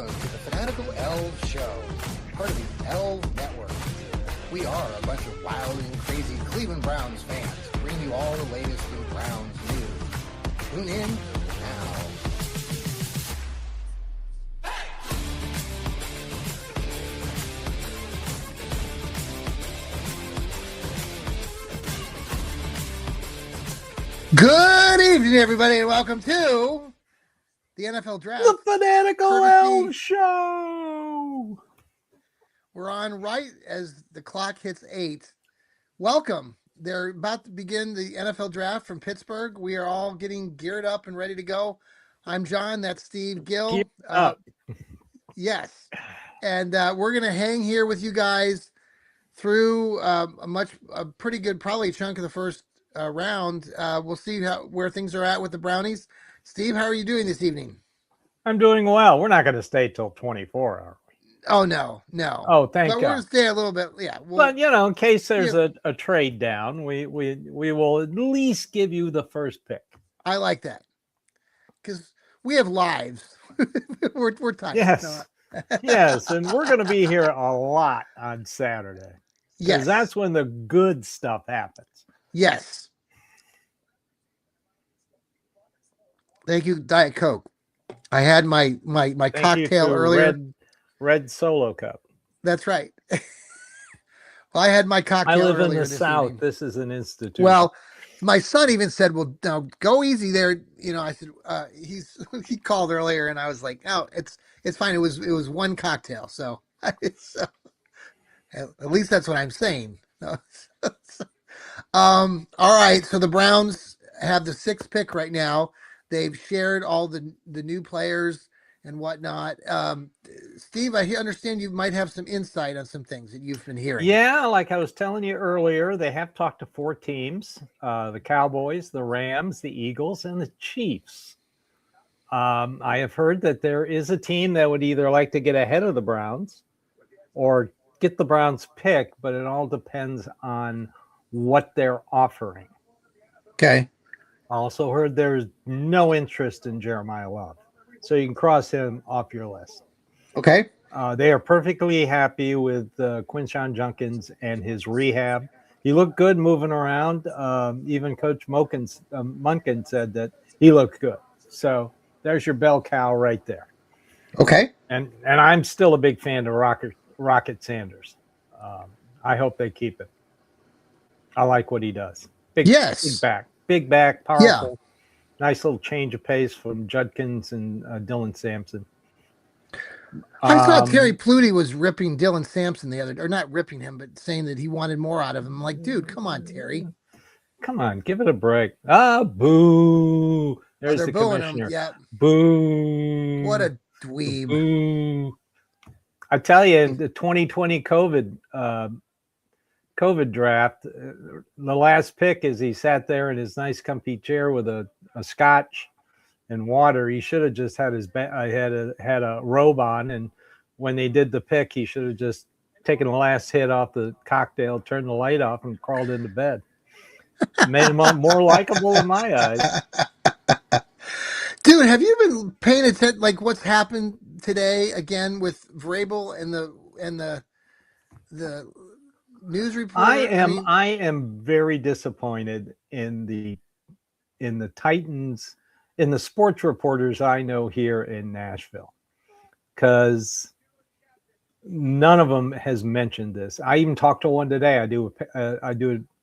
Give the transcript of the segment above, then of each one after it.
Welcome to the Fanatical Elfz Show, part of the Elfz Network. We are a bunch of wild and crazy Cleveland Browns fans, bringing you all the latest in Browns news. Tune in now. Good evening, everybody, and welcome to the NFL Draft. The Fanatical Elfz Show. We're on right as the clock hits 8. Welcome. They're about to begin the NFL Draft from Pittsburgh. We are all getting geared up and ready to go. I'm John. That's Steve Gill. Yes. And we're going to hang here with you guys through a pretty good, probably chunk of the first round. We'll see where things are at with the Brownies. Steve, how are you doing this evening? I'm doing well. We're not going to stay till 24, are we? Oh, no. Oh, thank God. But we're going to stay a little bit. Yeah. But, in case there's a trade down, we will at least give you the first pick. I like that. Because we have lives. we're tired. Yes. Yes. And we're going to be here a lot on Saturday. Yes. That's when the good stuff happens. Yes. Thank you, Diet Coke. I had my cocktail earlier. Red Solo Cup. That's right. Well, I had my cocktail earlier. I live in the South. Evening. This is an institution. Well, my son even said, "Well, now go easy there." I said, he called earlier, and I was like, "Oh, it's fine. It was one cocktail, so at least that's what I'm saying." All right. So the Browns have the 6th pick right now. They've shared all the new players and whatnot. Steve, I understand you might have some insight on some things that you've been hearing. Yeah, like I was telling you earlier, they have talked to 4 teams, the Cowboys, the Rams, the Eagles, and the Chiefs. I have heard that there is a team that would either like to get ahead of the Browns or get the Browns pick, but it all depends on what they're offering. Okay. Also heard there's no interest in Jeremiah Love, so you can cross him off your list. Okay. They are perfectly happy with Quinshon Judkins and his rehab. He looked good moving around. Even Coach Munkin said that he looked good. So there's your bell cow right there. Okay. And I'm still a big fan of Rocket Sanders. I hope they keep it. I like what he does. Big back, powerful. Yeah. Nice little change of pace from Judkins and Dylan Sampson. I thought Terry Pluty was ripping Dylan Sampson or not ripping him, but saying that he wanted more out of him. I'm like, dude, come on, Terry. Come on, give it a break. Boo. There's the commissioner. Yeah. Boo. What a dweeb. Boo. I tell you, the 2020 COVID draft, the last pick is he sat there in his nice comfy chair with a scotch and water. He should have just had had a robe on, and when they did the pick, he should have just taken the last hit off the cocktail, turned the light off, and crawled into bed. Made him more likable in my eyes. Dude, have you been paying attention, like what's happened today again with Vrabel and the news report? I am very disappointed in the Titans, in the sports reporters I know here in Nashville, because none of them has mentioned this. I even talked to one today. I do a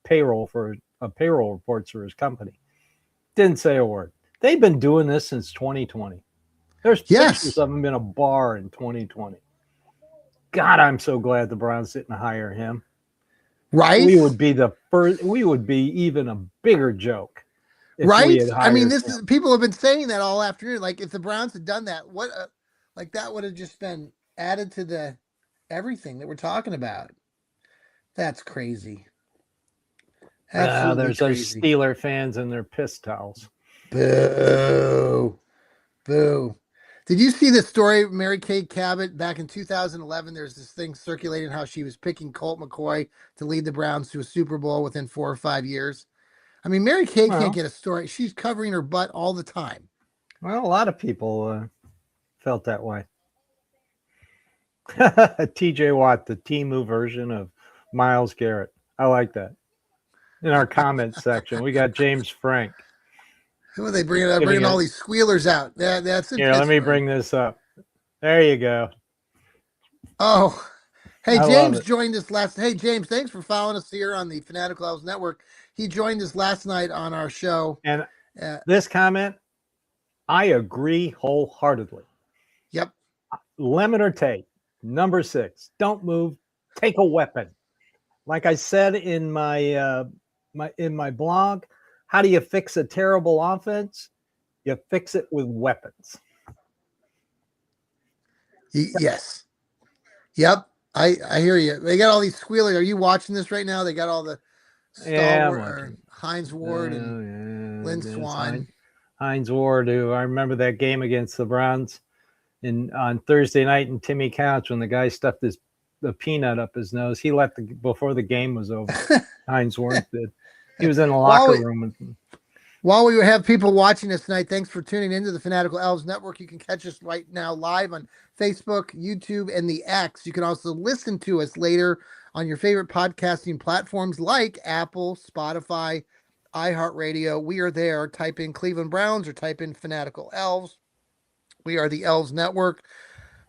payroll reports for his company. Didn't say a word. They've been doing this since 2020. There's pictures of him in a bar in 2020. God, I'm so glad the Browns didn't hire him. Right? We would be we would be even a bigger joke. Right? I mean, people have been saying that all afternoon. Like, if the Browns had done that, that would have just been added to the everything that we're talking about. That's crazy. There's those Steeler fans and their piss towels. Boo. Boo. Did you see the story of Mary Kay Cabot back in 2011? There's this thing circulating how she was picking Colt McCoy to lead the Browns to a Super Bowl within 4 or 5 years. I mean, Mary Kay can't get a story. She's covering her butt all the time. Well, a lot of people felt that way. TJ Watt, the Timu version of Miles Garrett. I like that. In our comments section, we got James Frank. Who are they bringing up? Giving Bringing all it these squealers out. That's in here. Let me Pittsburgh. bring this up. There you go. Oh, hey, I love James it. joined us last. Hey, James, thanks for following us here on the Fanatical Elves Network. He joined us last night on our show. And Uh, this comment, I agree wholeheartedly. yep. Lemon or take, number 6. Don't move. Take a weapon. Like I said in my blog, how do you fix a terrible offense? You fix it with weapons. Yes. Yep. I hear you. They got all these squealers. Are you watching this right now? They got all the Yeah, I'm stalwart or watching. Heinz Ward and Lynn There's Swan. Heinz Ward, who I remember that game against the Browns on Thursday night, and Timmy Couch when the guy stuffed the peanut up his nose. He left before the game was over. Heinz Ward did. He was in the while locker we, room. while we have people watching us tonight, thanks for tuning into the Fanatical Elves Network. You can catch us right now live on Facebook, YouTube, and the X. You can also listen to us later on your favorite podcasting platforms like Apple, Spotify, iHeartRadio. We are there. Type in Cleveland Browns or type in Fanatical Elves. We are the Elves Network.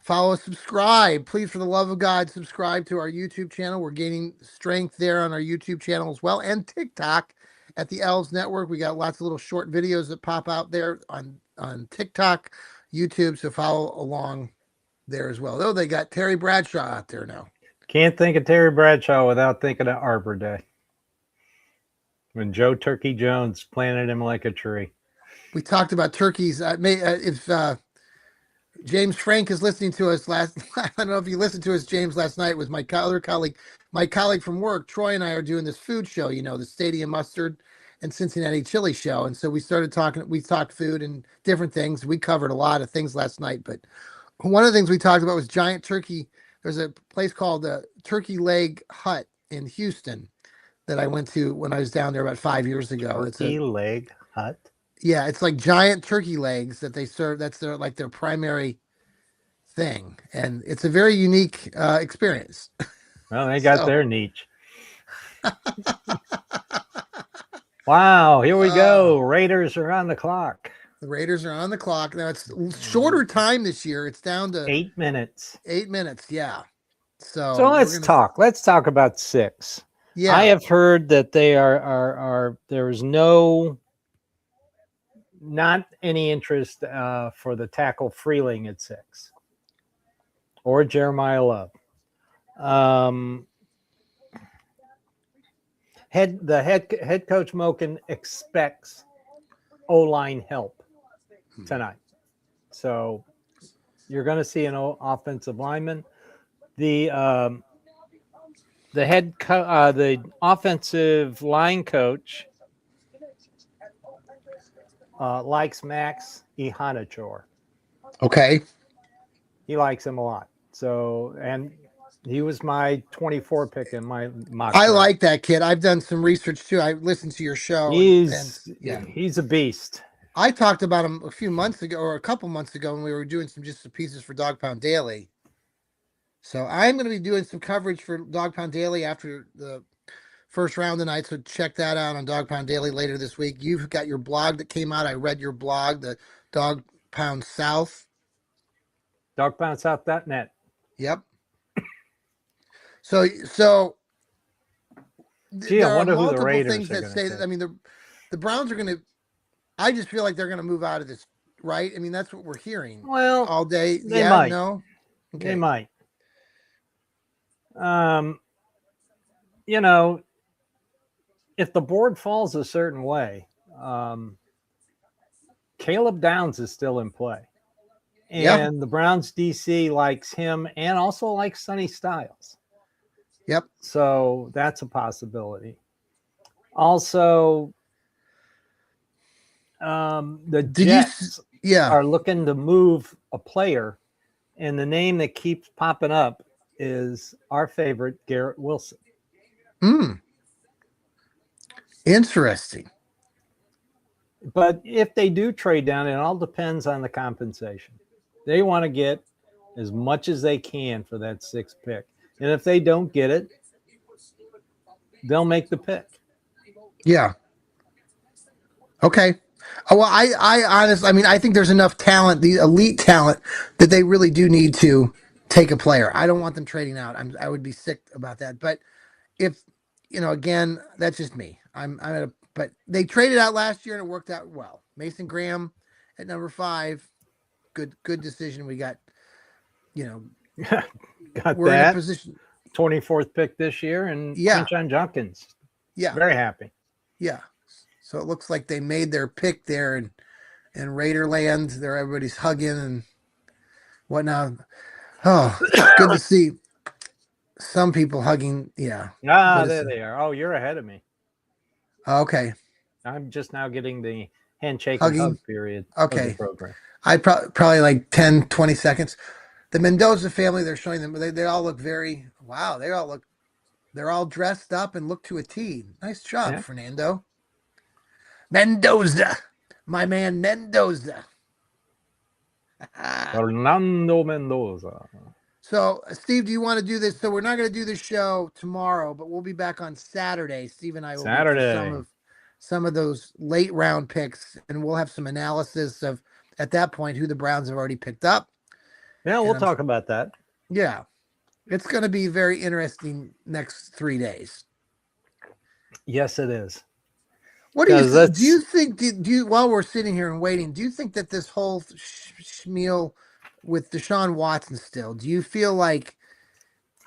Follow, subscribe. Please, for the love of God, subscribe to our YouTube channel. We're gaining strength there on our YouTube channel as well, and TikTok at the Elves Network. We got lots of little short videos that pop out there on TikTok, YouTube. So follow along there as well. Though they got Terry Bradshaw out there now. Can't think of Terry Bradshaw without thinking of Arbor Day, when Joe Turkey Jones planted him like a tree. We talked about turkeys. If James Frank is listening to us I don't know if you listened to us, James, last night with my other colleague, from work. Troy and I are doing this food show, the Stadium Mustard and Cincinnati Chili show. And so we talked food and different things. We covered a lot of things last night, but one of the things we talked about was giant turkey. There's a place called the Turkey Leg Hut in Houston that I went to when I was down there about 5 years ago. Turkey Leg Hut. Yeah, it's like giant turkey legs that they serve. That's their primary thing, and it's a very unique experience. Well, they got their niche. Wow, here we go. Raiders are on the clock. The Raiders are on the clock now. It's shorter time this year. It's down to 8 minutes. 8 minutes. Yeah. So let's talk. Let's talk about 6. Yeah, I have heard that they are there's not any interest for the tackle Freeling at 6 or Jeremiah Love. Head coach Moken expects O-line help tonight, so you're going to see an offensive lineman. The offensive line coach likes Max Ihanachor. Okay. He likes him a lot. So, and he was my 24 pick in my mock I draft. like that kid. I've done some research too. I listened to your show. He's a beast. I talked about him a few months ago or a couple months ago when we were doing some pieces for Dog Pound Daily. So I'm going to be doing some coverage for Dog Pound Daily after the first round tonight. So check that out on Dog Pound Daily later this week. You've got your blog that came out. I read your blog, the Dog Pound South. Dogpoundsouth.net. Yep. So Gee, I wonder who the Raiders things are that say that. I mean, the Browns are going to. I just feel like they're going to move out of this, right? I mean, that's what we're hearing. Well, all day. They might. No. Okay. They might. If the board falls a certain way, Caleb Downs is still in play. And the Browns DC likes him and also likes Sonny Styles. Yep. So that's a possibility. Also, the Jets are looking to move a player, and the name that keeps popping up is our favorite Garrett Wilson. Interesting. But if they do trade down, it all depends on the compensation. They want to get as much as they can for that sixth pick. And if they don't get it, they'll make the pick. Yeah. Okay. Well, I honestly, I mean, I think there's enough talent, the elite talent, that they really do need to take a player. I don't want them trading out. I would be sick about that. But if, again, that's just me. I'm at a, but they traded out last year and it worked out well. Mason Graham at number 5, good decision. We got, you know, Got we're in a that. position. 24th pick this year, and Yeah, Quinshon Judkins. yeah, Very happy. yeah. So it looks like they made their pick there, and Raiderland. There, everybody's hugging and whatnot. Oh, it's good to see some people hugging. Yeah, Ah, but it's there they are. Oh, you're ahead of me. okay. I'm just now getting the handshake and hug Hugging. period of the Okay, program. I probably like 10, 20 seconds. The Mendoza family. They're showing them. They all look very wow. They're all dressed up and look to a T. Nice job, Yeah. Fernando Mendoza, my man Mendoza. Fernando Mendoza. So, Steve, do you want to do this? So, we're not going to do this show tomorrow, but we'll be back on Saturday. Steve and I will go through Saturday. some of those late round picks, and we'll have some analysis of at that point who the Browns have already picked up. Yeah, And we'll talk about that. yeah, it's going to be very interesting next 3 days. Yes, it is. What do you Because think? Do you that's think? Do you while we're sitting here and waiting? Do you think that this whole schmeal with Deshaun Watson still? Do you feel like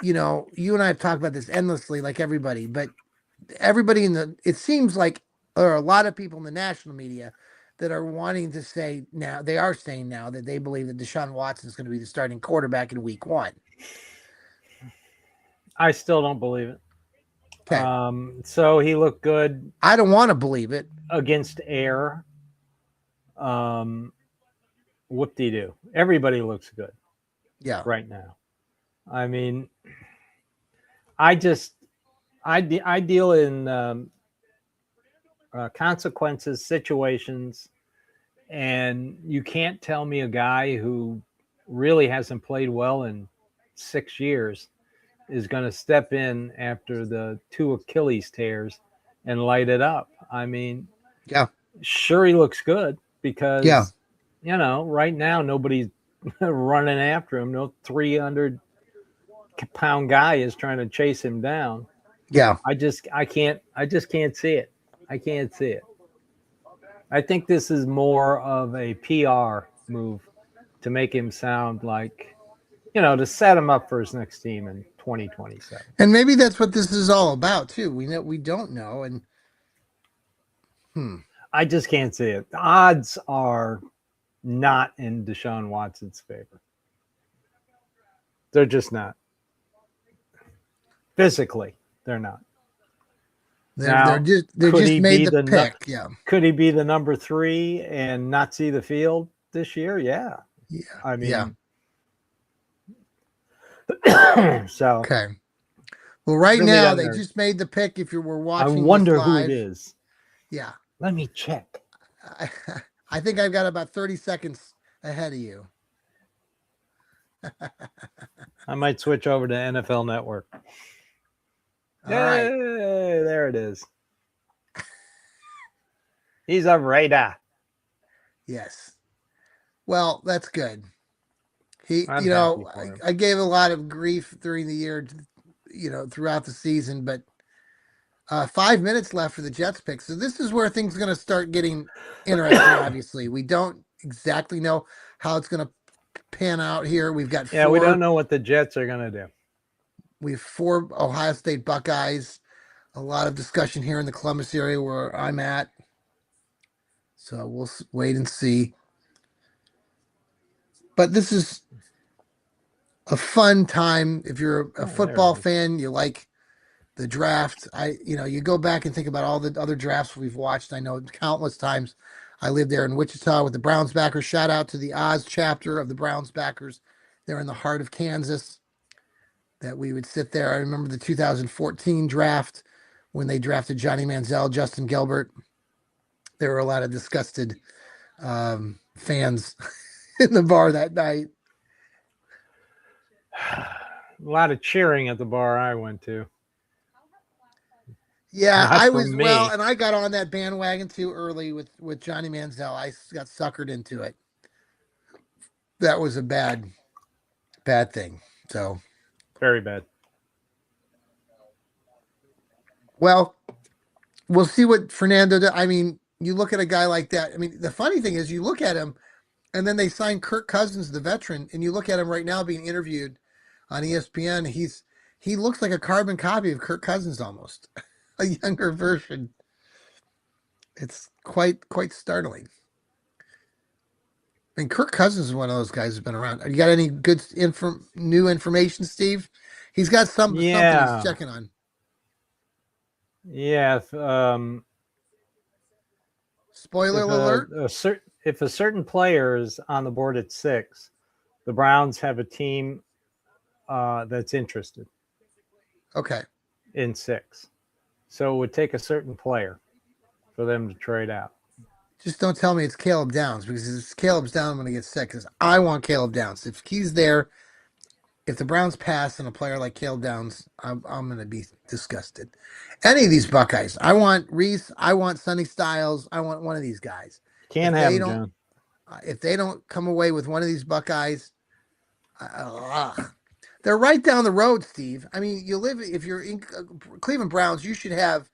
you and I have talked about this endlessly, like everybody, but everybody it seems like there are a lot of people in the national media that are wanting to say now, they are saying now that they believe that Deshaun Watson is going to be the starting quarterback in week 1. I still don't believe it. Okay. So he looked good I don't want to believe it. against air. Whoop-de-doo. Everybody looks good Yeah. right now. I mean, I deal in consequences, situations, and you can't tell me a guy who really hasn't played well in 6 years is going to step in after the 2 Achilles tears and light it up. I mean, Yeah. sure, he looks good Yeah. because, right now nobody's running after him. No 300-pound guy is trying to chase him down. Yeah. I just can't see it. I can't see it. I think this is more of a PR move to make him sound like, to set him up for his next team in 2027. And maybe that's what this is all about too. We don't know. And I just can't see it. The odds are not in Deshaun Watson's favor. They're just not. Physically, they're not. they're just made the pick. Yeah. Could he be the number 3 and not see the field this year? Yeah. Yeah. I Yeah. mean, so Okay. Well, right really now doesn't they hurt. just made the pick. If you were I watching wonder this who live, it is. yeah, Let me check. I think I've got about 30 seconds ahead of you. I might switch over to NFL Network. All right. Hey, there it is. He's a Raider. Yes. Well, that's good. I'm happy for him. I gave a lot of grief during the year, throughout the season, but 5 minutes left for the Jets pick. So this is where things are going to start getting interesting. Obviously, we don't exactly know how it's going to pan out here. We've got Yeah, we don't know what the Jets are going to do. We have 4 Ohio State Buckeyes. A lot of discussion here in the Columbus area where I'm at. So we'll wait and see. But this is a fun time. If you're a football fan, you like the draft. You go back and think about all the other drafts we've watched. I know countless times. I lived there in Wichita with the Browns backers. Shout out to the Oz chapter of the Browns backers. They're in the heart of Kansas. That we would sit there. I remember the 2014 draft when they drafted Johnny Manziel, Justin Gilbert. There were a lot of disgusted fans in the bar that night. A lot of cheering at the bar I went to. Yeah, Not I for was well, me. and I got on that bandwagon too early with Johnny Manziel. I got suckered into it. That was a bad thing. So, Very bad. well, we'll see what Fernando. I mean, you look at a guy like that. I mean, the funny thing is, you look at him, and then they signed Kirk Cousins, the veteran, and you look at him right now being interviewed on ESPN. He looks like a carbon copy of Kirk Cousins almost, a younger version. It's quite startling. I mean, Kirk Cousins is one of those guys who's been around. You got any good new information, Steve? He's got something he's Yeah. checking on. Yeah. Spoiler alert. If a certain player is on the board at 6, the Browns have a team that's interested Okay, in 6. So it would take a certain player for them to trade out. just don't tell me it's Caleb Downs because if it's Caleb's down, I'm going to get sick because I want Caleb Downs. If he's there, if the Browns pass on a player like Caleb Downs, I'm going to be disgusted. Any of these Buckeyes, I want Reese, I want Sonny Styles, I want one of these guys. If Can't have they him, don't, John. if they don't come away with one of these Buckeyes, they're right down the road, Steve. I mean, you live if you're in Cleveland Browns, you should have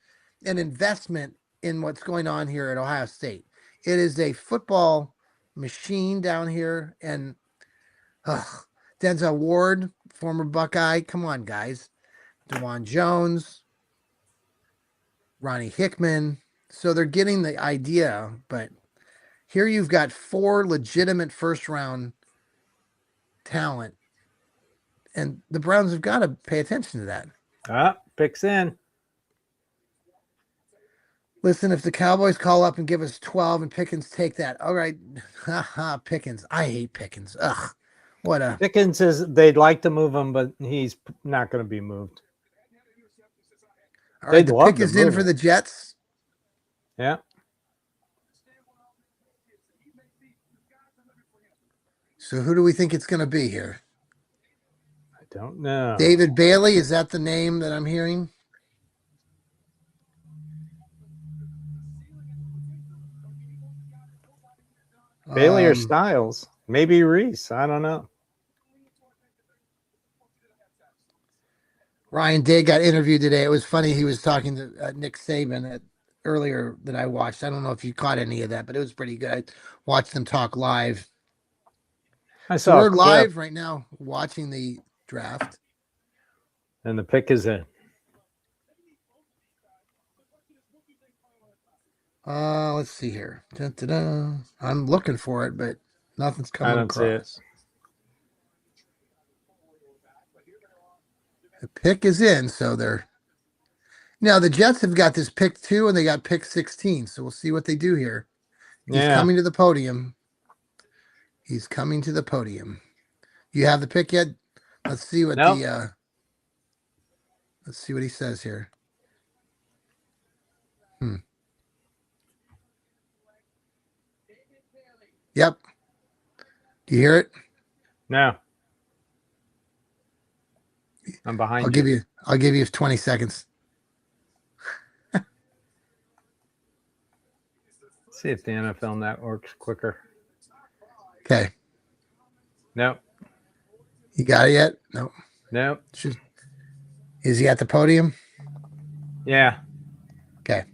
an investment in what's going on here at Ohio State. It is a football machine down here, and uh, Denzel Ward, former Buckeye. Come on, guys. DeJuan Jones, Ronnie Hickman. So they're getting the idea, but here you've got 4 legitimate first round talent, and the Browns have got to pay attention to that. Picks in. Listen, if the Cowboys call up and give us 12 and Pickens take that, all right. Pickens. I hate Pickens. Ugh. What a. Pickens is they'd like to move him, but he's not going to be moved. All right. They'd The love pick to is in move for him. the Jets. Yeah. So who do we think it's going to be here? I don't know. David Bailey. Is that the name that I'm hearing? Bailey or Styles? Maybe Reese. I don't know. Ryan Day got interviewed today. It was funny. He was talking to Nick Saban earlier that I watched. I don't know if you caught any of that, but it was pretty good. I watched them talk live. I So saw a we're clip, live right now watching the draft. and the pick is in. Let's see here. Dun, dun, dun. I'm looking for it, but nothing's I coming don't see it. across. The pick is in, so they're now the Jets have got this pick 2 and they got pick 16. So we'll see what they do here. He's Yeah. coming to the podium. He's coming to the podium. You have the pick yet? Let's see what Nope. let's see what he says here. Yep. Do you hear it? No. I'm behind I'll give you 20 seconds. See if the NFL network's quicker. Okay. Nope. You got it yet? No. Nope. Is he at the podium? Yeah. Okay.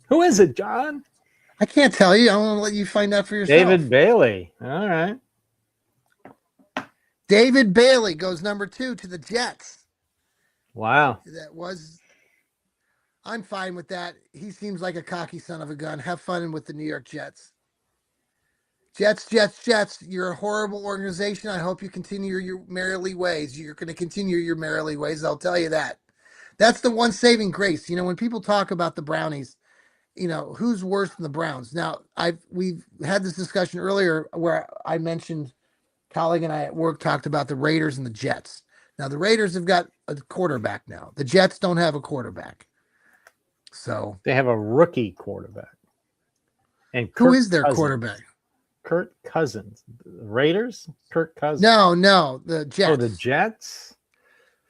Who is it, John? I can't tell you. I want to let you find out for yourself. David Bailey. All right. David Bailey goes number 2 to the Jets. Wow. I'm fine with that. He seems like a cocky son of a gun. Have fun with the New York Jets. Jets. You're a horrible organization. I hope you continue your merrily ways. You're going to continue your merrily ways. I'll tell you that. That's the one saving grace. You know, when people talk about the Brownies, you know, who's worse than the Browns? Now, we've had this discussion earlier where I mentioned colleague and I at work talked about the Raiders and the Jets. Now, the Raiders have got a quarterback now. The Jets don't have a quarterback. So they have a rookie quarterback. And who is their quarterback? Kirk Cousins. The Raiders? Kirk Cousins. No, the Oh, the Jets. Jets?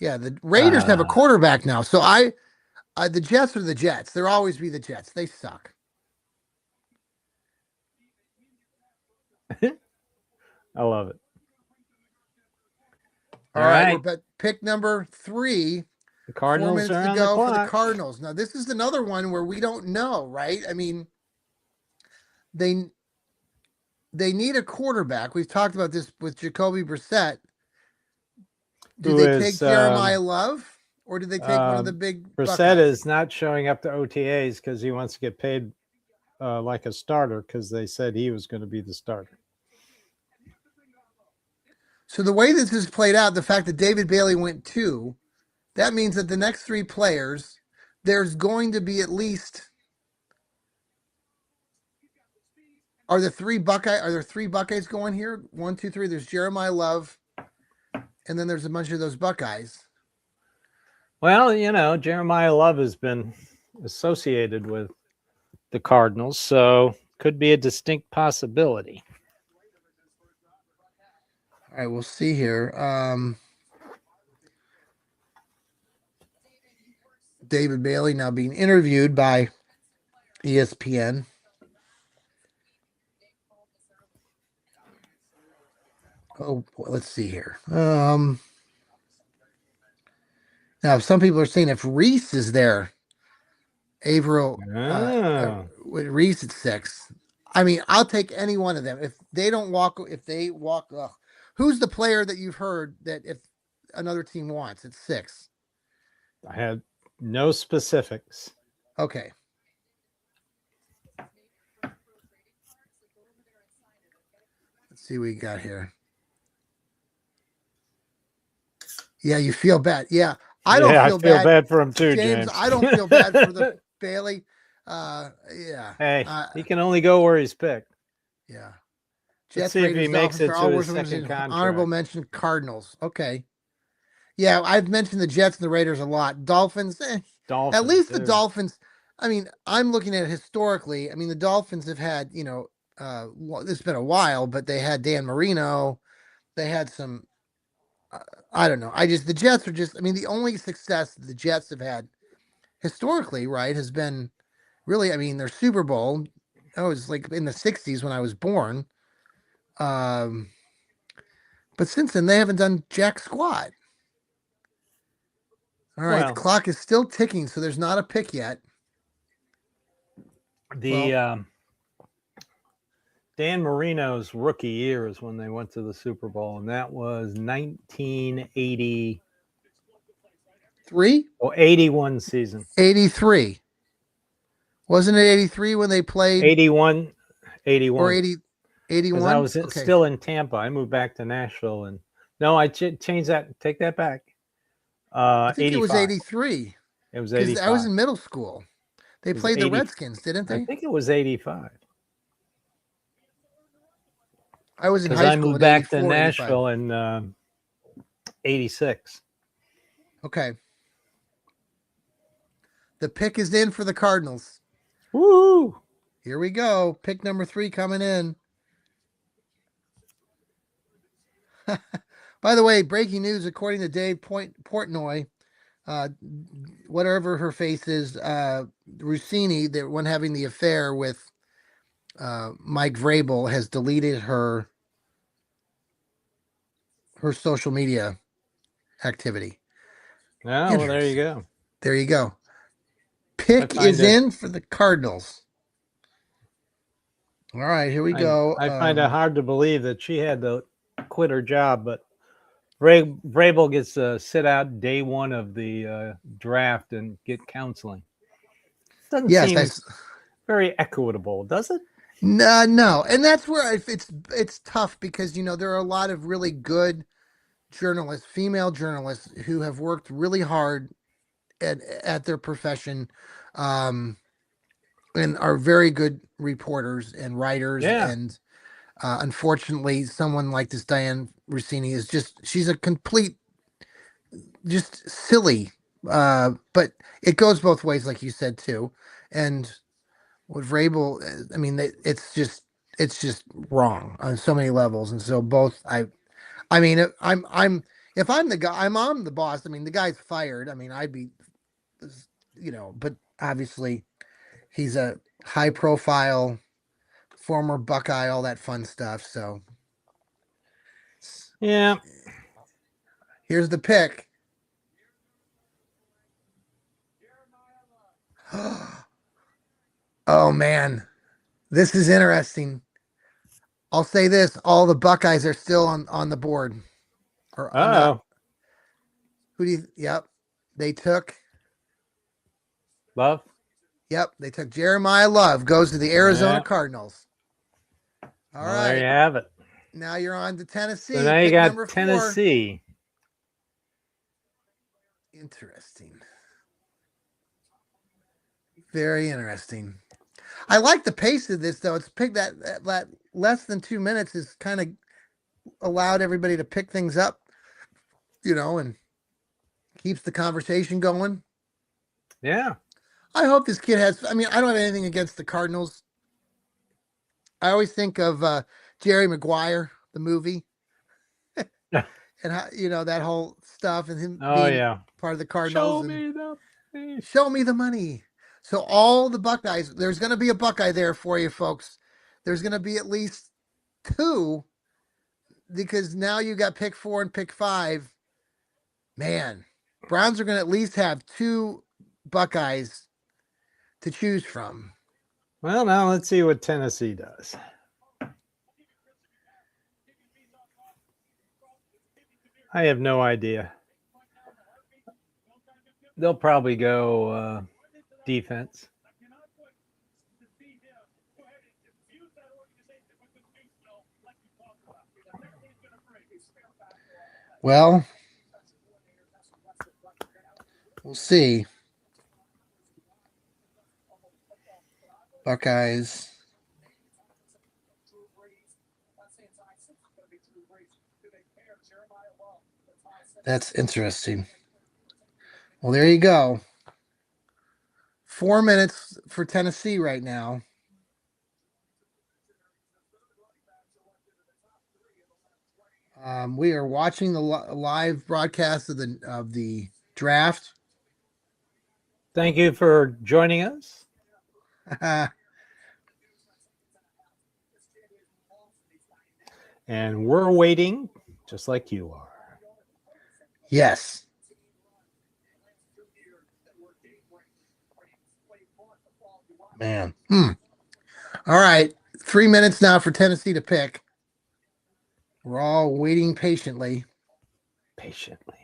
Yeah, the Raiders have a Uh, quarterback now. So the Jets are the Jets. They'll always be the Jets. They suck. I love it. All All right, we're right. at pick number 3. The 4 Cardinals minutes are to on the go for the clock. Cardinals. Now, this is another one where we don't know, right? I mean, they they need a quarterback. We've talked about this with Jacoby Brissett. Do Who they take is Jeremiah Love or do they take one of the um, big Brissett Buckeyes? is not showing up to OTAs because he wants to get paid like a starter because they said he was going to be the starter. So the way this is played out, the fact that David Bailey went 2, that means that the next 3 players, there's going to be at least are there 3 Buckeyes going here? 1, 2, 3. There's Jeremiah Love, and then there's a bunch of those Buckeyes. Well, Jeremiah Love has been associated with the Cardinals, so could be a distinct possibility. All right, we'll see here. David Bailey now being interviewed by ESPN. Oh, let's see here. Now some people are saying if Reese is there, Averill, Oh. with Reese at 6. I mean, I'll take any one of them. If they walk, who's the player that you've heard that if another team wants at 6? I had no specifics. Okay. Let's see what we got here. Yeah, you feel bad. Yeah, I don't I feel feel bad, bad for him too, James. James. I don't feel bad for the Bailey. Yeah. Hey, he can only go where he's picked. Yeah. Let's Jets, see if he Raiders, makes Dolphins it are to all his worth second honorable contract. mention. Cardinals. Okay. Yeah, I've mentioned the Jets and the Raiders a lot. Dolphins. At Dolphins. least the Dolphins. I mean, I'm looking at it historically. I mean, the Dolphins have had, it's been a while, but they had Dan Marino. They had some. I don't know. The Jets are just. I mean, the only success the Jets have had historically, right, has been really. I mean, their Super Bowl. I was like in the '60s when I was born. Um, but since then they haven't done jack squat. All right, the Well, clock is still ticking, so there's not a pick yet. the Well, Dan Marino's rookie year is when they went to the Super Bowl, and that was 1980. 3? 81 season. 83. Wasn't it 83 when they played? 81. Or 81. 80, Because I 81? was Okay. still in Tampa. I moved back to Nashville, and no, I changed that. Take that back. I think it was 85. 83 It was because I was 85. in middle school. They It was played the 80. Redskins, didn't I they? think it was 85. I was in Because high I school moved in back to 84, 85. Nashville in 86. Okay. The pick is in for the Cardinals. Woo! Here we go. Pick number 3 coming in. By the way, breaking news according to Dave Portnoy, whatever her face is, Rossini, the one having the affair with Mike Vrabel, has deleted her social media activity. Oh, well, there you go. There you go. Pick is in for the Cardinals. All right, here we go. I find it hard to believe that she had to quit her job, but Vrabel gets to sit out day 1 of the draft and get counseling. Doesn't seem very equitable, does it? No, and that's where it's tough because there are a lot of really good journalists, female journalists, who have worked really hard at their profession, and are very good reporters and writers. Yeah. And unfortunately, someone like this Diane Rossini she's a complete, just silly. But it goes both ways, like you said too. And with Vrabel, I mean, it's just it's just wrong on so many levels. And so both I mean, I'm if I'm the guy, I'm the boss. I mean, the guy's fired. I mean, I'd be, but obviously he's a high profile former Buckeye, all that fun stuff. So Yeah. here's the pick. Oh man, this is interesting. I'll say this: all the Buckeyes are still on the board, or not. Oh, Who do you? Yep, they took. Love. Yep, they took Jeremiah Love. Goes to the Arizona Yeah. Cardinals. All Well, there you right, have it. now you're on to So Tennessee. now you Pick number got 4. Tennessee. Interesting. Very interesting. I like the pace of this though. It's picked that less than 2 minutes is kind of allowed everybody to pick things up, and keeps the conversation going. Yeah. I hope this kid has. I mean, I don't have anything against the Cardinals. I always think of Jerry Maguire, the movie, and how that whole stuff, and him Oh being yeah. part of the Cardinals, Show and me the face. show me the money. So all the Buckeyes, there's going to be a Buckeye there for you, folks. There's going to be at least two because now you got pick 4 and pick 5. Man, Browns are going to at least have two Buckeyes to choose from. Well, now let's see what Tennessee does. I have no idea. They'll probably go defense. Well, we'll see. Buckeyes. That's interesting. Well, there you go. 4 minutes for Tennessee right now. We are watching the live broadcast of the draft. Thank you for joining us. And we're waiting just like you are. Yes. Man. All right. 3 minutes now for Tennessee to pick. We're all waiting patiently. Patiently.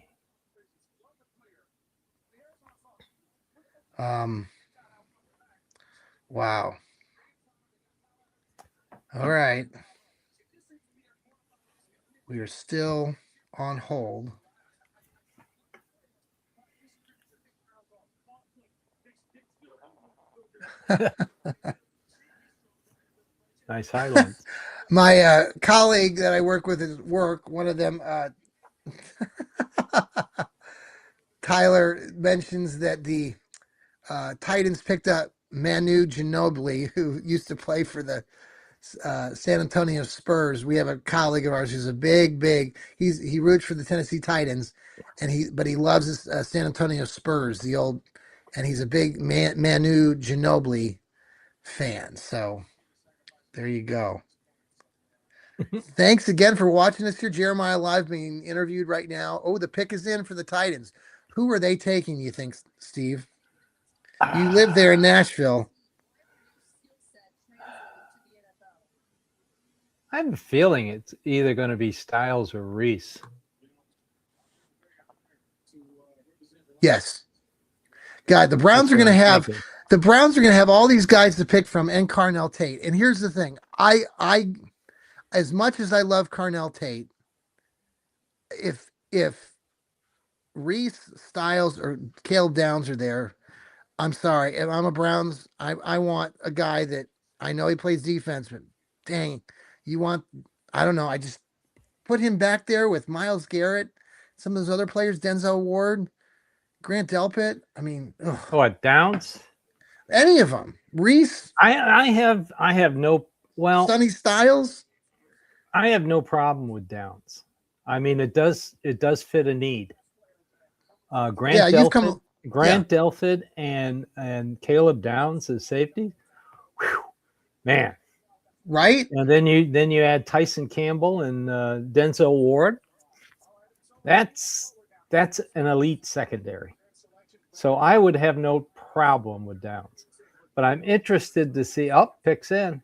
Wow. All right. We are still on hold. Nice highlights. My colleague that I work with at work, one of them, Tyler, mentions that the Titans picked up Manu Ginobili, who used to play for the San Antonio Spurs. We have a colleague of ours who's a big. He roots for the Tennessee Titans, but he loves his San Antonio Spurs, and he's a big Manu Ginobili fan. So there you go. Thanks again for watching us here. Jeremiah Live being interviewed right now. Oh, the pick is in for the Titans. Who are they taking, you think, Steve? You live there in Nashville. I have a feeling it's either going to be Styles or Reese. Yes. God, the Browns are going to have all these guys to pick from and Carnell Tate. And here's the thing. I as much as I love Carnell Tate, if Reese, Styles, or Caleb Downs are there, I'm sorry. If I'm a Browns, I want a guy that I know he plays defense, but dang, you want, I don't know. I just put him back there with Myles Garrett, some of those other players, Denzel Ward, Grant Delpit. I mean, What, Downs? any of them. Reese. I have no Well, Sonny Styles. I have no problem with Downs. I mean, it does fit a need. Yeah, you've come. Yeah, Grant Delpit, and Caleb Downs as safety. Whew, man. right. And then you add Tyson Campbell and Denzel Ward. That's that's an elite secondary. So I would have no problem with Downs. But I'm interested to see. Oh, picks in.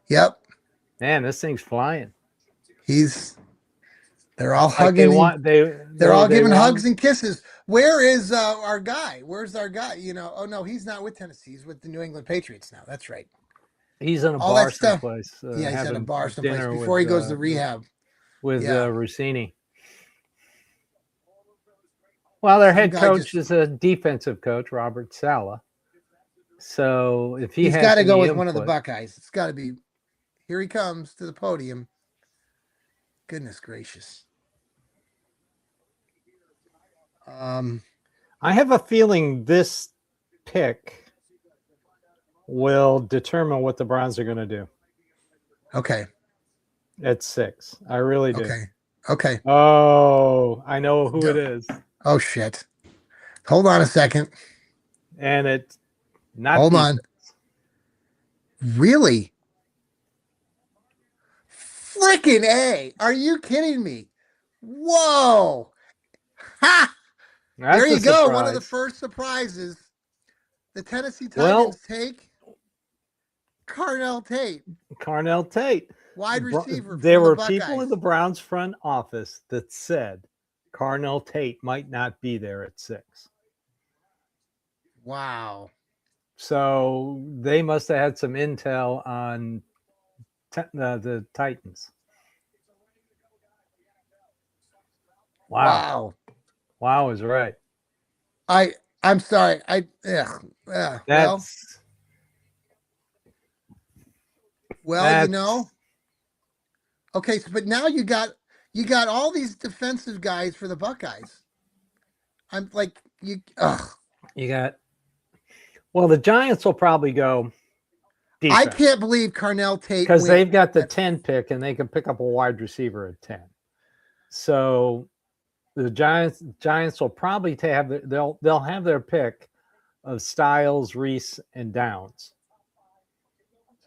Yep. Man, this thing's flying. He's. They're all Like they hugging. want They're all they giving hugs want. and kisses. Where is our guy? Where's our guy? Oh no, he's not with Tennessee. He's with the New England Patriots now. That's right. He's in a All that bar stuff. someplace Yeah, he's at a having bar someplace dinner before he goes to rehab. with Yeah, Rossini. Well, their some head guy coach just. is a defensive coach, Robert Saleh. So if he He's got has to go any with one of the input, Buckeyes. It's got to be. Here he comes to the podium. Goodness gracious. Um. I have a feeling this pick will determine what the Browns are going to do Okay. at 6. I really do. Okay. Okay. Oh, I know who it is. Oh shit. Hold on a second. And it's not Hold on. defense. Really? Freaking A. Are you kidding me? Whoa. Ha! There That's a you go. One of the surprise. first surprises. The Tennessee Well, Titans take Carnell Tate, Carnell Tate. wide receiver There from the were people in Buckeyes. the Browns front office that said Carnell Tate might not be there at 6. Wow. So they must have had some intel on the Titans. Wow. Wow. Wow is right. I'm sorry. Well, That's well, that's Okay, so but now you got all these defensive guys for the Buckeyes. I'm like you ugh. you got. Well, the Giants will probably go I defense can't believe Carnell Tate because went they've got the at 10 pick and they can pick up a wide receiver at 10. So the Giants will probably they'll have their pick of Styles, Reese, and Downs,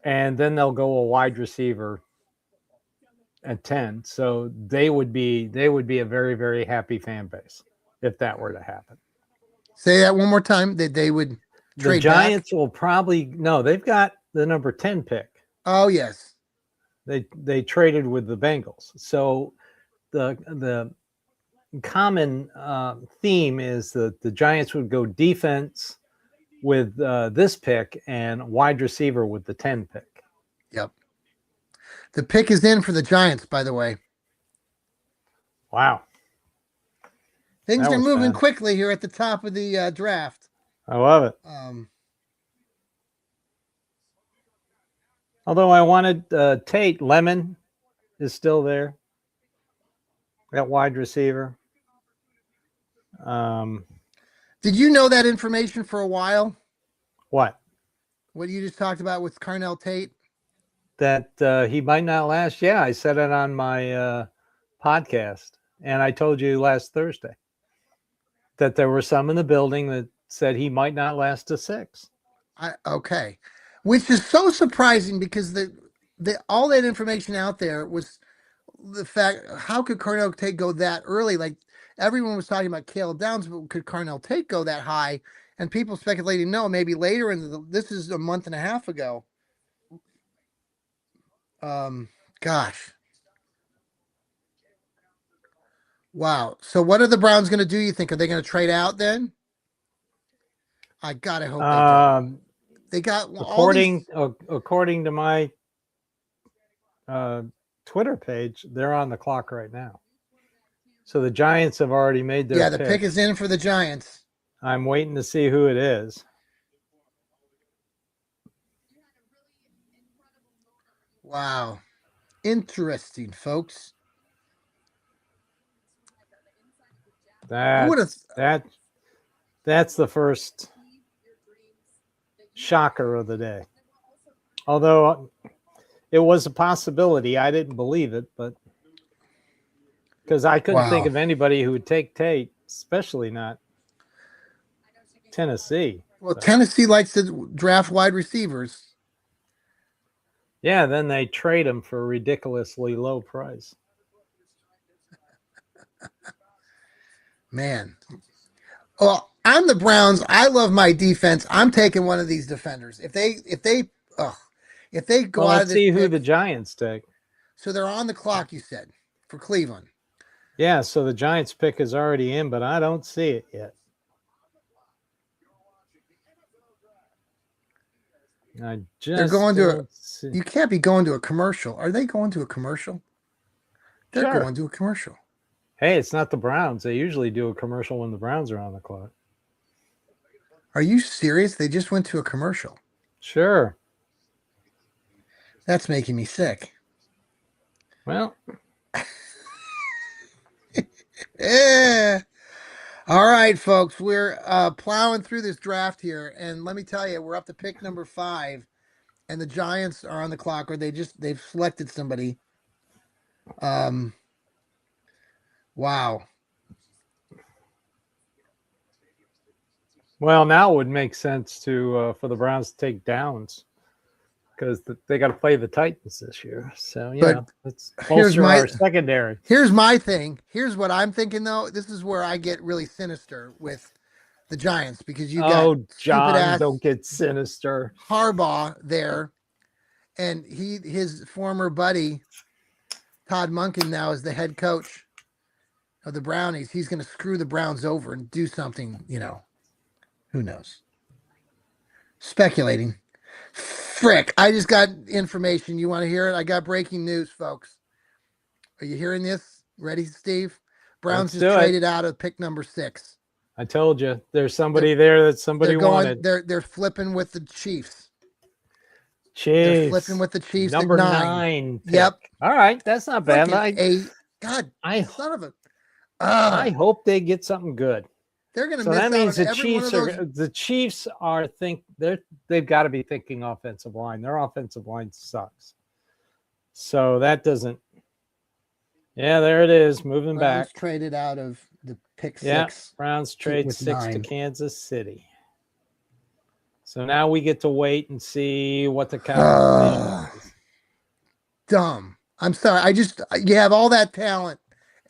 and then they'll go a wide receiver at 10. So they would be a very, very happy fan base if that were to happen. say that one more time that they would The trade Giants back. will probably no, they've got the number 10 pick. Oh yes. They traded with the Bengals. So the common theme is that the Giants would go defense with this pick and wide receiver with the 10 pick. Yep. The pick is in for the Giants, by the way. Wow. Things That are was moving fast. quickly here at the top of the draft. I love it. Um, Although I wanted Tate, Lemon is still there at wide receiver. did you know that information for a while? What? What you just talked about with Carnell Tate? That he might not last. Yeah, I said it on my podcast, and I told you last Thursday that there were some in the building that said he might not last to 6. Okay, which is so surprising because the all that information out there was the fact how could Carnell Tate go that early? Like everyone was talking about Caleb Downs, but could Carnell Tate go that high? And people speculating, no, maybe later this is a month and a half ago. Gosh. Wow. So what are the Browns going to do? You think are they going to trade out then? I gotta hope they don't. They got all these. According to my Twitter page, they're on the clock right now. So the Giants have already made their Yeah, the pick is in for the Giants. I'm waiting to see who it is. Wow. Interesting, folks. That's the first shocker of the day. Although it was a possibility. I didn't believe it, but because I couldn't think Wow. of anybody who would take Tate, especially not Tennessee. Well, So Tennessee likes to draft wide receivers. yeah, then they trade him for a ridiculously low price. Man. Well, I'm the Browns. I love my defense. I'm taking one of these defenders. If they go Well, out of let's this see who the pick, Giants take. so they're on the clock. You said for Cleveland. Yeah, so the Giants pick is already in, but I don't see it yet. I They're just going to. don't see. You can't be going to a commercial. Are they going to a commercial? They're Sure. going to a commercial. Hey, it's not the Browns. They usually do a commercial when the Browns are on the clock. Are you serious? They just went to a commercial. Sure. That's making me sick. Well, Yeah. All right, folks, we're plowing through this draft here, and let me tell you, we're up to pick number 5, and the Giants are on the clock, or they've selected somebody. Um, wow. well, now it would make sense to for the Browns to take Downs because they got to play the Titans this year. So But let's here's bolster my our secondary. here's my thing. Here's what I'm thinking though. This is where I get really sinister with the Giants because you got Oh, stupid John, ass don't get sinister. Harbaugh there, and his former buddy Todd Monken now is the head coach of the Brownies. He's going to screw the Browns over and do something. Who knows? Speculating. Frick! I just got information. You want to hear it? I got breaking news, folks. Are you hearing this? Ready, Steve? Browns Let's just do it. traded out of pick number 6. I told you, there's somebody there that somebody wanted. They're flipping with the Chiefs. They're flipping Chiefs, with the Chiefs number at 9. 9 pick. Yep. All right, that's not bad. Freaking 8. God, I son of a. I hope they get something good. They're going to So miss that out means on the every one of those. The Chiefs are they've got to be thinking offensive line. Their offensive line sucks. So that doesn't. Yeah, there it is, moving Browns back. traded out of the pick 6. Yeah, Browns trade with 6 to 9. Kansas City. So now we get to wait and see what the compensation is. Dumb. I'm sorry. You have all that talent.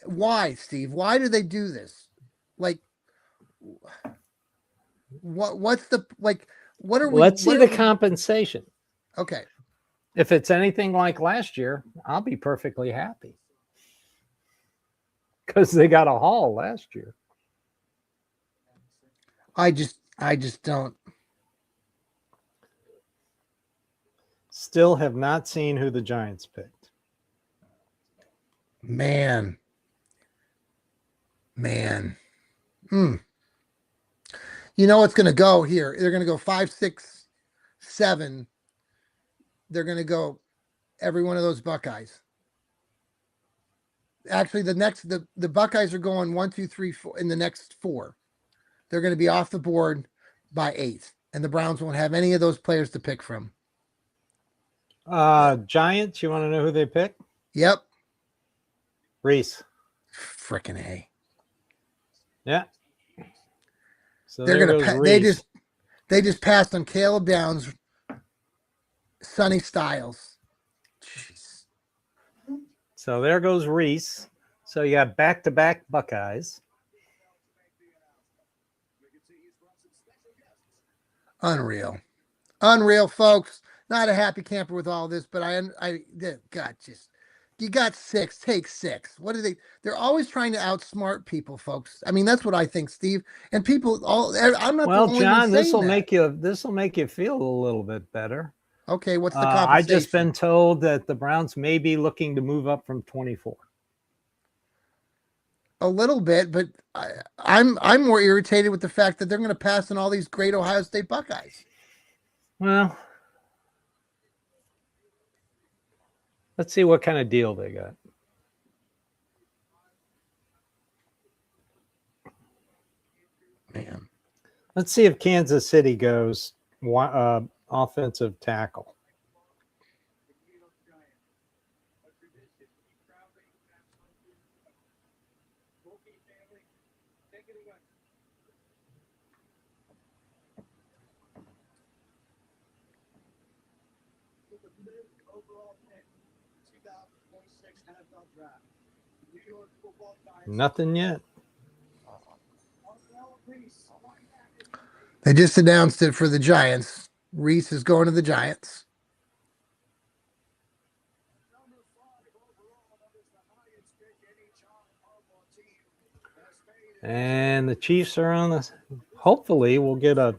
Why, Steve? Why do they do this? Like, what's the, like, what are we? Let's see what the are we- compensation. Okay. If it's anything like last year, I'll be perfectly happy. Because they got a haul last year. I just don't. Still have not seen who the Giants picked. Man. You know what's going to go here? They're going to go 5, 6, 7. They're going to go every one of those Buckeyes. Actually, the Buckeyes are going 1, 2, 3, 4 in the next 4. They're going to be off the board by 8, and the Browns won't have any of those players to pick from. Giants, you want to know who they pick? Yep. Reese. Frickin' A. Yeah. So They're there gonna goes Reese. they just passed on Caleb Downs, Sonny Styles. Jeez. So there goes Reese. So you got back-to-back Buckeyes. Unreal, folks. Not a happy camper with all this, but God, you got 6, take 6. What are they? They're always trying to outsmart people, folks. I mean, that's what I think, Steve. And people, I'm not. Well, the only John, one this will saying make you feel a little bit better. Okay, what's the compensation? I just been told that the Browns may be looking to move up from 24. A little bit, but I'm more irritated with the fact that they're going to pass on all these great Ohio State Buckeyes. Well, let's see what kind of deal they got. Man, let's see if Kansas City goes offensive tackle. Nothing yet. They just announced it for the Giants. Reese is going to the Giants. And the Chiefs are on the. Hopefully, we'll get a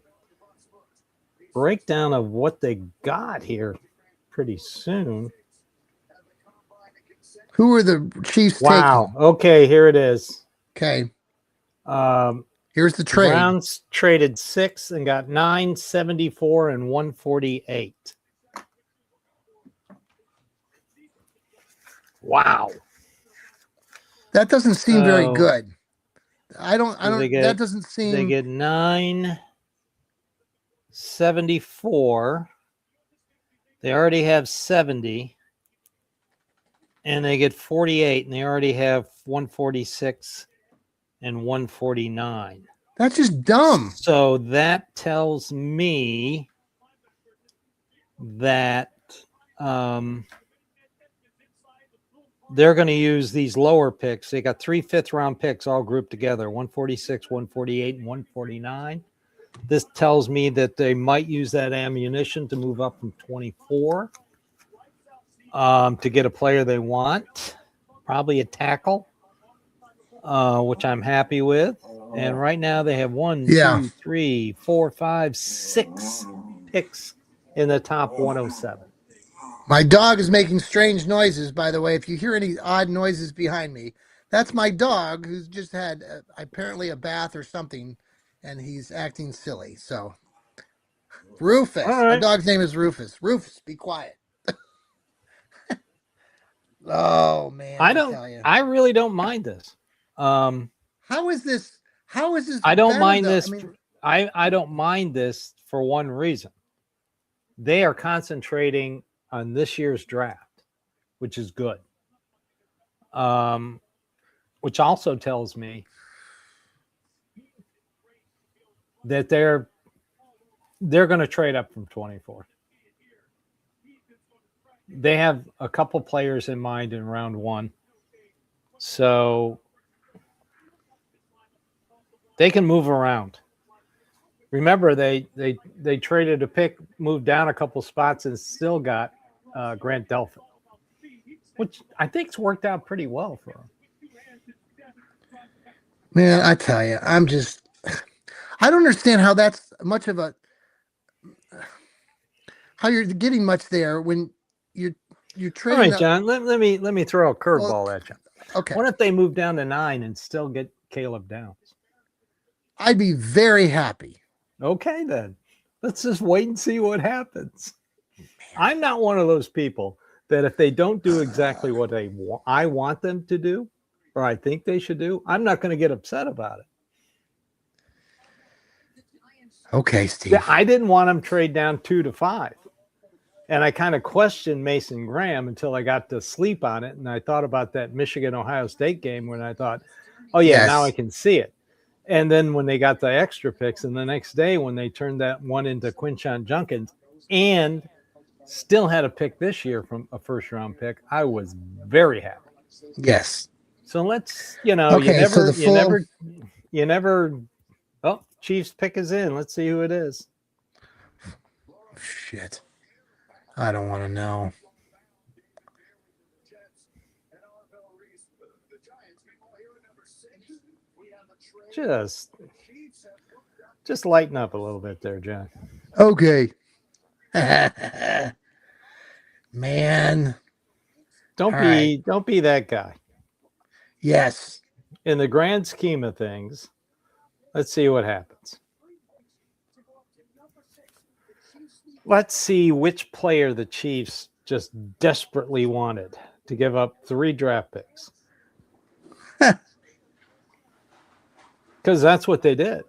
breakdown of what they got here pretty soon. Who are the Chiefs Wow. taking? Okay, here it is. Okay. Um, Here's the the trade. Browns traded 6 and got 9, 74, and 148. Wow. That doesn't seem very good. I don't. That doesn't They seem. get 9, 74. They already have 70. And they get 48, and they already have 146 and 149. That's just dumb. So that tells me that they're going to use these lower picks. They got 3 fifth-round picks all grouped together, 146, 148, and 149. This tells me that they might use that ammunition to move up from 24 to get a player they want, probably a tackle, which I'm happy with. And right now they have 1, Yeah. 2, 3, 4, 5, 6 picks in the top 107. My dog is making strange noises, by the way. If you hear any odd noises behind me, that's my dog who's just had apparently a bath or something, and he's acting silly. So, Rufus. All My right. dog's name is Rufus. Rufus, be quiet. Oh man, I tell you. I really don't mind this. How is this? How is this I don't better mind though? this. I don't mind this for one reason. They are concentrating on this year's draft, which is good. Which also tells me that they're going to trade up from 24. They have a couple players in mind in round 1. So they can move around. Remember, they traded a pick, moved down a couple spots, and still got Grant Delphin, which I think's worked out pretty well for him. Man, I tell you, I don't understand how that's much of a how you're getting much there when you're trading. All right, John. Let me throw a curveball at you. Okay. What if they move down to 9 and still get Caleb Downs? I'd be very happy. Okay, then. Let's just wait and see what happens. I'm not one of those people that if they don't do exactly what I want them to do, or I think they should do, I'm not going to get upset about it. Okay, Steve. I didn't want them trade down 2 to 5. And I kind of questioned Mason Graham until I got to sleep on it. And I thought about that Michigan-Ohio State game when I thought, oh, yeah, Yes. now I can see it. And then when they got the extra picks, and the next day when they turned that one into Quinshon Judkins and still had a pick this year from a first-round pick, I was very happy. Yes. So let's, you never. Oh, Chiefs pick is in. Let's see who it is. Shit. I don't want to know. Just lighten up a little bit there, John. Okay. Man. Don't be that guy. Yes. In the grand scheme of things, let's see what happens. Let's see which player the Chiefs just desperately wanted to give up 3 draft picks. Because that's what they did.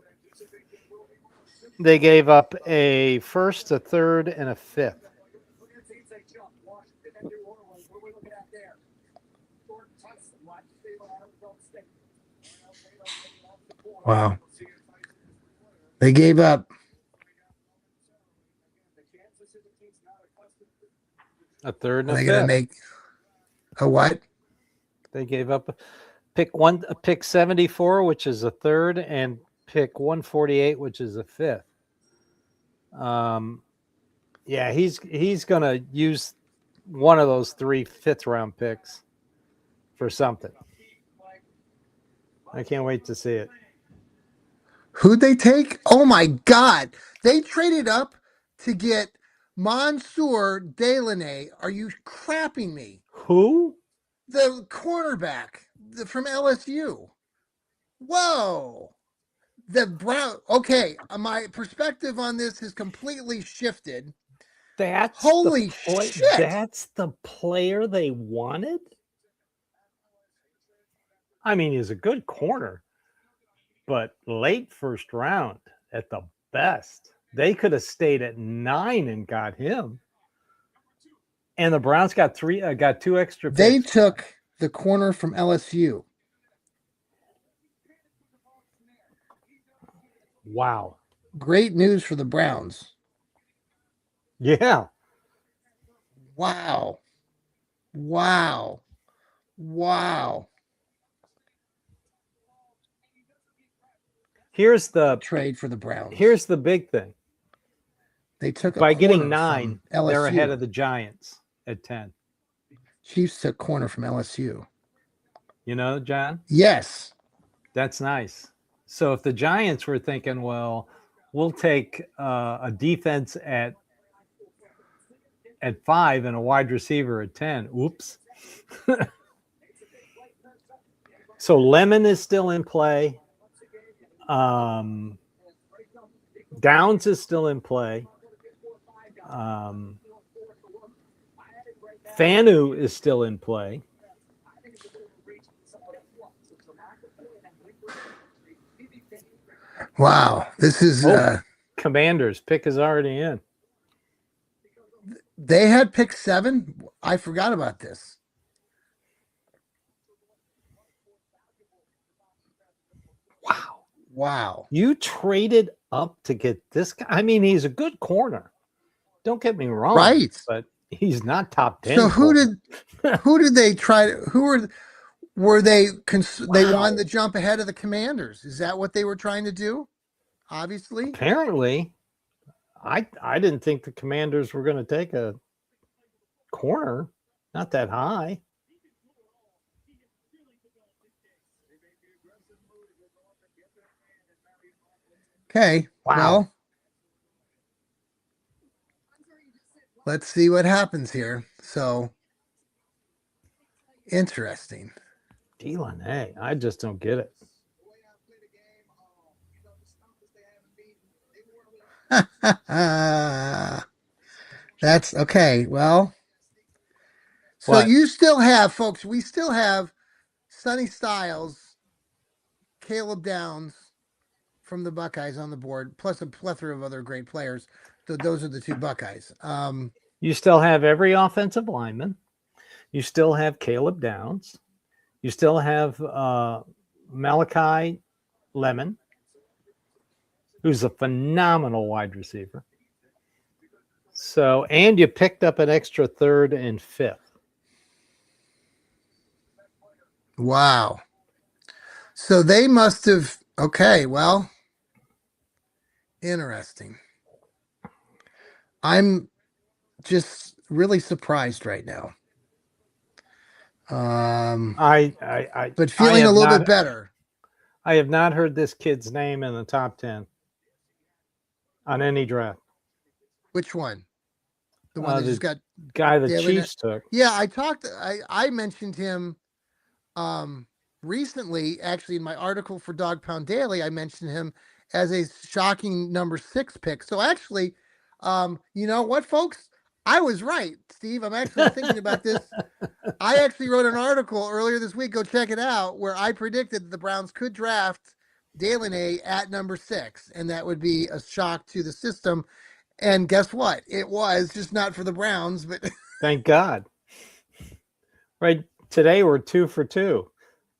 They gave up a first, a third, and a fifth. Wow. They gave up. A third and Are a they going to fifth. make a what? They gave up pick 74, which is a third, and pick 148, which is a fifth. Yeah, he's gonna use one of those 3 fifth round picks for something. I can't wait to see it. Who'd they take? Oh my God. They traded up to get Mansour Delaney. Are you crapping me? Who? The cornerback from LSU. Whoa. The Brown. Okay, my perspective on this has completely shifted. Holy shit. That's the player they wanted. I mean, he's a good corner, but late first round at the best. They could have stayed at 9 and got him. And the Browns got got 2 extra They picks. took the corner from LSU. Wow. Great news for the Browns. Yeah. Wow. Wow. Wow. Here's the Trade for the Browns. here's the big thing. They took a By corner getting 9, from LSU. they're ahead of the Giants at 10. Chiefs took corner from LSU. You know, John? Yes. That's nice. So if the Giants were thinking, well, we'll take a defense at 5 and a wide receiver at 10. Oops. So Lemon is still in play. Downs is still in play. Fanu is still in play. Wow. This is Commanders pick is already in. they had pick 7. I forgot about this. Wow. Wow. You traded up to get this guy. I mean, he's a good corner. Don't get me wrong. Right. But he's not top 10. So who did they try to, were they they wanted to jump ahead of the Commanders? Is that what they were trying to do? Obviously. Apparently, I didn't think the Commanders were going to take a corner, not that high. Okay. Wow. Well, let's see what happens here. So interesting. Dylan, hey, I just don't get it. That's okay. Well, so What? you still have, folks, we still have Sonny Styles, Caleb Downs from the Buckeyes on the board, plus a plethora of other great players. So those are the 2 Buckeyes. You still have every offensive lineman. You still have Caleb Downs. You still have Malachi Lemon, who's a phenomenal wide receiver. So, and you picked up an extra 3rd and 5th. Wow. So they must have, okay, well, interesting. I'm just really surprised right now. But feeling a little bit better. I have not heard this kid's name in the top 10 on any draft. Which one? The one that just got guy the Chiefs took. Yeah, I mentioned him recently, actually in my article for Dog Pound Daily. I mentioned him as a shocking number 6 pick. So actually, you know what, folks? I was right, Steve. I'm actually thinking about this. I actually wrote an article earlier this week. Go check it out, where I predicted that the Browns could draft Delaney at number 6, and that would be a shock to the system. And guess what? It was just not for the Browns, but thank God. Right today we're 2 for 2.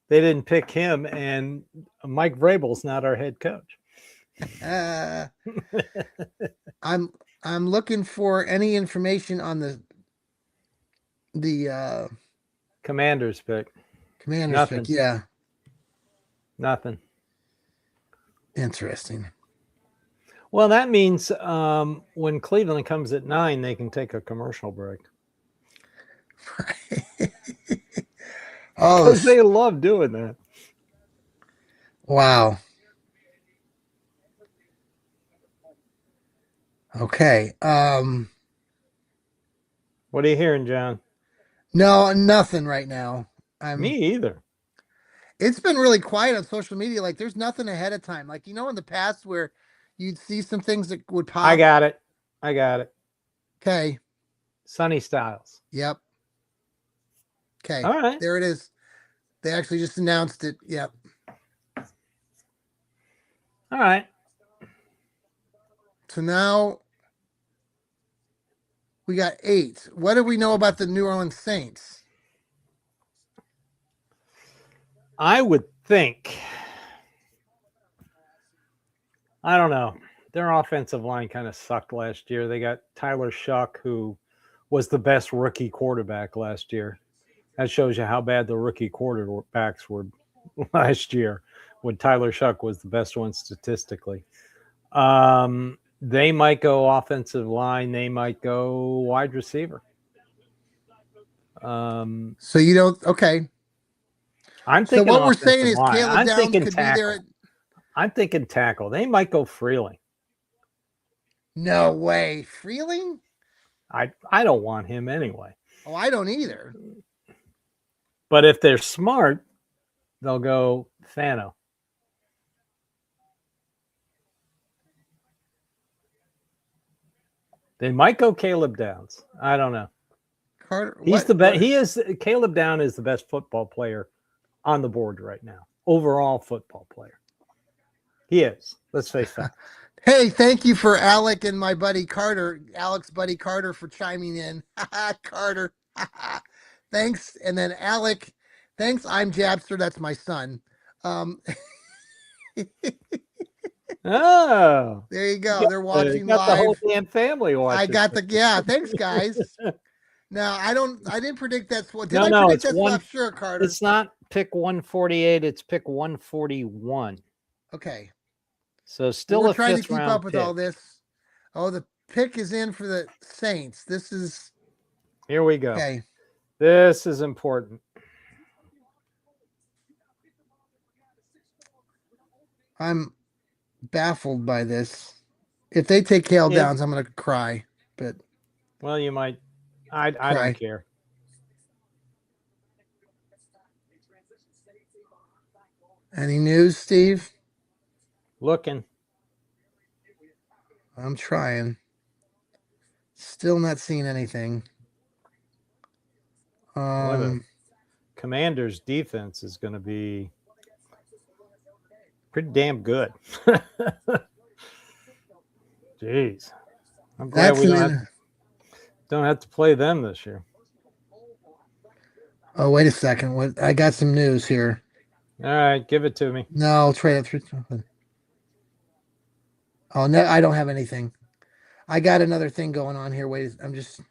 They didn't pick him, and Mike Vrabel's not our head coach. Uh, I'm I'm looking for any information on the Commanders pick. Commanders pick. Nothing. Yeah, Nothing. interesting. Well, that means when Cleveland comes at 9, they can take a commercial break. Oh, Because they love doing that. wow. Okay. What are you hearing, John? No, nothing right now. I'm. Me either. It's been really quiet on social media. Like, there's nothing ahead of time. Like, in the past where you'd see some things that would I pop. got it. I got it. Okay. Sonny Styles. Yep. Okay. All right. There it is. They actually just announced it. Yep. All right. So now we got 8. What do we know about the New Orleans Saints? I would think, I don't know. Their offensive line kind of sucked last year. They got Tyler Shuck, who was the best rookie quarterback last year. That shows you how bad the rookie quarterbacks were last year when Tyler Shuck was the best one statistically. They might go offensive line. They might go wide receiver. So you don't. Okay. I'm So thinking what we're saying offensive is line. Caleb I'm Downs thinking could be there. tackle. I'm thinking tackle. They might go Freeling. No way. Freeling? I don't want him anyway. Oh, I don't either. But if they're smart, they'll go Fano. They might go Caleb Downs. I don't know. Carter. He's the best. He is. Caleb Downs is the best football player on the board right now. Overall football player. He is. Let's face that. Hey, thank you for Alec and my buddy Carter, Alec's buddy Carter, for chiming in. Carter. Thanks. And then Alec, thanks. I'm Jabster. That's my son. Oh, there you go. They're watching got live. the whole damn family watching. I got yeah. Thanks, guys. Now I didn't predict that. Did I no, predict it's that one. swap? Sure, Carter. It's not pick 148. It's pick 141. Okay. So still we're a trying to fifth keep round up with pick. all this. Oh, the pick is in for the Saints. This is. Here we go. Okay. This is important. I'm baffled by this. If they take Caleb Downs, I'm going to cry. But well, you might. I don't care. Any news, Steve? Looking. I'm trying. Still not seeing anything. The Commanders' defense is going to be pretty damn good. Jeez. I'm glad we don't have to play them this year. Oh, wait a second. I got some news here. All right, give it to me. No, I'll trade it through. Oh, no, I don't have anything. I got another thing going on here. Wait, I'm just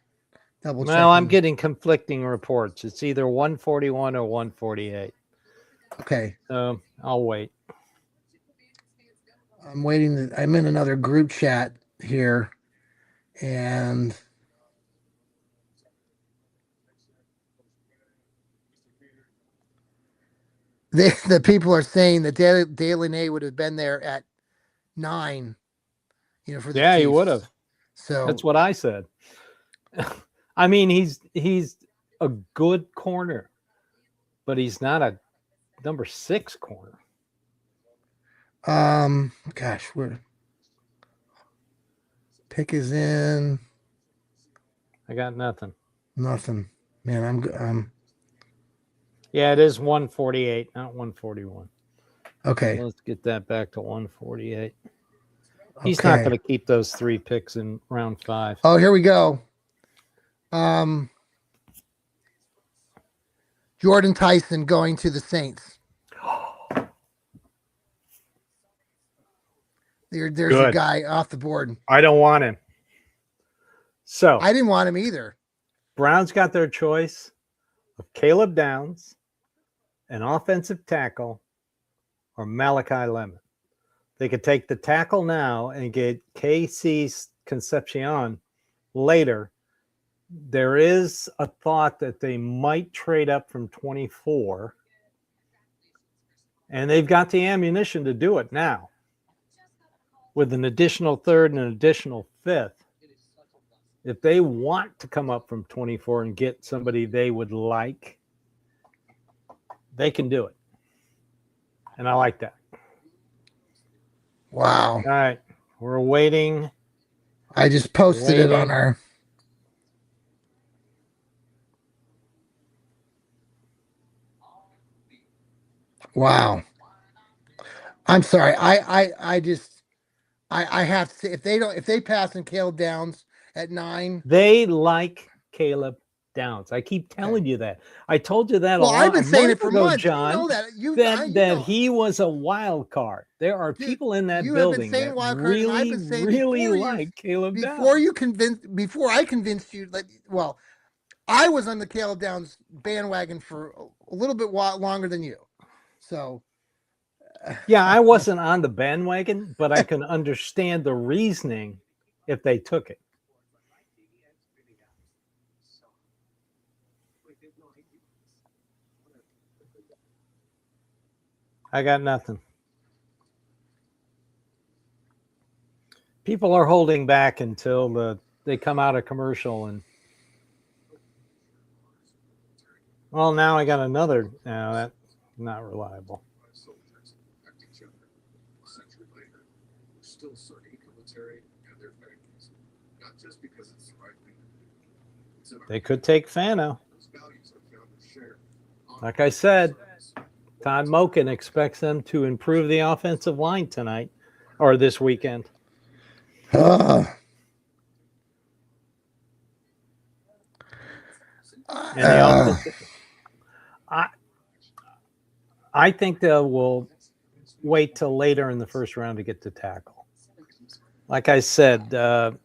double checking. Well, I'm getting conflicting reports. It's either 141 or 148. Okay. So I'll wait. I'm waiting. I'm in another group chat here, and the people are saying that Daily Nay would have been there at 9. For the Chiefs. He would have. So that's what I said. I mean, he's a good corner, but he's not a number 6 corner. Gosh, pick is in. I got nothing. Nothing, man. I'm. Yeah, it is 148, not 141. Okay. So let's get that back to 148. He's not going to keep those 3 picks in round 5. Oh, here we go. Jordan Tyson going to the Saints. There's your Good. guy off the board. I don't want him. So I didn't want him either. Browns got their choice of Caleb Downs, an offensive tackle, or Malachi Lemon. They could take the tackle now and get KC Concepcion later. There is a thought that they might trade up from 24, and they've got the ammunition to do it now with an additional third and an additional fifth. If they want to come up from 24 and get somebody they would like, they can do it. And I like that. Wow. All right. We're waiting. I just posted it on our. Wow. I'm sorry. I have to. If they pass on Caleb Downs at 9, They like Caleb Downs. I keep telling you that. I told you that well, I've a been saying month it for ago, months. John. You know that. You that know. he was a wild card. There are Dude, people in that you have been building saying that wild card, and I've really, been saying really like Caleb before Downs. before I convinced you. Like, well, I was on the Caleb Downs bandwagon for a little bit longer than you. So, Yeah, I wasn't on the bandwagon, but I can understand the reasoning if they took it. I got nothing. People are holding back until they come out of commercial and well, now I got another. No, that's not reliable. They could take Fano. Like I said, Todd Moken expects them to improve the offensive line tonight or this weekend. And the offensive, I think they will wait till later in the first round to get to tackle. Like I said, the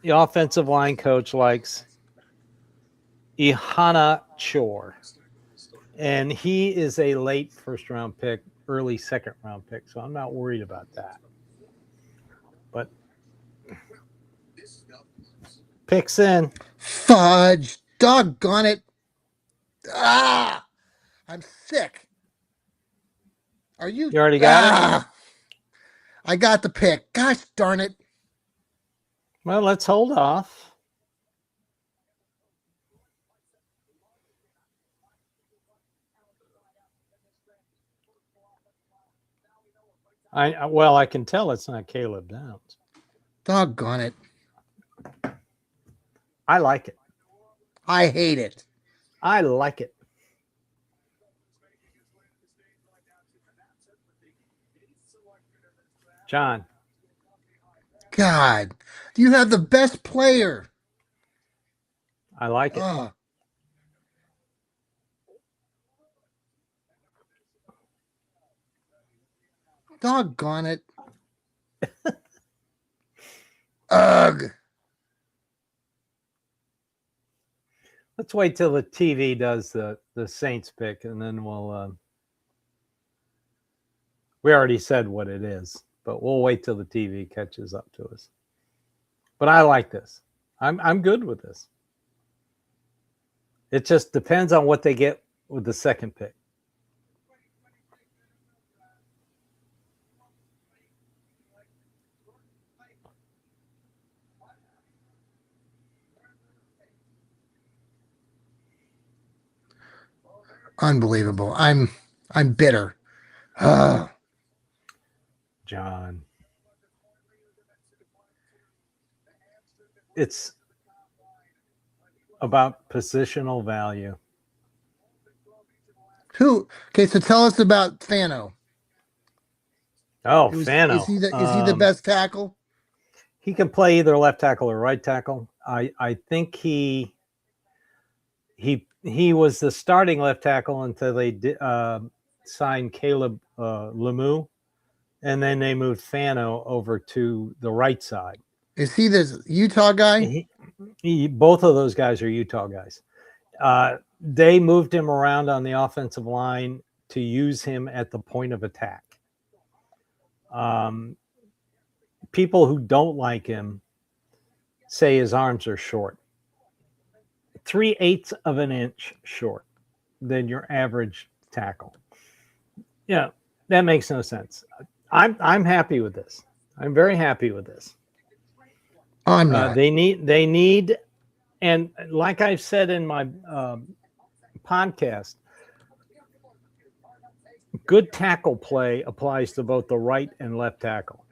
offensive line coach likes Ihana Chore, and he is a late first round pick, early second round pick, so I'm not worried about that. But picks in. Fudge. Doggone it. Ah! I'm sick. Are you? You already got it? I got the pick. Gosh darn it. Well, let's hold off. I can tell it's not Caleb Downs. Doggone it. I like it. I hate it. I like it. John. God. You have the best player. I like it. Doggone it. Ugh. Let's wait till the TV does the Saints pick, and then we'll. We already said what it is, but we'll wait till the TV catches up to us. But I like this. I'm good with this. It just depends on what they get with the second pick. Unbelievable. I'm bitter. John. It's about positional value. Who? Okay, so tell us about Fano. Oh, Fano. Is he the best tackle? He can play either left tackle or right tackle. I think he was the starting left tackle until they signed Caleb Lemieux, and then they moved Fano over to the right side. Is he this Utah guy? Both of those guys are Utah guys. They moved him around on the offensive line to use him at the point of attack. People who don't like him say his arms are short, 3/8 of an inch short than your average tackle. Yeah, that makes no sense. I'm happy with this. I'm very happy with this. I'm not. They need, and like I've said in my podcast, good tackle play applies to both the right and left tackle.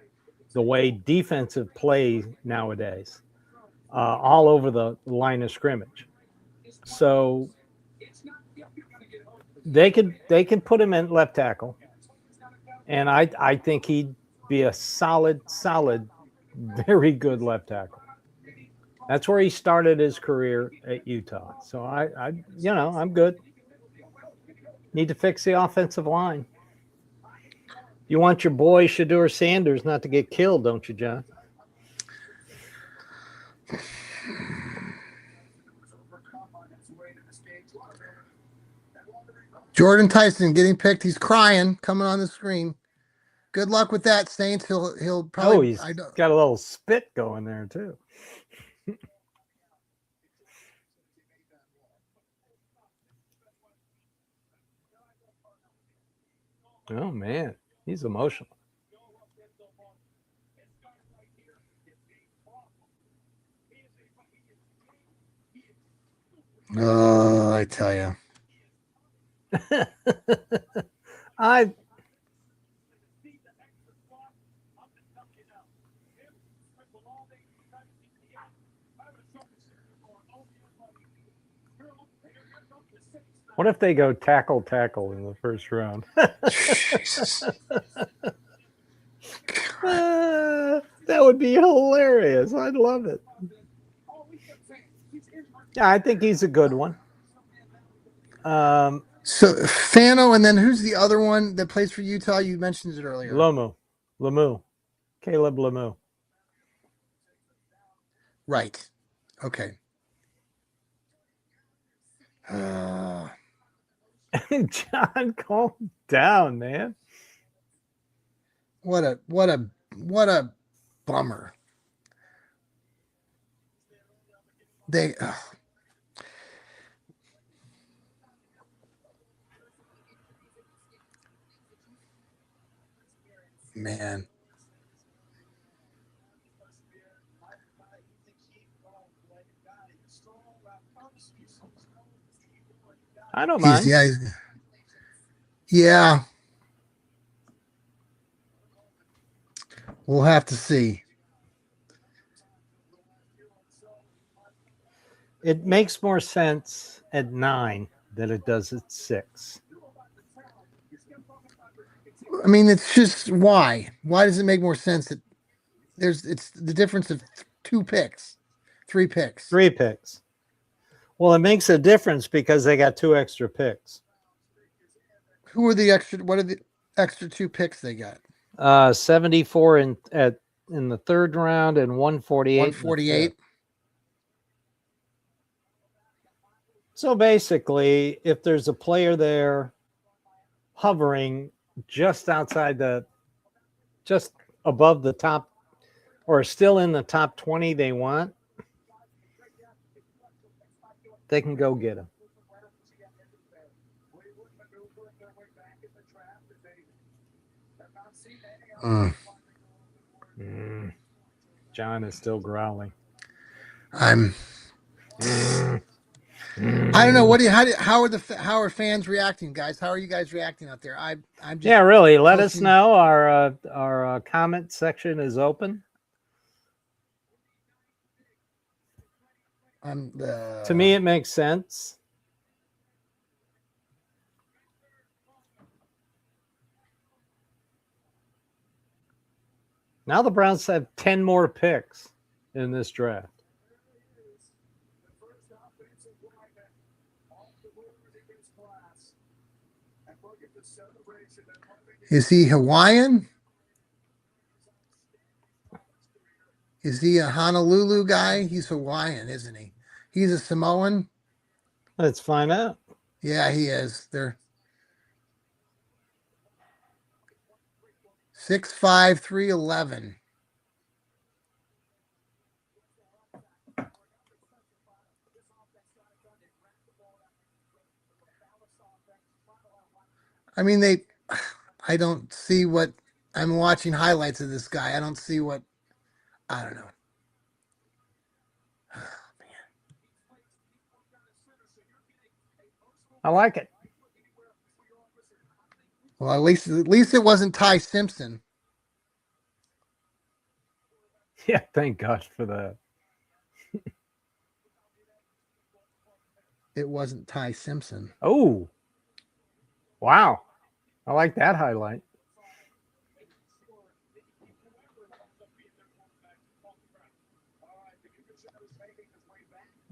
The way defensive play nowadays, all over the line of scrimmage. So they could put him in left tackle, and I think he'd be a solid, very good left tackle. That's where he started his career at Utah. So I'm good. Need to fix the offensive line. You want your boy Shedeur Sanders not to get killed, don't you, John? Jordan Tyson getting picked. He's crying, coming on the screen. Good luck with that, Saints. He'll probably. Oh, he's got a little spit going there too. Oh man, he's emotional. Oh, I tell you. What if they go tackle in the first round? Jesus. That would be hilarious. I'd love it. Yeah, I think he's a good one. So Fano, and then who's the other one that plays for Utah? You mentioned it earlier. Lemieux. Caleb Lemieux. Right. Okay. John, calm down, man. What a bummer. They man. I don't mind. Yeah. We'll have to see. It makes more sense at 9 than it does at 6. I mean, it's just why? Why does it make more sense that it's the difference of 3 picks. 3 picks. Well, it makes a difference because they got 2 extra picks. Who are the extra? What are the extra 2 picks they got? 74 in the 3rd round and 148. 148. So basically, if there's a player there hovering just above the top, or still in the top 20 they want, they can go get him. John is still growling. I don't know. How are fans reacting, guys? How are you guys reacting out there? I'm just really. Let us know. Our comment section is open. To me, it makes sense. Now the Browns have 10 more picks in this draft. Is he Hawaiian? Is he a Honolulu guy? He's Hawaiian, isn't he? He's a Samoan. Let's find out. Yeah, he is. They're 6'5", 311. I mean, I don't see what. I'm watching highlights of this guy. I don't see what. I don't know. I like it. Well, at least it wasn't Ty Simpson. Yeah, thank God for that. It wasn't Ty Simpson. Oh, wow. I like that highlight.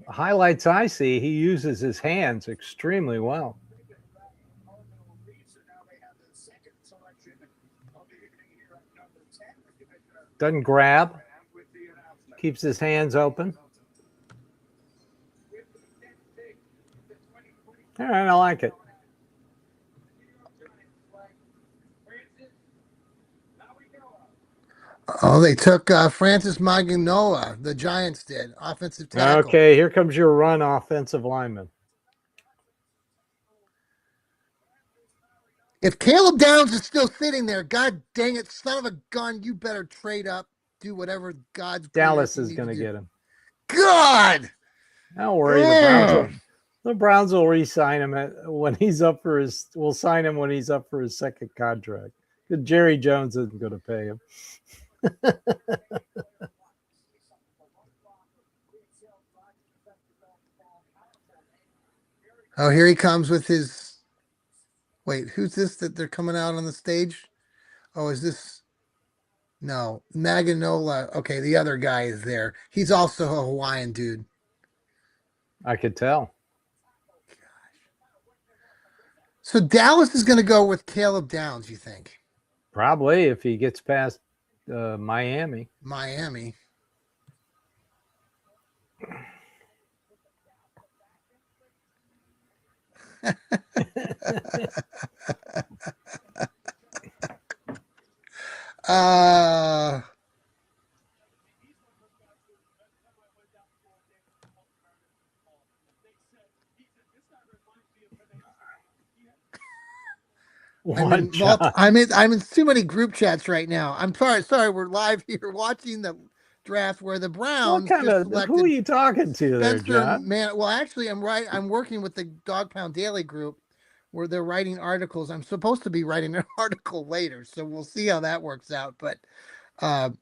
The highlights I see, he uses his hands extremely well. Doesn't grab. Keeps his hands open. All right, I like it. Oh, they took Francis Maginola. The Giants did offensive tackle. Okay, here comes your run offensive lineman. If Caleb Downs is still sitting there, God dang it, son of a gun, you better trade up, do whatever God's Dallas you is need going to to do. get him. God, Don't worry, the Browns will re-sign him when he's up for his. We'll sign him when he's up for his second contract. Because Jerry Jones isn't going to pay him. Oh, here he comes with his. Wait, who's this that they're coming out on the stage? Oh, is this? No, Maginola. Okay, the other guy is there. He's also a Hawaiian dude. I could tell. So Dallas is going to go with Caleb Downs, you think? Probably if he gets past Miami. Miami. uh What, John? I'm in too many group chats right now. I'm sorry. We're live here watching the draft where the Browns just Who are selected you talking to there, Spencer John? Man. Well, actually, I'm working with the Dog Pound Daily group where they're writing articles. I'm supposed to be writing an article later, so we'll see how that works out. But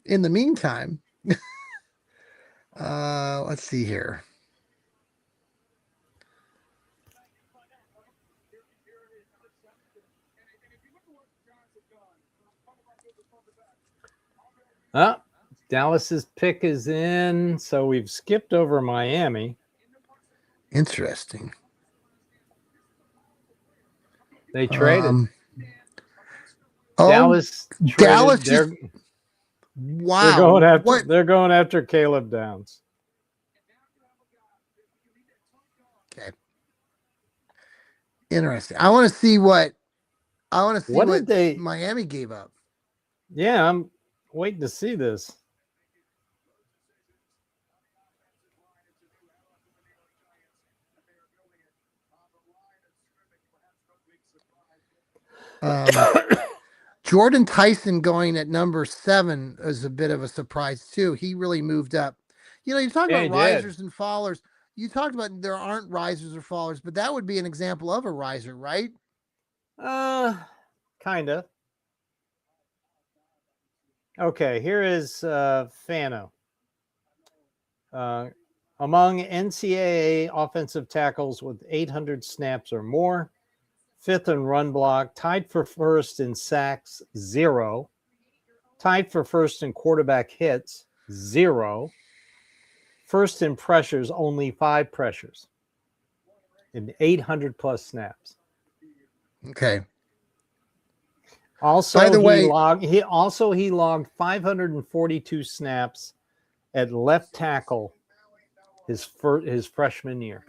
in the meantime, let's see here. Dallas's pick is in, so we've skipped over Miami. Interesting. They traded. Dallas traded. just, wow. They're going after Caleb Downs. Okay. Interesting. I want to see what Miami gave up. Yeah, I'm waiting to see this. Jordan Tyson going at number 7 is a bit of a surprise too. He really moved up. You know, you talk about risers and fallers. You talked about there aren't risers or fallers, but that would be an example of a riser, right? Kind of. Okay, here is Fano. Among NCAA offensive tackles with 800 snaps or more, 5th in run block, tied for first in sacks, 0. Tied for first in quarterback hits, 0. First in pressures, only 5 pressures in 800 plus snaps. Okay. Also, by the way, he logged 542 snaps at left tackle his freshman year.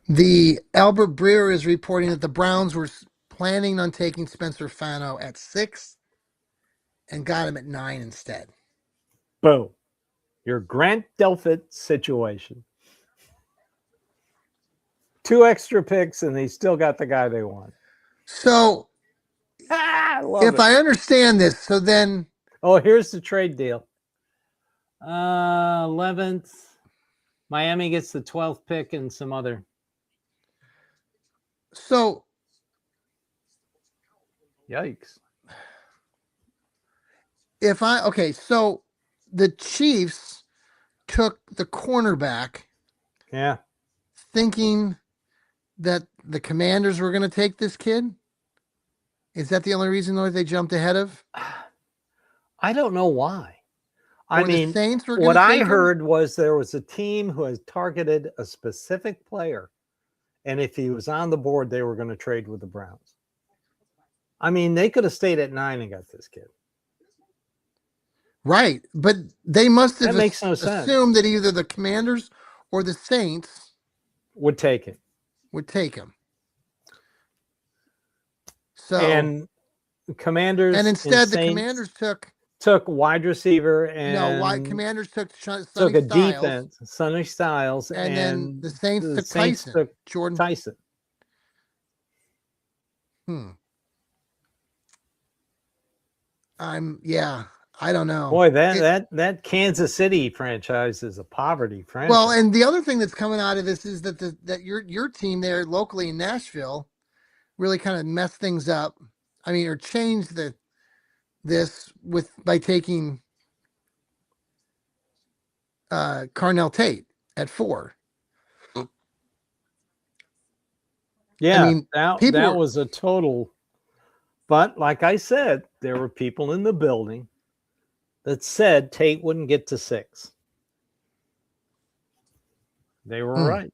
The Albert Breer is reporting that the Browns were planning on taking Spencer Fano at 6 and got him at 9 instead. Boom. Your Grant Delpit situation. 2 extra picks, and they still got the guy they want. So, if I understand this, so then... Oh, here's the trade deal. 11th. Miami gets the 12th pick and some other. So... Yikes. So the Chiefs took the cornerback. Yeah. Thinking that the Commanders were going to take this kid? Is that the only reason though they jumped ahead of? I don't know why. I mean, the Saints were what I heard was there was a team who has targeted a specific player, and if he was on the board, they were going to trade with the Browns. I mean, they could have stayed at 9 and got this kid. Right, but they must have assumed that either the Commanders or the Saints would take him. So and Commanders and instead the Commanders took wide receiver and Commanders took a defense, Sonny Styles, and then the Saints took Jordan Tyson. I don't know. Boy, that Kansas City franchise is a poverty franchise. Well, and the other thing that's coming out of this is that your team there locally in Nashville really kind of messed things up. I mean, or changed by taking Carnell Tate at 4. Yeah, I mean, that was a total. But like I said, there were people in the building that said Tate wouldn't get to 6. They were right.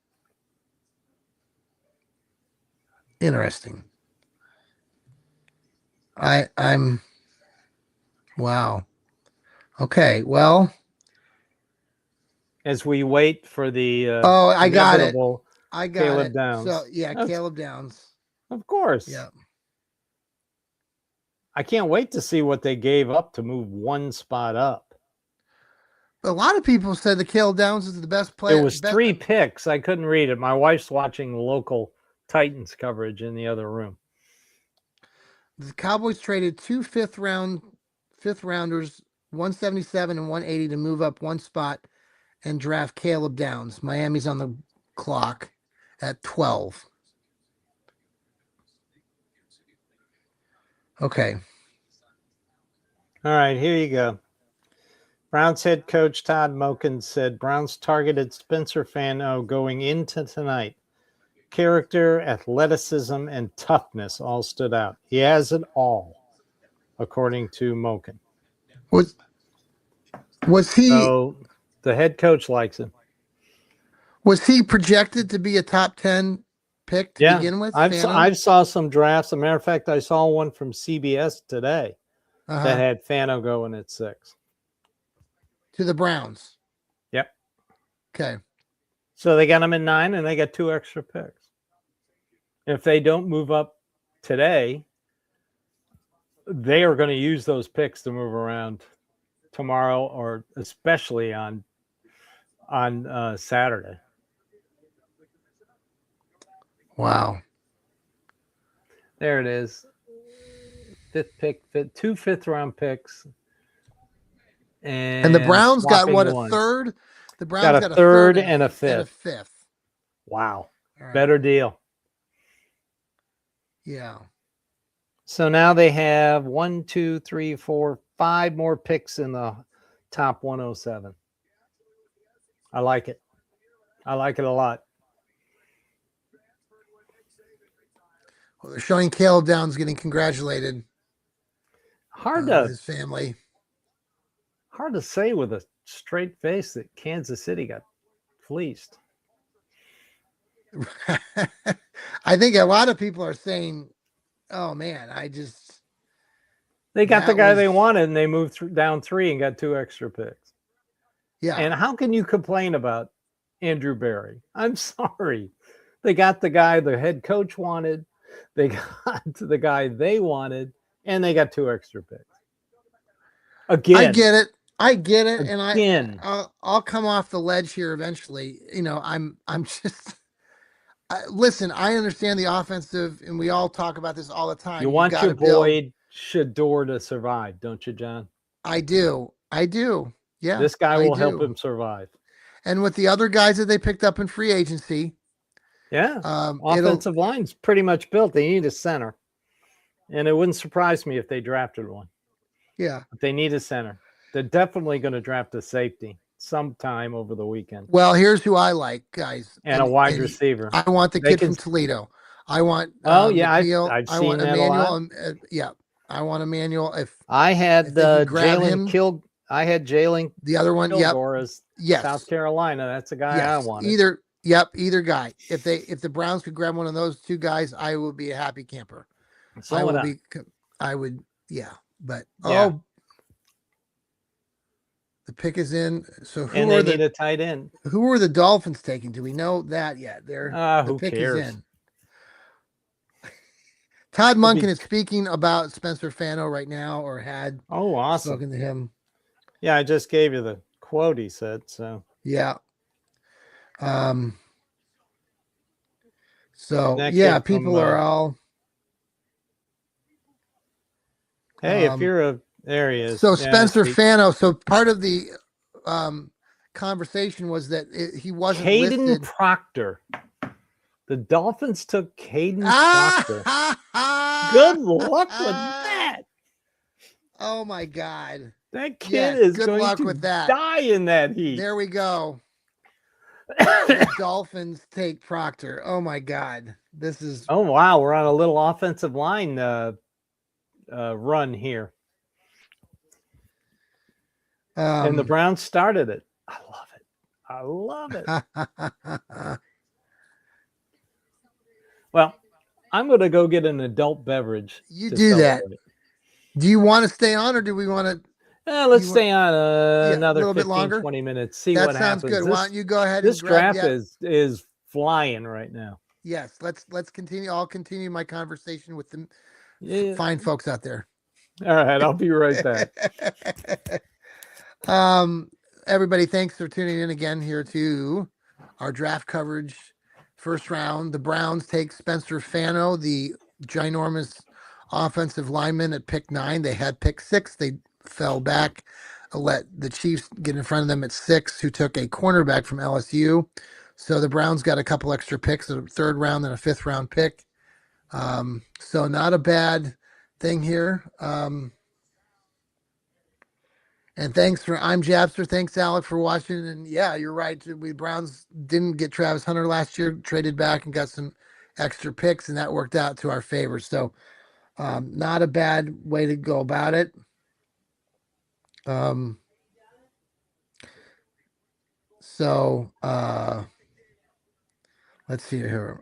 Interesting. I'm wow. Okay, well, as we wait for the I got it. Caleb Downs. So Caleb Downs. Of course. Yeah. I can't wait to see what they gave up to move 1 spot up. A lot of people said that Caleb Downs is the best player. It was 3 picks. I couldn't read it. My wife's watching local Titans coverage in the other room. The Cowboys traded 2 fifth rounders, 177 and 180 to move up 1 spot and draft Caleb Downs. Miami's on the clock at 12. Okay. All right, here you go. Browns head coach Todd Monken said Browns targeted Spencer Fano going into tonight. Character, athleticism, and toughness all stood out. He has it all, according to Monken. Was he? So the head coach likes him. Was he projected to be a top 10 pick to begin with? I saw some drafts. As a matter of fact, I saw one from CBS today that had Fano going at 6. To the Browns. Yep. Okay. So they got him at 9 and they got 2 extra picks. If they don't move up today, they are going to use those picks to move around tomorrow, or especially on Saturday. Wow. There it is. 5th pick, 2 fifth-round picks. And the Browns got what, a third? The Browns got a third and a fifth. Wow. Right. Better deal. Yeah. So now they have 1, 2, 3, 4, 5 more picks in the top 107. I like it. I like it a lot. Well, they're showing Caleb Downs getting congratulated. His family. Hard to say with a straight face that Kansas City got fleeced. I think a lot of people are saying, oh man, They got the That guy was, they wanted, and they moved down 3 and got 2 extra picks. yeah, And how can you complain about Andrew Berry? I'm sorry. They got the guy the head coach wanted, they got the guy they wanted, and they got 2 extra picks. I Again, get it. I get it, and again. I'll come off the ledge here eventually. I'm just listen. I understand the offensive, and we all talk about this all the You time. You've want got your to build. boy Shador to survive, don't you, John? I do. I do. Yeah, This guy I will help do. him survive. And with the other guys that they picked up in free agency, Yeah. it'll Offensive line's pretty much built. They need a center. And it wouldn't surprise me if they drafted one. yeah. But they need a center. They're definitely going to draft a safety sometime over the weekend Well, here's who I like, guys, and a wide and receiver. I want the They kid can. from Toledo. I want Oh yeah, McNeil. I've I want seen that a Emmanuel. lot. Yeah, I want Emmanuel. I If had they could grab him, I had Jalen the other one. Yep. Kilgore as South Yes. Carolina. That's the guy I Yes. wanted. Either. Yep. Either guy. If the Browns could grab one of those two guys, I would be a happy camper. I So would will I. be. I would. Yeah. But Yeah. the pick is in. So And they need a tight end. who are the Dolphins taking? Do we know that yet? The Who pick cares? is in. Todd It'll Monken be- is speaking about Spencer Fano right now, or had Oh, awesome. spoken to him. Yeah, I just gave you the quote he said. So Yeah. So that yeah, kid from, people are all. hey, if you're there he is. So Yeah, I Spencer see. Fano. So part of the conversation was that he wasn't Caden listed. Proctor. The Dolphins took Caden Proctor. Ah! Good luck with that. Oh my God. That kid Yes, is good going luck to with that. die in that heat. There we go. The Dolphins take Proctor. Oh my God. This is. Oh, wow. We're on a little offensive line run here. And the Browns started it. I love it. I love it. Well, I'm going to go get an adult beverage. You do that. Do you want to stay on, or do we want to? Let's stay on another little bit 15, longer? 20 minutes. See That what sounds happens. good. Why don't you go ahead This and grab, draft is flying right now. Yes, let's continue. I'll continue my conversation with the Yeah. fine folks out there. All right, I'll be right back. Everybody, thanks for tuning in again here to our draft coverage. First round, the Browns take Spencer Fano, the ginormous offensive lineman, at pick 9. They had pick 6. They fell back, let the Chiefs get in front of them at 6, who took a cornerback from LSU. So the Browns got a couple extra picks, a 3rd round and a 5th round pick. So not a bad thing here. And I'm Jabster. Thanks, Alec, for watching. And yeah, you're right. We Browns didn't get Travis Hunter last year, traded back and got some extra picks, and that worked out to our favor. So not a bad way to go about it. So let's see here.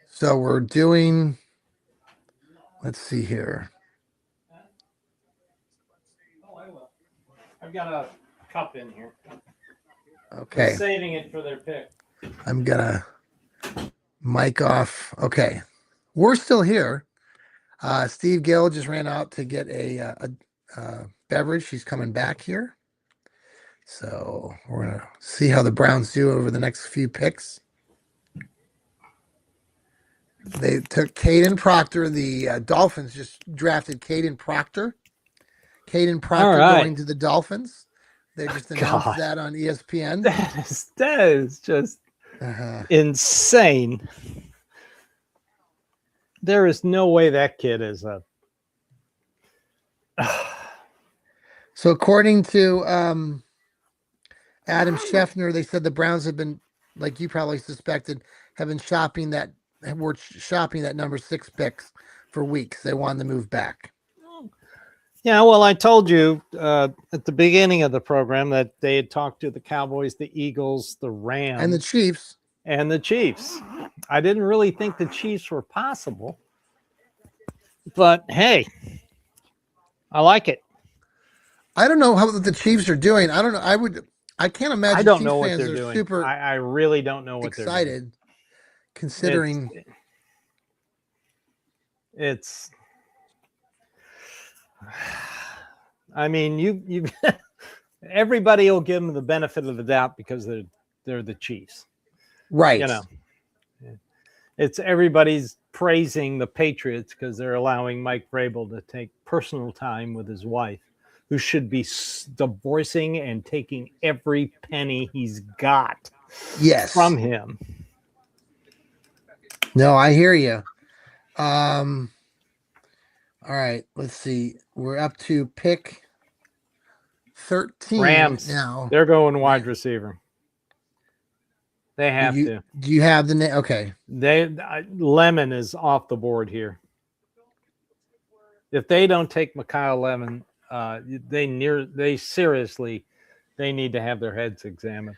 So we're doing, let's see here. I've got a cup in here. Okay. I'm saving it for their pick. I'm gonna mic off. Okay. We're still here. Steve Gill just ran out to get a beverage. He's coming back here. So we're going to see how the Browns do over the next few picks. They took Caden Proctor. The Dolphins just drafted Caden Proctor. Caden Proctor going to the Dolphins. They just announced that on ESPN. That is just insane. There is no way that kid is a. So according to Adam Scheffner, they said the Browns have been, like you probably suspected, have been shopping that number 6 picks for weeks. They wanted to move back. Yeah, well, I told you at the beginning of the program that they had talked to the Cowboys, the Eagles, the Rams, and the Chiefs. I didn't really think the Chiefs were possible, but hey, I like it. I don't know how the Chiefs are doing. I don't know. I can't I imagine don't Chiefs know what fans they're are doing. super I really don't know what they're doing. excited It's considering. it's. I mean, you everybody will give them the benefit of the doubt because they're the Chiefs. You Right. know, it's everybody's praising the Patriots because they're allowing Mike Vrabel to take personal time with his wife, who should be divorcing and taking every penny he's got Yes. from him. No, I hear you. Um, all right, let's see. We're up to pick 13 Rams, now. they're going wide Ram. receiver. They Do have you to. do you have the name? Okay. Lemon is off the board here. If they don't take Mikhail Lemon, they seriously they need to have their heads examined.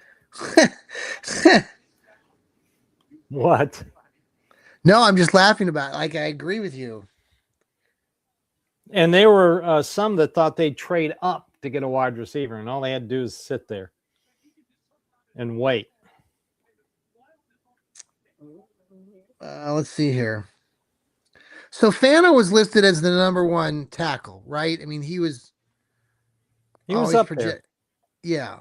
What? No, I'm just laughing about it. Like I agree with you. And there were some that thought they'd trade up to get a wide receiver, and all they had to do is sit there and wait. Let's see here. So Fano was listed as the number one tackle, right? I mean, he was He was always up there. project. Yeah,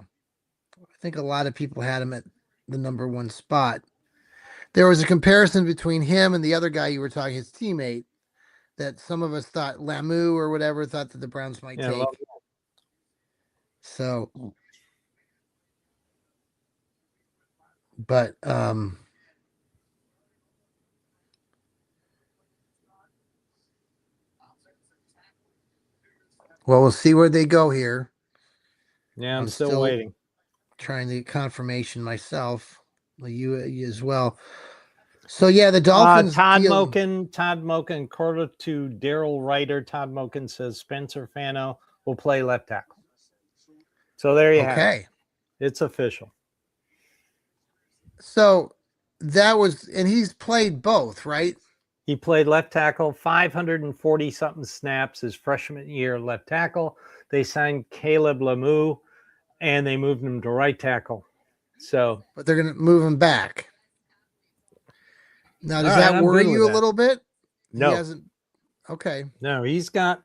I think a lot of people had him at the number one spot. There was a comparison between him and the other guy you were talking, his teammate, that some of us thought Lamu or whatever thought that the Browns might Yeah, take. So, but well, we'll see where they go here. I'm I'm still still waiting. trying to get confirmation myself. You as well. So yeah, the Dolphins Todd deal. Moken, quarter to Daryl Ryder. Todd Moken says Spencer Fano will play left tackle. So there you have it. Okay. It's official. So that was, and he's played both, right? He played left tackle, 540 something snaps his freshman year left tackle. They signed Caleb Lemieux and they moved him to right tackle. So, But they're going to move him back. Now, does all right, that I'm worry good with you a that. little bit? He No, hasn't. Okay. no, he's got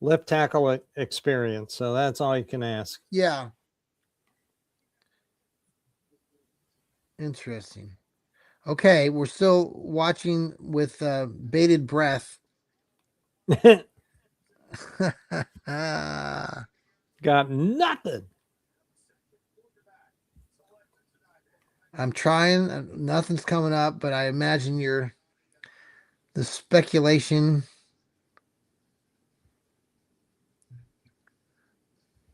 left tackle experience. So that's all you can ask. Yeah. Interesting. Okay, we're still watching with bated breath. Got nothing. I'm trying. Nothing's coming up, but I imagine the speculation.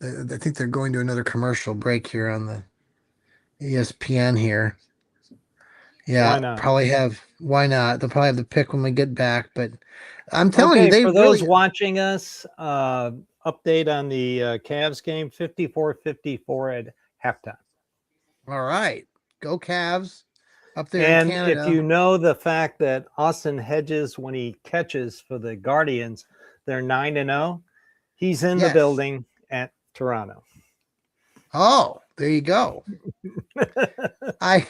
I think they're going to another commercial break here on the ESPN here. Yeah, Why not? probably have. Why not? They'll probably have the pick when we get back. But I'm telling you, Okay, they for those really. watching us, update on the Cavs game 54-54 at halftime. All right, go Cavs up there in And if Canada. you know the fact that Austin Hedges, when he catches for the Guardians, they're 9-0, he's in the Yes. building at Toronto. Oh, there you go. I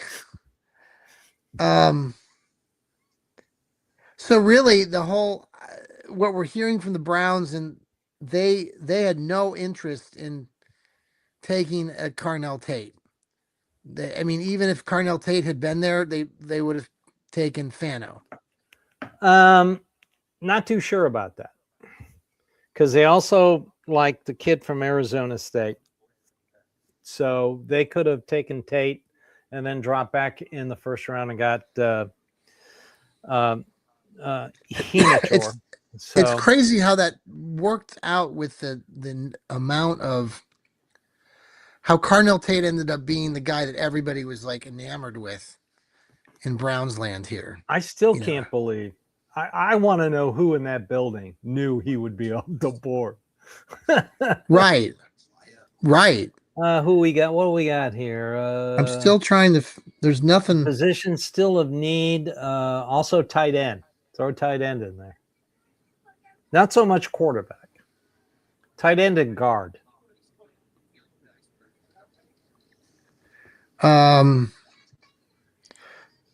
so really the whole what we're hearing from the Browns, and they had no interest in taking a Carnell Tate. I mean, even if Carnell Tate had been there, they would have taken Fano. Not too sure about that because they also like the kid from Arizona State. So they could have taken Tate and then dropped back in the first round and got Heenachor. It's crazy how that worked out with the amount of how Carnell Tate ended up being the guy that everybody was like enamored with in Browns land here. I still can't believe. I want to know who in that building knew he would be off the board. Right. Who we got? What do we got here? I'm still trying to. There's nothing. Position still of need. Also tight end. Throw tight end in there. Not so much quarterback. Tight end and guard.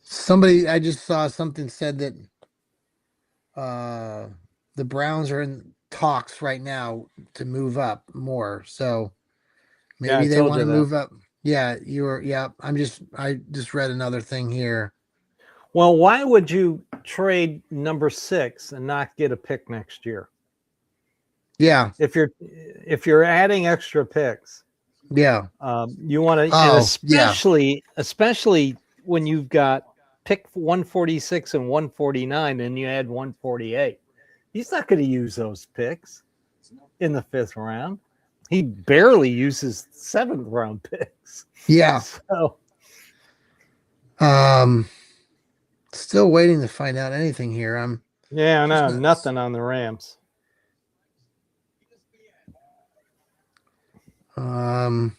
Somebody, I just saw something said that uh, the Browns are in talks right now to move up more. So Yeah, I maybe they told want you to that. move up. Yeah, you were. Yeah, I just read another thing here. Well, why would you trade number 6 and not get a pick next year? Yeah, If you're adding extra picks, yeah. you want to, and Oh, yeah, especially when you've got pick 146 and 149, and you add 148. He's not going to use those picks in the 5th round. He barely uses 7th round picks. yeah. So Um, still waiting to find out anything here. I'm yeah, just no, not. nothing on the Rams. Um,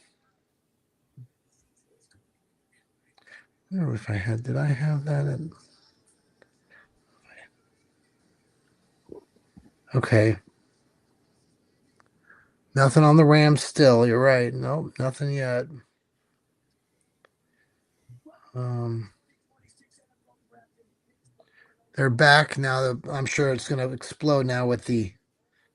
I don't know if I had. Did I have that? Okay. Nothing on the Rams still. You're right. Nope, nothing yet. Um, they're back now. I'm sure it's going to explode now with the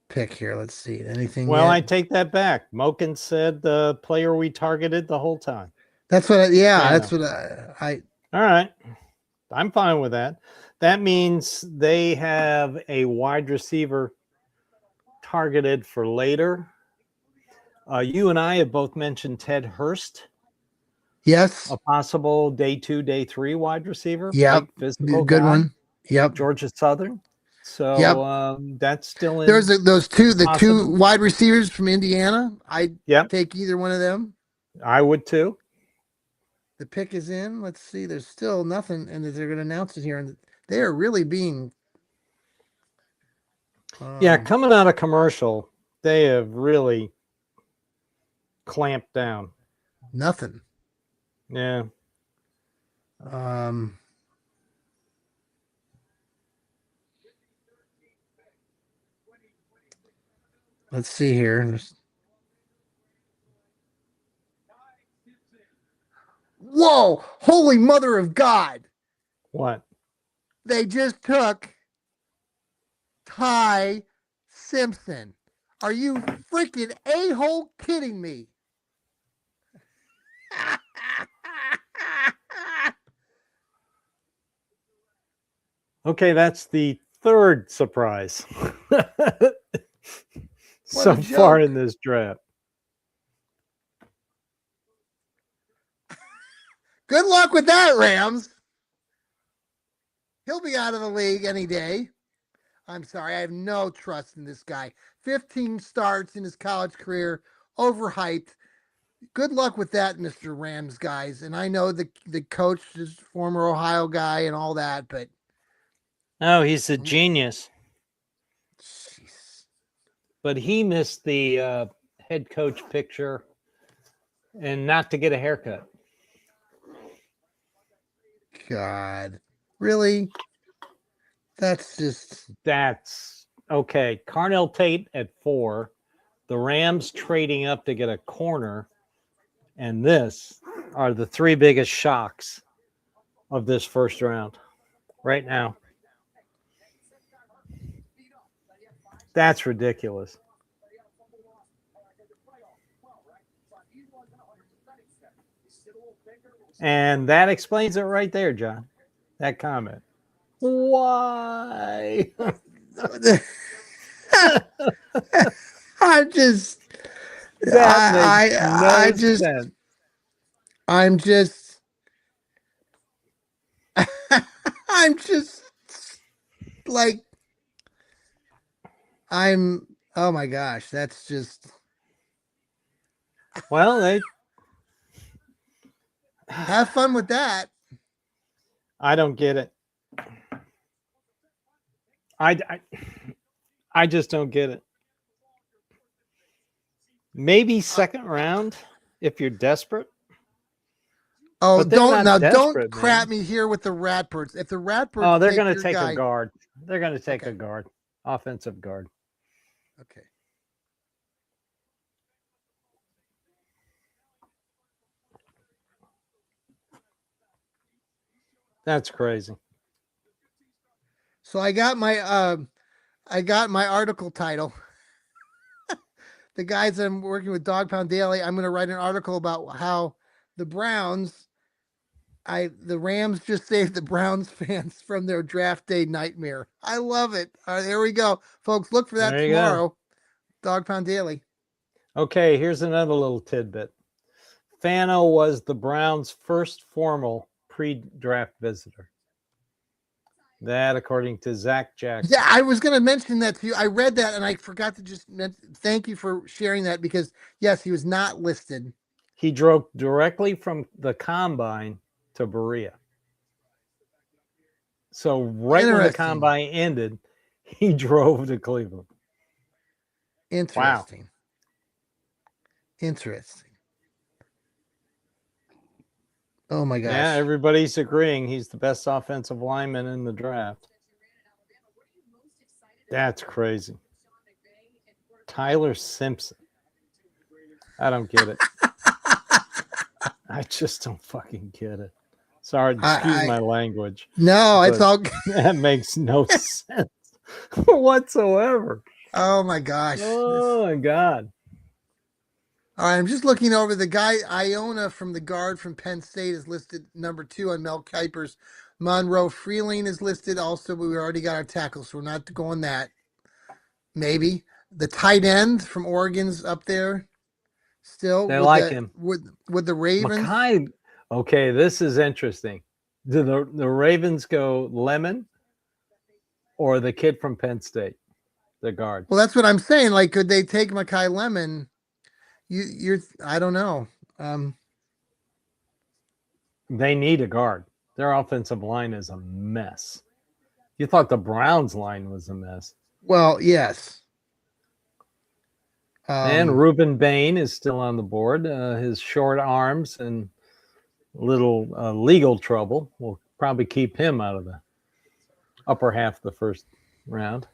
pick here. Let's see. Anything Well, yet? I take that back. Moken said the player we targeted the whole time. That's what. Yeah, that's Fano. what I. All right. I'm fine with that. That means they have a wide receiver targeted for later. You and I have both mentioned Ted Hurst, Yes. a possible day 2, day 3 wide receiver, Yep. big physical Good guy, one. Yep. Georgia Southern. So Yep. that's still There's in the two possible. wide receivers from Indiana. I'd Yep, take either one of them. I would too. The pick is in. Let's see. There's still nothing, and they're going to announce it here, and they are really being. Yeah, Um, coming out of commercial, they have really clamped down. nothing. Yeah. Um, let's see here. Whoa! Holy Mother of God! What? They just took Ty Simpson. Are you freaking a-hole kidding me? Okay, that's the third surprise What a so far in joke. this draft. Good luck with that, Rams. He'll be out of the league any day. I'm sorry, I have no trust in this guy. 15 starts in his college career, overhyped. Good luck with that, Mr. Rams guys. And I know the coach is former Ohio guy and all that, but Oh, he's a genius, jeez. but he missed the head coach picture and not to get a haircut. God. Really? That's just That's okay. Carnell Tate at 4, the Rams trading up to get a corner, and this are the 3 biggest shocks of this first round right now. That's ridiculous. And that explains it right there, John. That comment. Why? I just That makes I no just sense. I'm just I'm just like I'm oh my gosh, that's just Well, they have fun with that. I don't get it. I I just don't get it. Maybe second round. if you're desperate. Oh, But they're not don't desperate, crap man. me here with the Ratbirds. If the Oh, Ratbirds they're take going to your take a guy, guard. They're going to take a okay, guard, offensive guard. okay. That's crazy. So I got my article title. The guys I'm working with Dog Pound Daily, I'm going to write an article about how the Browns, the Rams just saved the Browns fans from their draft day nightmare. I love it. All right, there we go, folks. Look for that There you go. tomorrow. Dog Pound Daily. Okay, here's another little tidbit. Fano was the Browns' first formal pre-draft visitor. That, according to Zach Yeah, Jackson. I was going to mention that to you. I read that and I forgot to thank you for sharing that because yes, he was not listed. He drove directly from the combine to Berea. So right when the Interesting. combine ended, he drove to Cleveland. Wow. Interesting. Interesting. Oh my Yeah, gosh. everybody's agreeing he's the best offensive lineman in the draft. That's crazy. Tyler Simpson. I don't get it. I just don't fucking get it. Sorry, excuse I my language, no, it's but all. that makes no sense whatsoever. Oh my gosh. Oh my God. All right, I'm just looking over the guy Iona from the guard from Penn State is listed number 2 on Mel Kiper's. Monroe Freeling is listed also, but we already got our tackle, so we're not going that. Maybe the tight end from Oregon's up there still They with like him. the Ravens. Mackay. Okay, this is interesting. Do the Ravens go Lemon or the kid from Penn State, the guard? Well, that's what I'm saying. Like, could they take Mackay Lemon? You're I don't know. Um, They need a guard. Their offensive line is a mess. You thought the Browns line was a mess. well, yes. And Um, Reuben Bain is still on the board. His short arms and little legal trouble will probably keep him out of the upper half of the first round.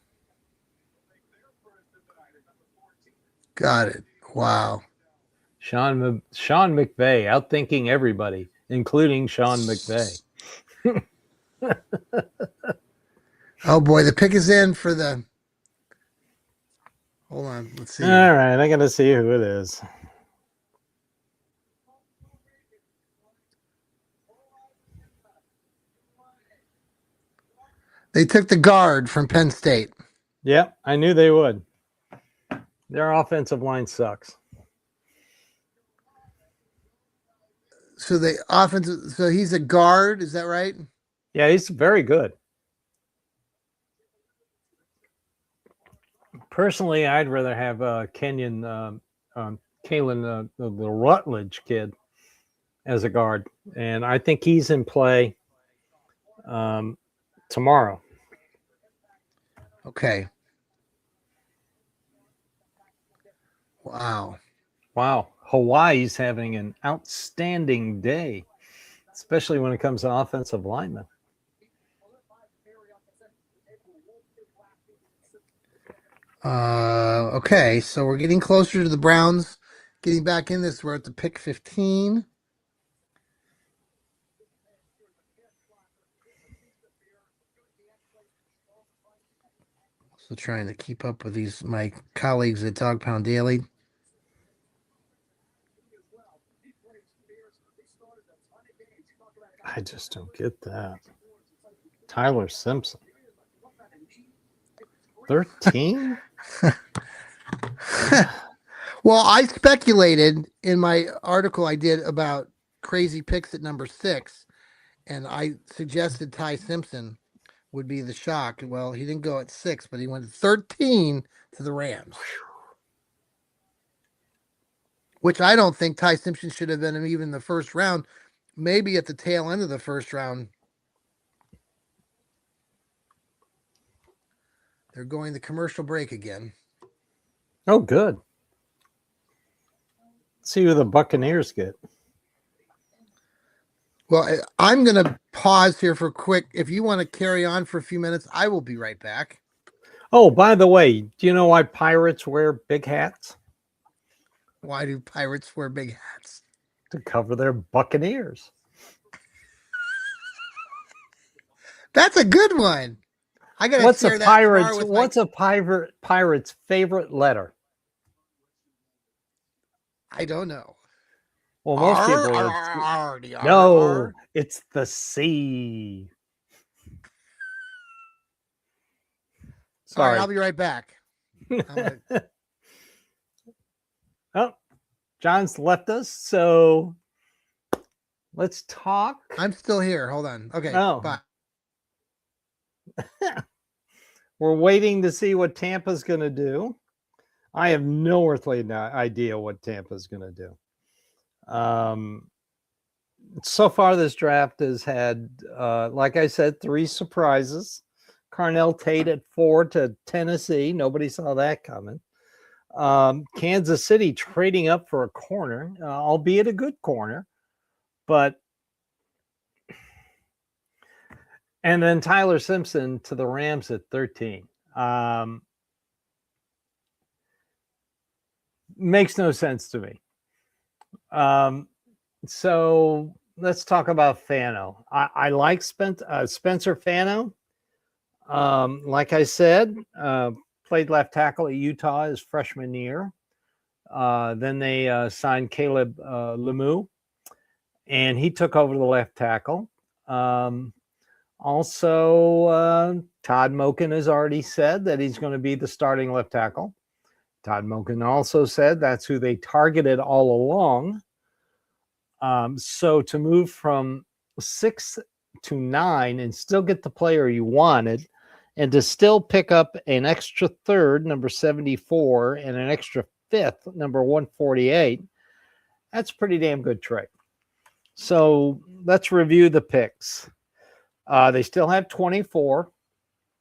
got it. Wow. Sean McVay outthinking everybody, including Sean McVay. Oh boy, the pick is in for the. Hold on, let's All see. right, I got to see who it is. They took the guard from Penn State. Yep, I knew they would. Their offensive line sucks. So the offensive. So he's a guard. Is that right? Yeah, he's very good. Personally, I'd rather have Kenyon, Kalen, the Rutledge kid, as a guard, and I think he's in play tomorrow. Okay. Wow. Wow, Hawaii's having an outstanding day, especially when it comes to offensive linemen. Okay, so we're getting closer to the Browns getting back in this. We're at the pick 15. So trying to keep up with these my colleagues at Dog Pound Daily. I just don't get that. Tyler Simpson. 13? Well, I speculated in my article I did about crazy picks at number 6, and I suggested Ty Simpson would be the shock. Well, he didn't go at 6, but he went at 13 to the Rams. Which I don't think Ty Simpson should have been even in the first round. Maybe at the tail end of the first round. They're going the commercial break again. Oh, good. See who the Buccaneers get. Well, I'm going to pause here for quick. If you want to carry on for a few minutes, I will be right back. Oh, by the way, do you know why pirates wear big hats? Why do pirates wear big hats? To cover their buccaneers. That's a good one. I got to What's a share that tomorrow pirate's with my. what's a pirate's favorite letter? I don't know. Well, most R people R would R R R no, R. it's the C. All right, Sorry. I'll be right back. I'm gonna. Oh, John's left us, so let's talk. I'm still here. Hold on. Okay, Oh, bye. we're waiting to see what Tampa's going to do. I have no earthly idea what Tampa's going to do. So far, this draft has had, like I said, 3 surprises. Carnell Tate at 4 to Tennessee. Nobody saw that coming. Kansas City trading up for a corner, albeit a good corner, but and then Tyler Simpson to the Rams at 13. Makes no sense to me. So let's talk about Fano. I like Spencer Fano. Like I said, played left tackle at Utah his freshman year. Then they signed Caleb Lemieux, and he took over the left tackle. Also, Todd Moken has already said that he's going to be the starting left tackle. Todd Moken also said that's who they targeted all along. So to move from 6 to 9 and still get the player you wanted, and to still pick up an extra third, number 74, and an extra fifth, number 148, that's a pretty damn good trade. So let's review the picks. They still have 24.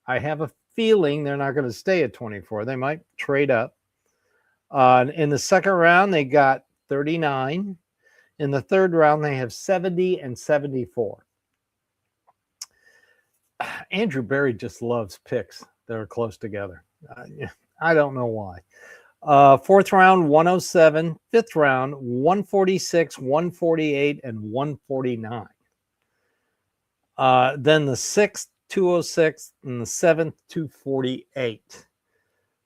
I have a feeling they're not going to stay at 24. They might trade up. In the second round, they got 39. In the third round, they have 70 and 74. Andrew Berry just loves picks that are close together. I don't know why. Fourth round, 107. Fifth round, 146, 148, and 149. Then the sixth, 206, and the seventh, 248.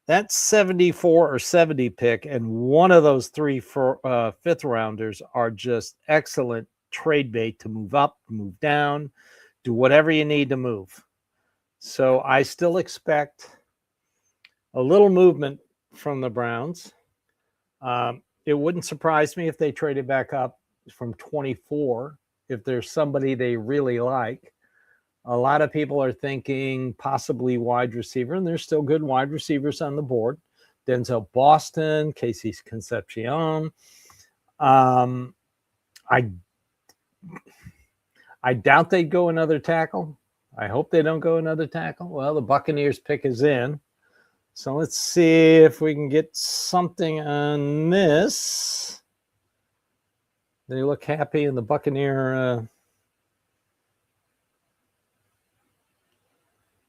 That's 74 or 70 pick, and one of those 3 fifth rounders are just excellent trade bait to move up, move down, do whatever you need to move. So I still expect a little movement from the Browns. It wouldn't surprise me if they traded back up from 24 if there's somebody they really like. A lot of people are thinking possibly wide receiver, and there's still good wide receivers on the board. Denzel Boston, Casey Concepcion. I doubt they'd go another tackle. I hope they don't go another tackle. Well, the Buccaneers pick is in. So let's see if we can get something on this. They look happy in the Buccaneer.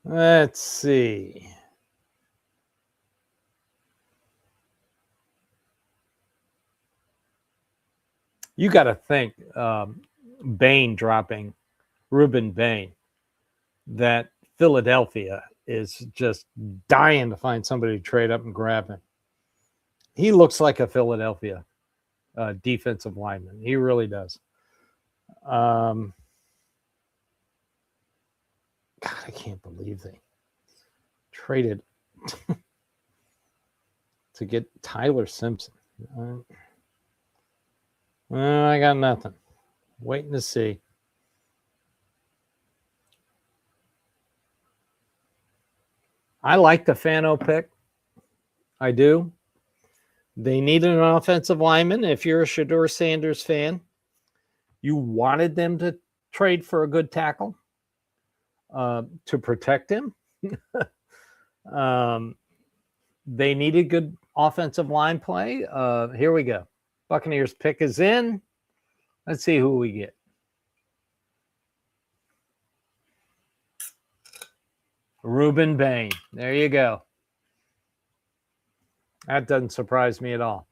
Let's see. You got to think Bain dropping, Reuben Bain, that Philadelphia is just dying to find somebody to trade up and grab him. He looks like a Philadelphia defensive lineman. He really does. God, I can't believe they traded to get Tyler Simpson. Well, I got nothing. Waiting to see. I like the Fano pick. I do. They needed an offensive lineman. If you're a Shedeur Sanders fan, you wanted them to trade for a good tackle to protect him. They needed good offensive line play. Here we go. Buccaneers pick is in. Let's see who we get. Reuben Bain. There you go. That doesn't surprise me at all.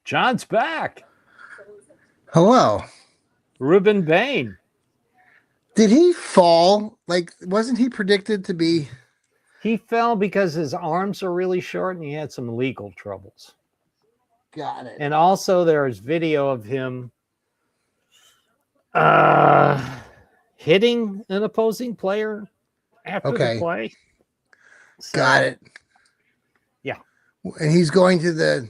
John's back. Hello. Reuben Bain. Did he fall? Like, wasn't he predicted to be? He fell because his arms are really short and he had some legal troubles. Got it. And also there is video of him hitting an opposing player after the play. So, got it. Yeah. And he's going to the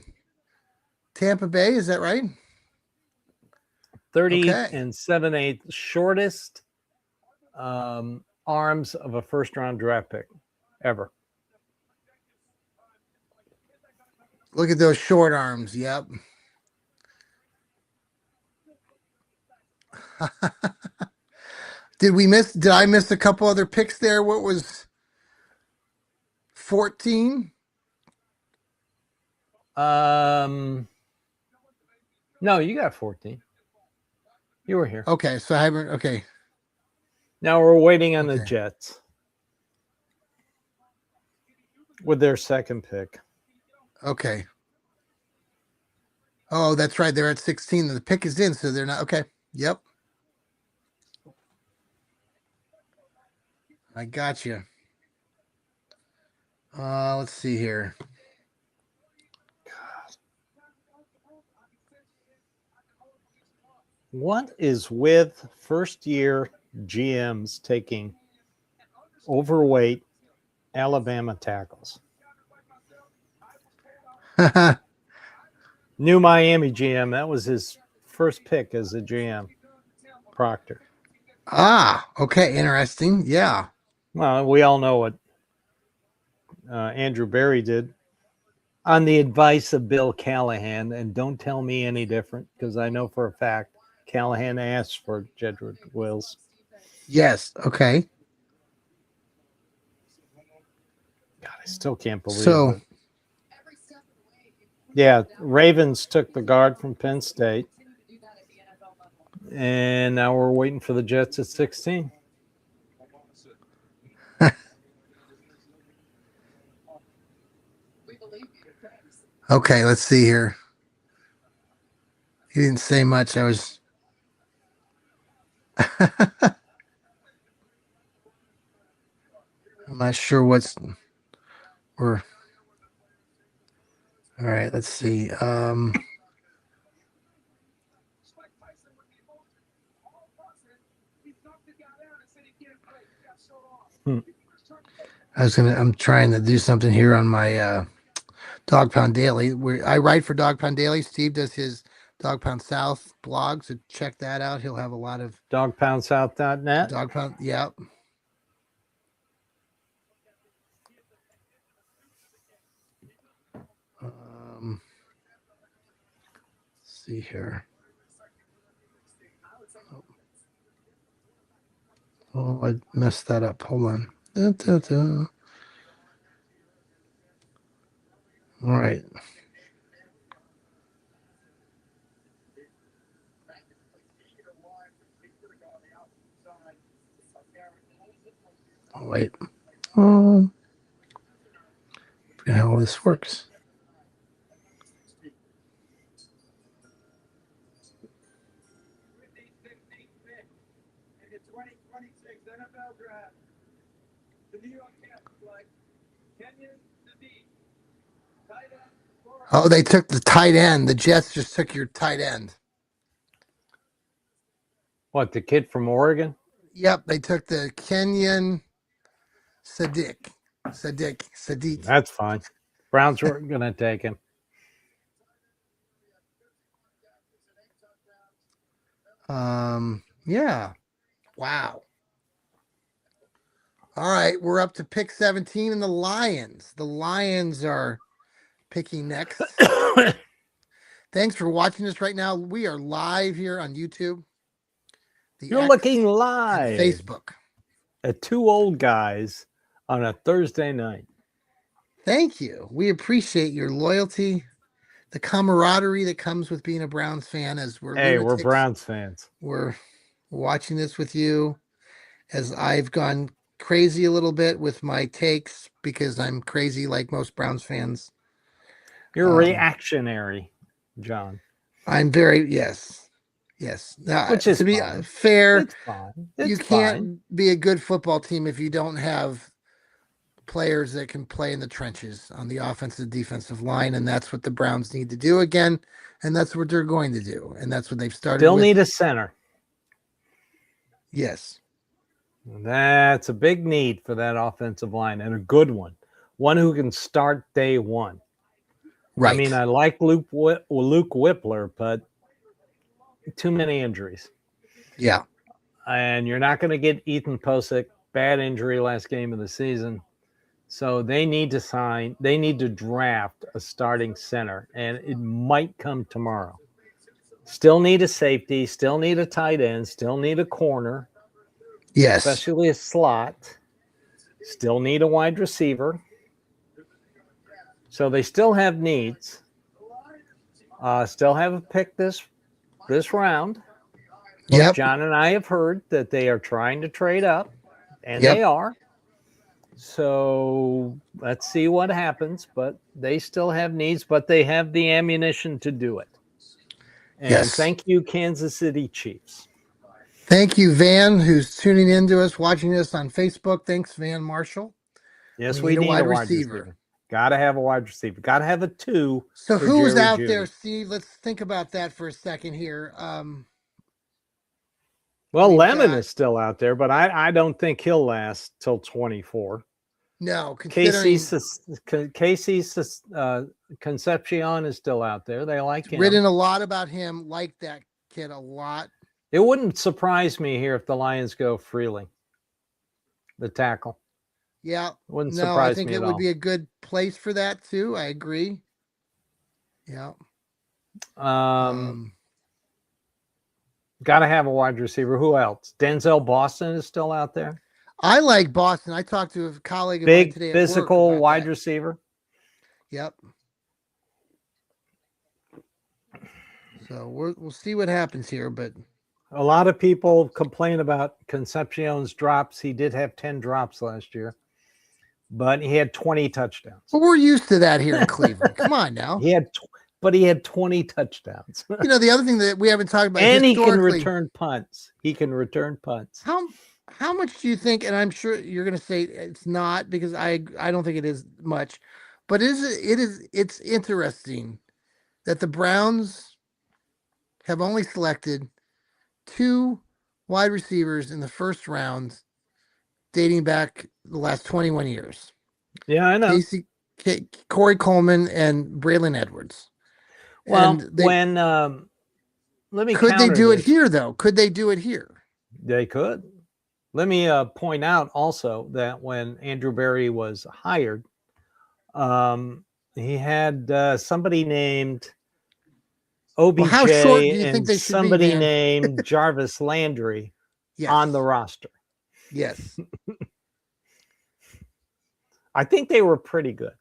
Tampa Bay, is that right? 30 and 7/8, shortest arms of a first-round draft pick ever. Look at those short arms. Yep. Did I miss a couple other picks there? What was 14? No, you got 14. You were here. Okay, so I haven't. Okay. Now we're waiting on the Jets with their second pick. Okay. Oh, that's right. They're at 16. The pick is in, so they're not. Okay. Yep. I got you. Let's see here. What is with first-year GMs taking overweight Alabama tackles? New Miami GM, that was his first pick as a GM, Proctor. Okay, interesting. Yeah. Well, we all know what Andrew Berry did on the advice of Bill Callahan, and don't tell me any different because I know for a fact Callahan asked for Jedrick Wills. Yes. Okay. God, I still can't believe it. Yeah, Ravens took the guard from Penn State. And now we're waiting for the Jets at 16. Okay, let's see here. He didn't say much. I was. I'm not sure what's. We're. All right, let's see. I'm trying to do something here on my Dog Pound Daily. I write for Dog Pound Daily. Steve does his Dog Pound South blog, so check that out. He'll have a lot of dogpoundsouth.net. Dog Pound, yep. Let's see here. Oh, I messed that up. Hold on. All right. Oh, wait. How this works. Oh, they took the tight end. The Jets just took your tight end. What, the kid from Oregon? Yep, they took the Kenyon Sadiq. That's fine. Browns were going to take him. Yeah. Wow. All right, we're up to pick 17 and the Lions. The Lions are picking next. Thanks for watching us right now. We are live here on YouTube. the You're looking X, and live Facebook. at two old guys on a Thursday night. Thank you. We appreciate your loyalty, the camaraderie that comes with being a Browns fan. As we're Hey, we're lunatics, Browns fans. we're watching this with you. As I've gone crazy a little bit with my takes because I'm crazy like most Browns fans. You're Um, reactionary, John, I'm very yes, yes. Now, which is to be fine. fair, It's fine. you It's fine. can't be a good football team if you don't have players that can play in the trenches on the offensive defensive line, and that's what the Browns need to do again, and that's what they're going to do, and that's what they've started Still need with. a center. Yes, That's a big need for that offensive line, and a good one who can start day one. I mean, right. I like Luke Whippler, but too many injuries. Yeah. And you're not going to get Ethan Posick, bad injury last game of the season. So they need to draft a starting center, and it might come tomorrow. Still need a safety, still need a tight end, still need a corner, Yes. especially a slot, still need a wide receiver. So they still have needs. Still have a pick this round. Both Yep. John and I have heard that they are trying to trade up, and Yep. they are. So let's see what happens. But they still have needs, but they have the ammunition to do it. And Yes. thank you, Kansas City Chiefs. Thank you, Van, who's tuning in to us, watching us on Facebook. Thanks, Van Marshall. Yes, We we need a need a wide wide receiver. receiver. Got to have a wide receiver. Got to have a two So for who's Jerry out there, Judy. Steve? Let's think about that for a second here. Well, We've Lemon got is still out there, but I don't think he'll last till 24. no, Casey considering Concepcion is still out there. They like him. written a lot about him, like that kid a lot. It wouldn't surprise me here if the Lions go Freely, the tackle. Yeah. Wouldn't No, I surprise think me it at would all. be a good place for that too. I agree. Yeah. Um, Got to have a wide receiver. Who else? Denzel Boston is still out there. I like Boston. I talked to a colleague of mine Big today at work physical about wide that. receiver. Yep. So we'll see what happens here, but A lot of people complain about Concepcion's drops. He did have 10 drops last year, but he had 20 touchdowns. well, we're used to that here in Cleveland. Come on now. He had 20 touchdowns. You know, the other thing that we haven't talked about And he can historically, return punts. how much do you think, and I'm sure you're going to say it's not because I don't think it is much, but it's interesting that the Browns have only selected two wide receivers in the first round dating back the last 21 years. Yeah, I know. Corey Coleman and Braylon Edwards. Well, And they when let me could they counter do it this. here though? Could they do it here? They could. Let me point out also that when Andrew Berry was hired, he had somebody named OBJ Well, how short do you think and they should be, somebody Van? named Jarvis Landry Yes. on the roster. Yes. I think they were pretty good.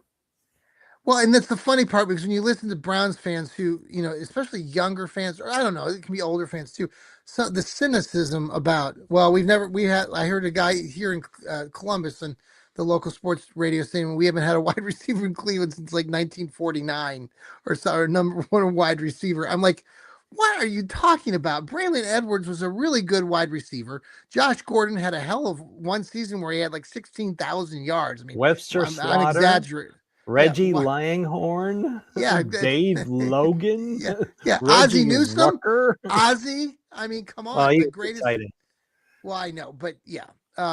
Well, and that's the funny part because when you listen to Browns fans who, you know, especially younger fans, or I don't know, it can be older fans too. So the cynicism about, well, I heard a guy here in Columbus and the local sports radio saying we haven't had a wide receiver in Cleveland since like 1949 or so, or number one wide receiver. I'm like, what are you talking about? Braylon Edwards was a really good wide receiver. Josh Gordon had a hell of one season where he had like 16,000 yards. I mean, Webster I'm Slaughter, exaggerating. Yeah, Reggie Langhorn, yeah, Dave Logan, yeah, yeah. Ozzie Reggie Newsome, Rucker. Ozzie. I mean, come Well, on, he the was a greatest. tight end. Well, I know, but yeah.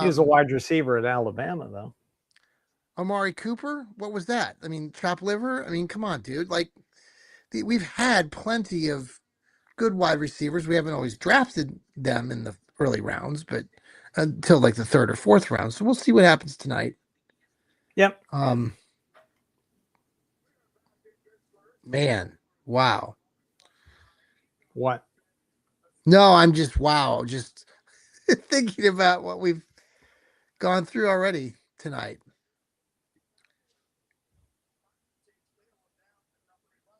He was a wide receiver at Alabama, though. Amari Cooper. What was that? I mean, chopped liver. I mean, come on, dude. Like, we've had plenty of good wide receivers. We haven't always drafted them in the early rounds, but until like the third or fourth round. So we'll see what happens tonight. Yep. Man, wow. What? No, I'm just wow. Just thinking about what we've gone through already tonight.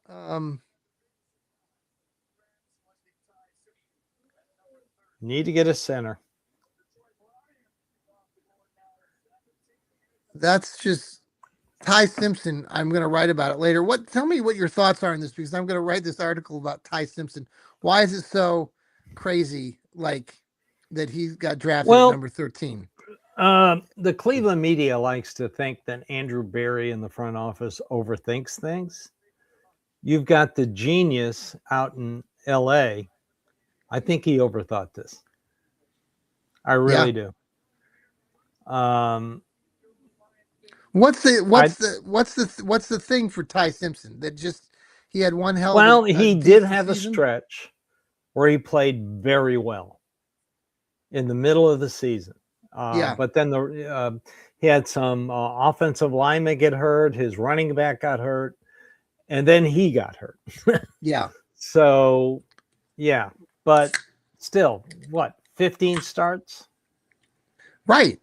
Um, Need to get a center. that's just Ty Simpson. I'm going to write about it later. What? Tell me what your thoughts are on this because I'm going to write this article about Ty Simpson. Why is it so crazy? Like that he got drafted at Well, number 13. the Cleveland media likes to think that Andrew Berry in the front office overthinks things. You've got the genius out in LA. I think he overthought this. I Yeah. really do. Um, What's the I what's the what's the what's the thing for Ty Simpson that just he had one hell of well, a he did decent have a season? stretch where he played very well in the middle of the season. Yeah. But then he had some offensive linemen get hurt. His running back got hurt, and then he got hurt. Yeah. So, yeah, but still, what 15 starts? Right.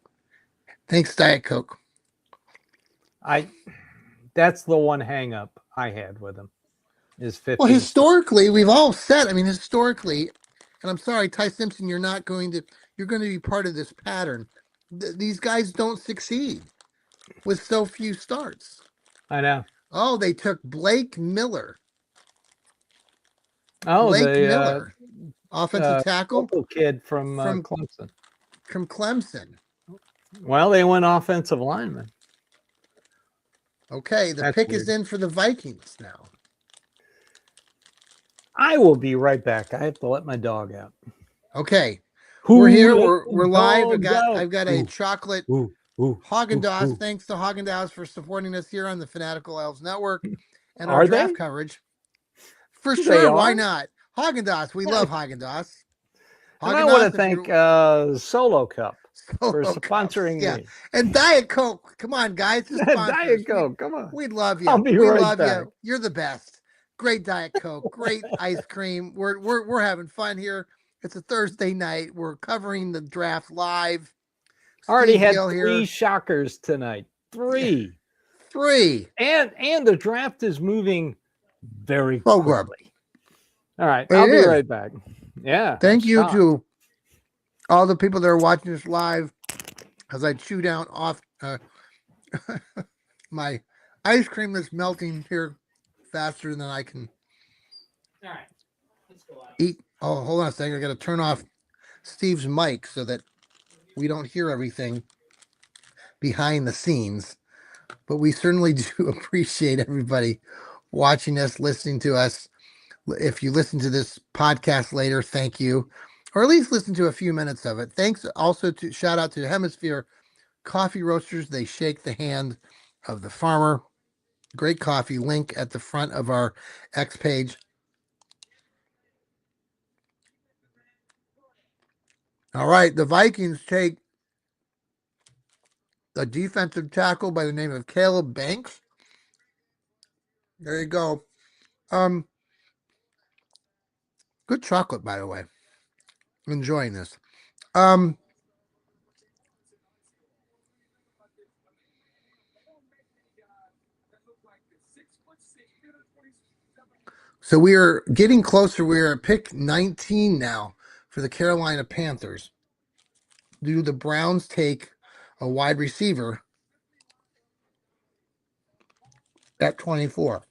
Thanks, Diet Coke. I that's the one hang up I had with him is Well, 15 starts. historically, we've all said. I mean, historically, and I'm sorry, Ty Simpson, you're going to be part of this pattern. These guys don't succeed with so few starts. I know. Oh, they took Blake Miller. Oh, Blake the Miller, offensive tackle local kid from from Clemson. Clemson. Well, they went offensive lineman. Okay, the That's pick is weird. in for the Vikings now. I will be right back. I have to let my dog out. Okay, we're Who here. let We're the live. dogs out? I've got a chocolate Ooh, ooh, Haagen ooh, Dazs. ooh. Thanks to Haagen Dazs for supporting us here on the Fanatical Elves Network and our Are draft they? coverage. For They sure, why are. not? Haagen Dazs, we love Haagen Dazs. And I Haagen want to Dazs, if thank you're Solo Cup for solo cups, sponsoring yeah, me. and Diet Coke. Come on, guys, just sponsor us. Diet Coke, come on. We love I'll you. be We right love back. you. You're the best. Great Diet Coke. Great ice cream. We're having fun here. It's a Thursday night. We're covering the draft live. Already Steve had Gale 3 here. shockers tonight. Yeah, 3. 3. And the draft is moving very Oh, good. quickly. All right, It I'll be is. right back. Yeah, I'm Thank you shocked. to all the people that are watching us live as I chew down off my ice cream that's melting here faster than I can All right, let's go out. eat. Oh, hold on a second. I got to turn off Steve's mic so that we don't hear everything behind the scenes. But we certainly do appreciate everybody watching us, listening to us. If you listen to this podcast later, thank you. Or at least listen to a few minutes of it. Thanks also to shout out to Hemisphere Coffee Roasters. They shake the hand of the farmer. Great coffee. Link at the front of our X page. All right. The Vikings take a defensive tackle by the name of Caleb Banks. There you go. Um, Good chocolate, by the way. I'm enjoying this. Um, so we are getting closer. We are at pick 19 now for the Carolina Panthers. Do the Browns take a wide receiver at 24?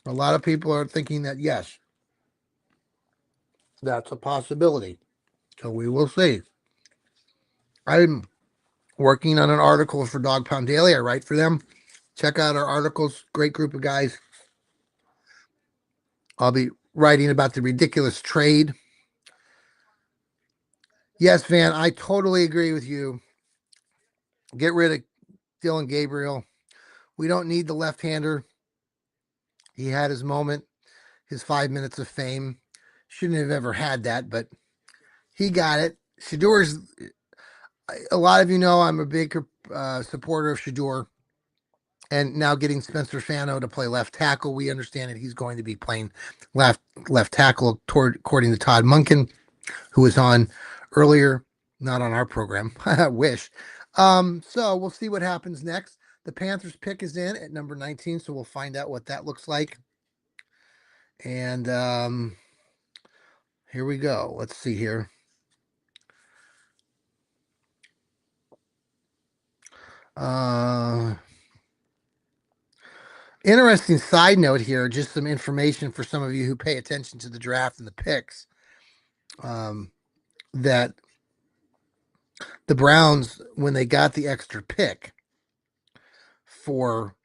A lot of people are thinking that yes, that's a possibility. So we will see. I'm working on an article for Dog Pound Daily. I write for them. Check out our articles. Great group of guys. I'll be writing about the ridiculous trade. Yes, Van, I totally agree with you. Get rid of Dylan Gabriel. We don't need the left-hander. He had his moment, his 5 minutes of fame. Shouldn't have ever had that, but he got it. Shador's, a lot of you know I'm a big supporter of Shador. And now getting Spencer Fano to play left tackle, we understand that he's going to be playing left tackle, according to Todd Monken, who was on earlier, not on our program. I wish. So we'll see what happens next. The Panthers pick is in at number 19, so we'll find out what that looks like. And here we go. Let's see here. Uh, Interesting side note here, just some information for some of you who pay attention to the draft and the picks. Um, that the Browns, when they got the extra pick for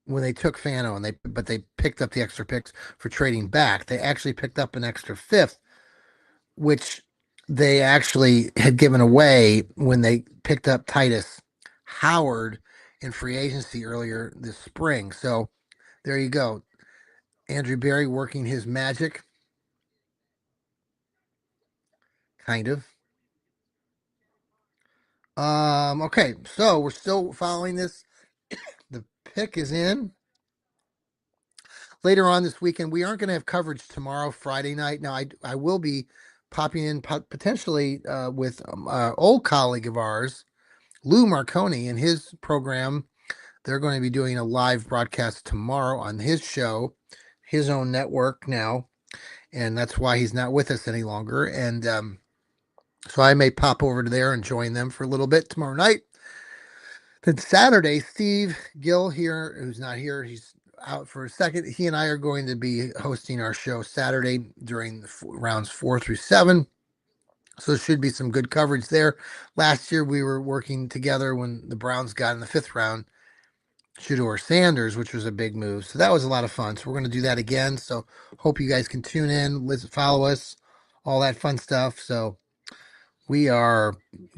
when they took Fano, and they picked up the extra picks for trading back, they actually picked up an extra fifth, which they actually had given away when they picked up Titus Howard in free agency earlier this spring. So there you go. Andrew Berry working his magic, kind of. Okay, so we're still following this. The pick is in. Later on this weekend, we aren't going to have coverage tomorrow, Friday night. Now, I will be popping in potentially with old colleague of ours, Lou Marconi, and his program. They're going to be doing a live broadcast tomorrow on his show, his own network now, and that's why he's not with us any longer. And so I may pop over to there and join them for a little bit tomorrow night. Then Saturday, Steve Gill here, who's not here, he's out for a second. He and I are going to be hosting our show Saturday during the rounds 4 through 7. So there should be some good coverage there. Last year we were working together when the Browns got in the 5th round Shedeur Sanders, which was a big move. So that was a lot of fun. So we're going to do that again. So hope you guys can tune in, listen, follow us, all that fun stuff. So we are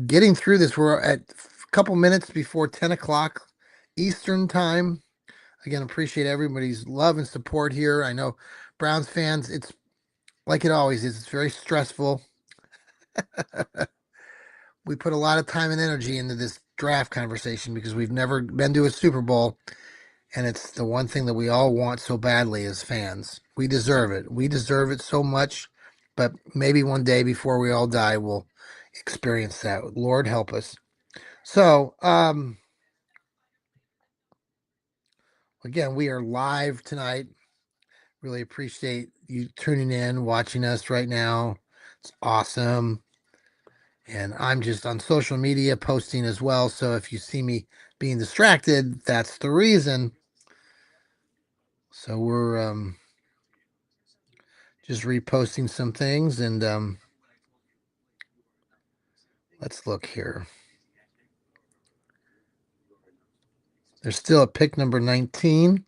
getting through this. We're at a couple minutes before 10 o'clock Eastern time. Again, appreciate everybody's love and support here. I know Browns fans, it's like it always is. It's very stressful. We put a lot of time and energy into this draft conversation because we've never been to a Super Bowl. And it's the one thing that we all want so badly as fans. We deserve it. We deserve it so much. But maybe one day before we all die, we'll experience that. Lord help us. So, again, we are live tonight. Really appreciate you tuning in, watching us right now. It's awesome. And I'm just on social media posting as well. So if you see me being distracted, that's the reason. So we're just reposting some things, and let's look here. There's still a pick number 19.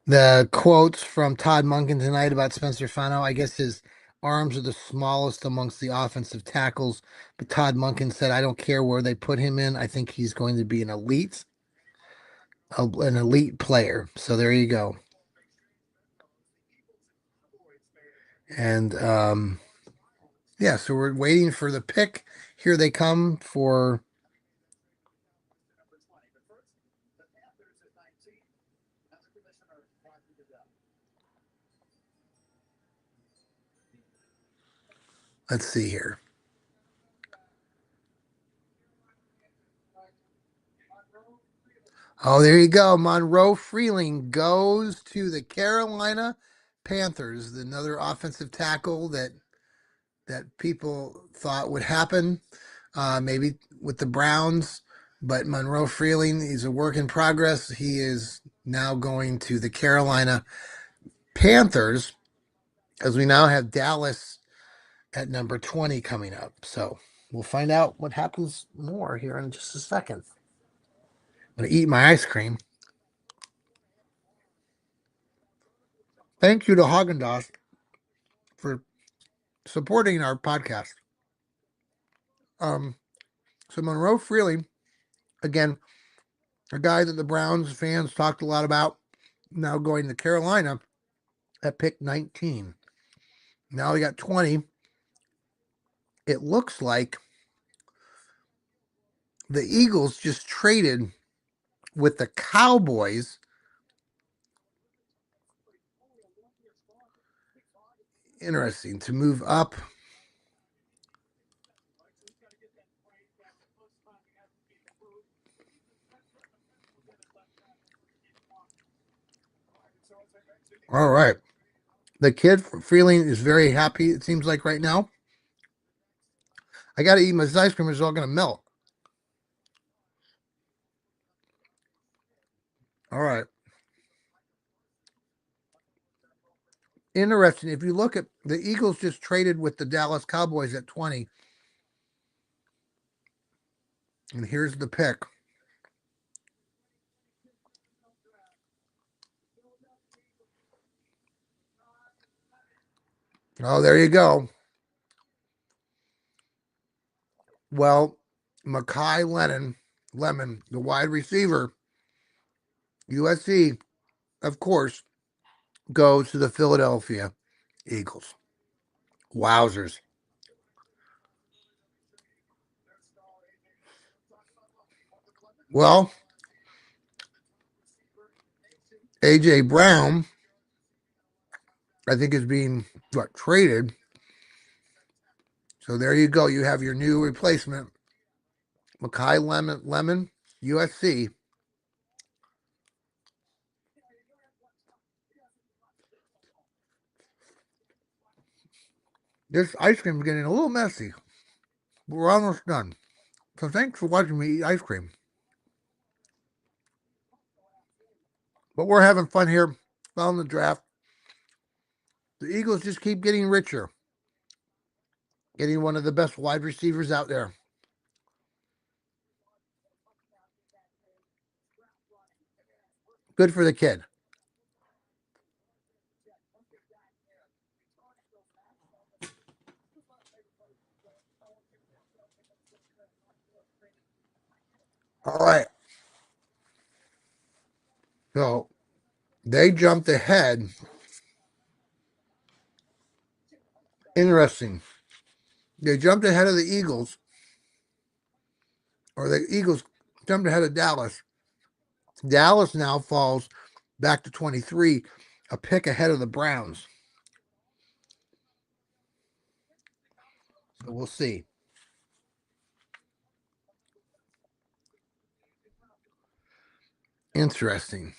The quotes from Todd Monken tonight about Spencer Fano. I guess his arms are the smallest amongst the offensive tackles, but Todd Monken said, "I don't care where they put him in. I think he's going to be an elite player." So there you go. And yeah, so we're waiting for the pick. Here they come for. Let's see here. Oh, there you go. Monroe Freeling goes to the Carolina Panthers, another offensive tackle that people thought would happen, maybe with the Browns. But Monroe Freeling, he's a work in progress. He is now going to the Carolina Panthers, as we now have Dallas at number 20 coming up. So we'll find out what happens more here in just a second. I'm going to eat my ice cream. Thank you to Haagen Dazs for supporting our podcast. Um, so Monroe Freeling, again, a guy that the Browns fans talked a lot about, now going to Carolina at pick 19. Now we got 20. It looks like the Eagles just traded with the Cowboys Interesting to move up. All right. The kid feeling is very happy, it seems like right now. I got to eat my ice cream. It's all going to melt. All right. Interesting. If you look at the Eagles just traded with the Dallas Cowboys at 20. And here's the pick. Oh, there you go. Well, Makai Lemon, the wide receiver, USC, of course, goes to the Philadelphia Eagles. Wowzers. Well, AJ Brown, I think, is being traded. So there you go. You have your new replacement, Makai Lemon, USC. This ice cream is getting a little messy. But we're almost done. So thanks for watching me eat ice cream. But we're having fun here following the draft. The Eagles just keep getting richer, getting one of the best wide receivers out there. Good for the kid. All right. So they jumped ahead. Interesting. They jumped ahead of the Eagles, or the Eagles jumped ahead of Dallas. Dallas now falls back to 23, a pick ahead of the Browns. So we'll see. Interesting.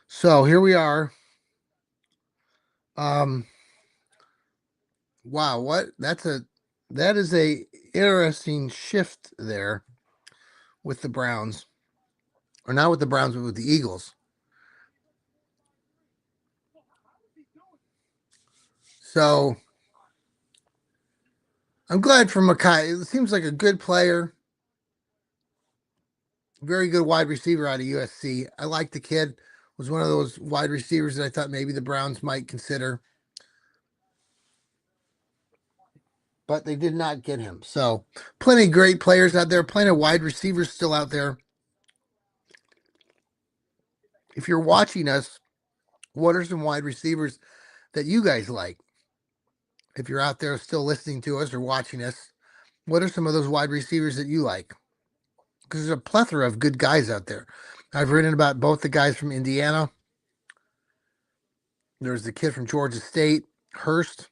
So here we are. Wow, that is a interesting shift there with the Browns. Or not with the Browns, but with the Eagles. So I'm glad for Makai. It seems like a good player. Very good wide receiver out of USC. I like the kid. Was one of those wide receivers that I thought maybe the Browns might consider. But they did not get him. So plenty of great players out there, plenty of wide receivers still out there. If you're watching us, what are some wide receivers that you guys like? If you're out there still listening to us or watching us, what are some of those wide receivers that you like? Because there's a plethora of good guys out there. I've written about both the guys from Indiana. There's the kid from Georgia State, Hurst.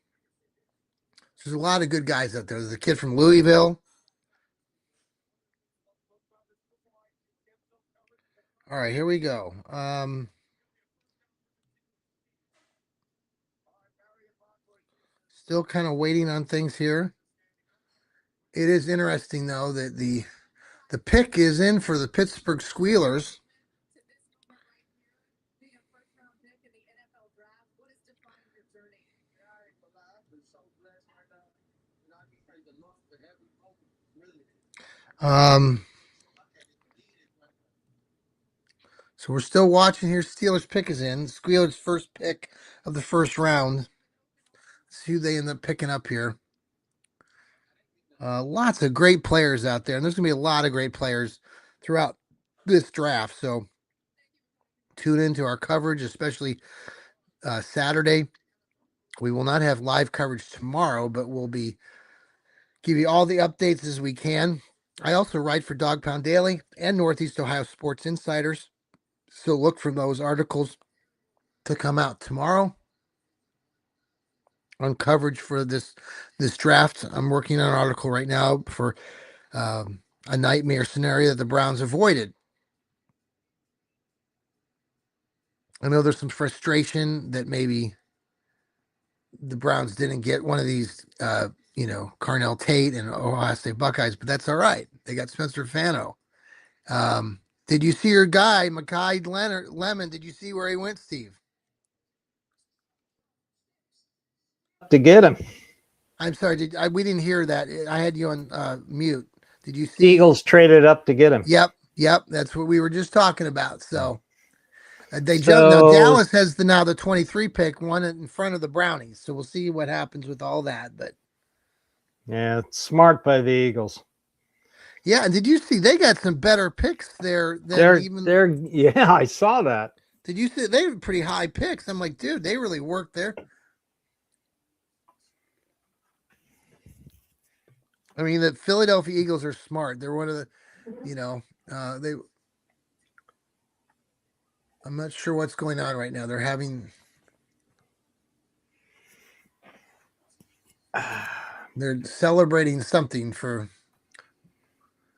There's a lot of good guys out there. There's a kid from Louisville. All right, here we go. Still kind of waiting on things here. It is interesting though that the pick is in for the Pittsburgh Squealers. Um, so we're still watching here. Steelers pick is in. Squealers first pick of the first round. Let's see who they end up picking up here. Lots of great players out there, and there's going to be a lot of great players throughout this draft. So tune into our coverage, especially Saturday. We will not have live coverage tomorrow, but we'll be give you all the updates as we can. I also write for Dog Pound Daily and Northeast Ohio Sports Insiders. So look for those articles to come out tomorrow. on coverage for this draft. I'm working on an article right now for a nightmare scenario that the Browns avoided. I know there's some frustration that maybe the Browns didn't get one of these, Carnell Tate and Ohio State Buckeyes, but that's all right. They got Spencer Fano. Did you see your guy, Makai Leonard Lemon? Did you see where he went, Steve? To get him. I'm sorry, we didn't hear that. I had you on mute. Did you see? Eagles traded up to get him. Yep. That's what we were just talking about. So they jumped. Now So Dallas has the 23 pick, one in front of the Brownies. So we'll see what happens with all that. But yeah, it's smart by the Eagles. yeah, and did you see they got some better picks there than even? Yeah, I saw that. Did you see they were pretty high picks? I'm like, dude, they really worked there. I mean, the Philadelphia Eagles are smart. They're one of the, they. I'm not sure what's going on right now. They're having. They're celebrating something for.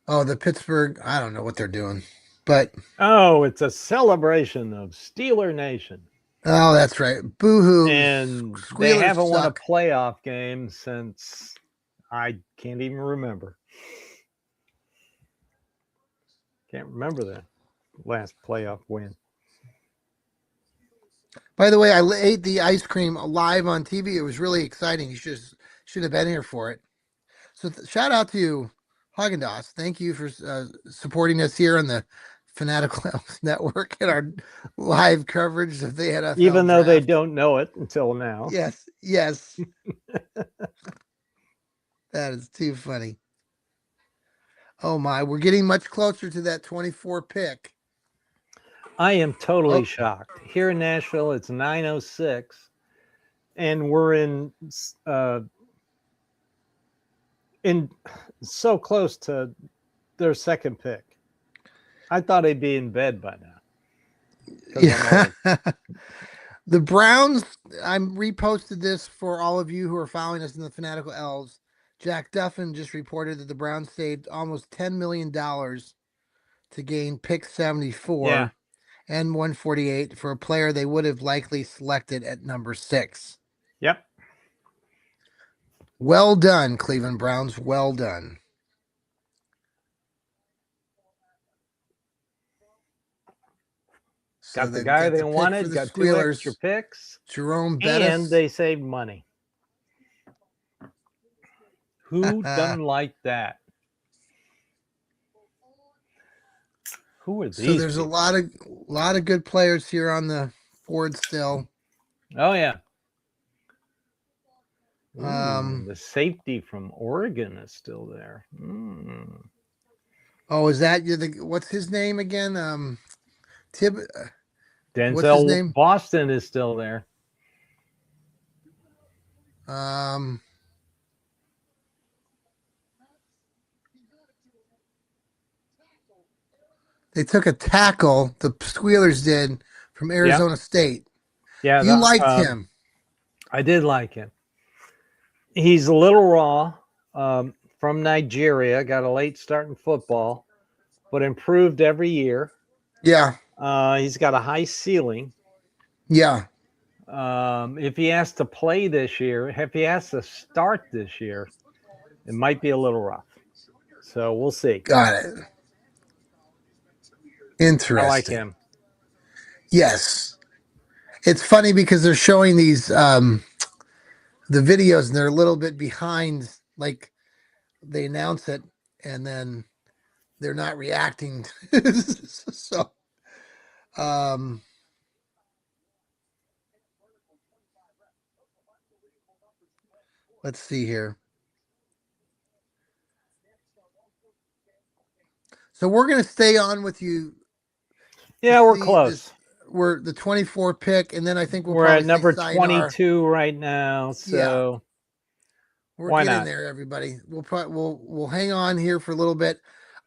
Oh, the Pittsburgh. I don't know what they're doing, but. Oh, it's a celebration of Steeler Nation. Oh, that's right. Boo hoo. And Squealers they haven't won a suck. playoff game since I can't even remember. Can't remember the last playoff win. By the way, I ate the ice cream live on TV. It was really exciting. You should have been here for it. So shout out to Haagen-Dazs. Thank you for supporting us here on the Fanatical Elfz Network and our live coverage of the NFL Even though they draft. don't know it until now. Yes. That is too funny. Oh my, we're getting much closer to that 24 pick. I am totally shocked. Here in Nashville, it's 9:06, and we're in so close to their second pick. I thought they'd be in bed by now. Yeah. The Browns, I reposted this for all of you who are following us in the Fanatical Elves. Jack Duffin just reported that the Browns saved almost $10 million to gain pick 74 and 148 for a player they would have likely selected at number 6. Yep. Well done, Cleveland Browns. Well done. So got the guy they wanted, got Squealers. 2 extra picks, Jerome Bettis. and they saved money. Who doesn't like that? Who are these? So there's people? a lot of good players here on the board still. Oh yeah. The safety from Oregon is still there. Oh, is that what's his name again? Denzel what's his name? Boston is still there. They took a tackle, the Squealers did, from Arizona State. Yeah. You liked him. I did like him. He's a little raw, from Nigeria, got a late start in football, but improved every year. Yeah. He's got a high ceiling. Yeah. If he has to play this year, if he has to start this year, it might be a little rough. So we'll see. Got it. Interesting. I like him. Yes. It's funny because they're showing these the videos and they're a little bit behind, like they announce it and then they're not reacting. So let's see here. So we're going to stay on with you. Yeah, we're close. We're the 24 pick, and then I think we're at number 22 right now. So we're getting there, everybody. We'll hang on here for a little bit.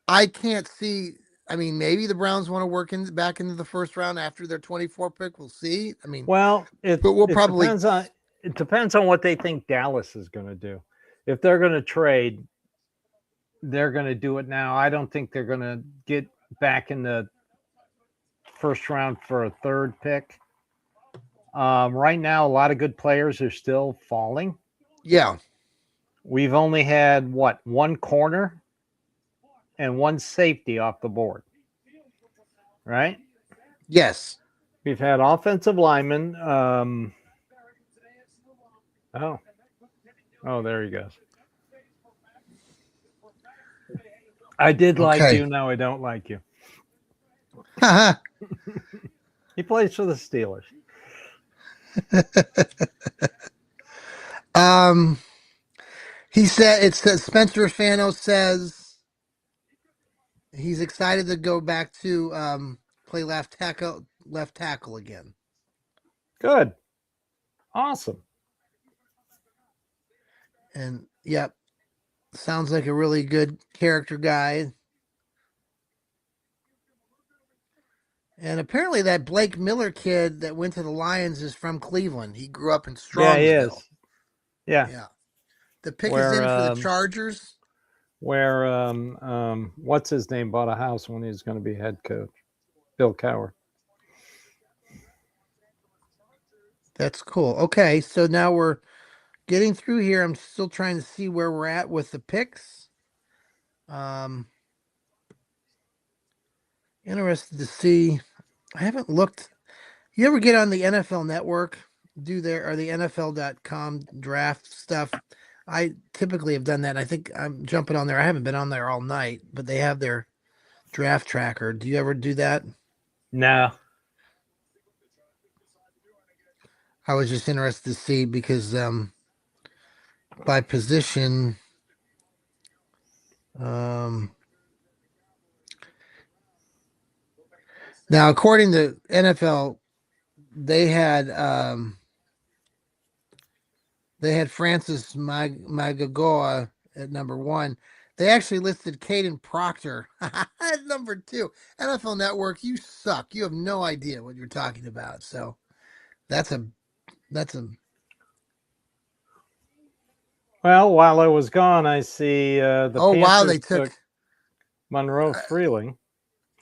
I can't see. I mean, maybe the Browns want to work back into the first round after their 24 pick. We'll see. I mean, well, but we'll probably depends on it depends on what they think Dallas is going to do. If they're going to trade, they're going to do it now. I don't think they're going to get back in the first round for a third pick. Right now, a lot of good players are still falling. Yeah. We've only had one corner and one safety off the board, right? Yes. We've had offensive linemen. Oh, oh, there he goes. I did like Okay. you. Now I don't like you. Haha. He plays for the Steelers. um, he said it says Spencer Fano says he's excited to go back to play left tackle again. Good. Awesome. And yep, sounds like a really good character guy. And apparently that Blake Miller kid that went to the Lions is from Cleveland. He grew up in Yeah, he Strongsville. is. Yeah. Yeah. The pick is Where in for the Chargers. what's his name bought a house when he was going to be head coach? Bill Cowher. That's cool. Okay, so now we're getting through here. I'm still trying to see where we're at with the picks. Interested to see. I haven't looked. You ever get on the NFL Network? Do their or the NFL.com draft stuff? I typically have done that. I think I'm jumping on there. I haven't been on there all night, but they have their draft tracker. Do you ever do that? No. I was just interested to see because by position, um, now according to NFL, they had Francis Magagoa at number one. They actually listed Caden Proctor at number two. NFL Network, you suck. You have no idea what you're talking about. So that's a that's a Well, while I was gone, I see the oh wow, Panthers they took took Monroe Freeling.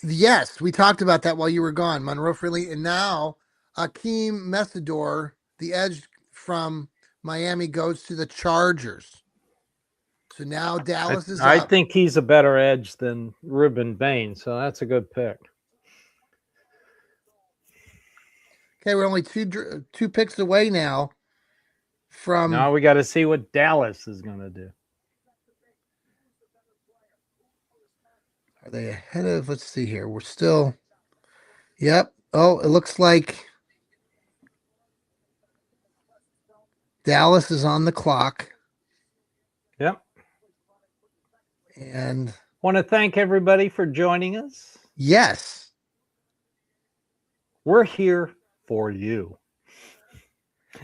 yes, we talked about that while you were gone. Monroe Freely and now Akeem Messidor, the edge from Miami, goes to the Chargers. So now I, Dallas is I up. think he's a better edge than Ruben Bain, so that's a good pick. Okay, we're only two picks away now from. Now we got to see what Dallas is going to do. Are they ahead of? Let's see here. We're still. Yep. Oh, it looks like Dallas is on the clock. Yep. And Want to thank everybody for joining us. yes, We're here for you.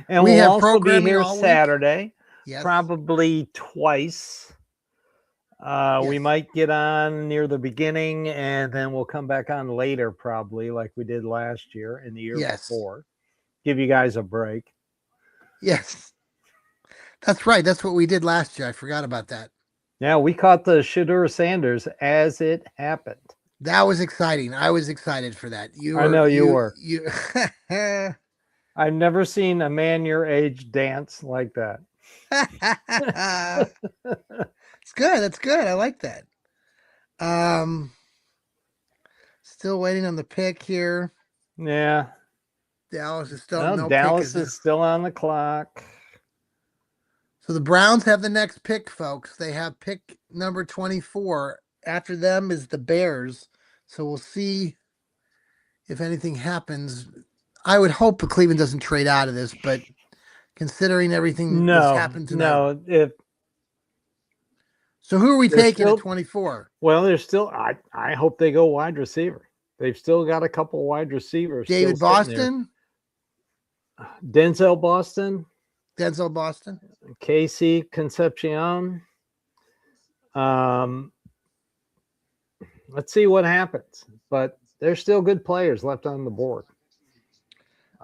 And we we'll have also be programming here all week. Saturday, Yes. probably twice. Yes. We might get on near the beginning and then we'll come back on later, probably like we did last year and the year Yes. before. Give you guys a break. Yes. That's right. That's what we did last year. I forgot about that. Yeah, we caught the Shadur Sanders as it happened. That was exciting. I was excited for that. I know you were. You I've never seen a man your age dance like that. It's good. That's good. I like that. Um Still waiting on the pick here. Yeah. Dallas is still Well, no Dallas pick. is still on the clock. So the Browns have the next pick, folks. They have pick number 24. After them is the Bears. So we'll see if anything happens. I would hope that Cleveland doesn't trade out of this, but considering everything that's happened tonight. No. If so, who are we taking still, at 24? Well, there's still. I hope they go wide receiver. They've still got a couple wide receivers. David Boston, Denzel Boston, Denzel Boston, Casey Concepcion. Let's see what happens, but there's still good players left on the board.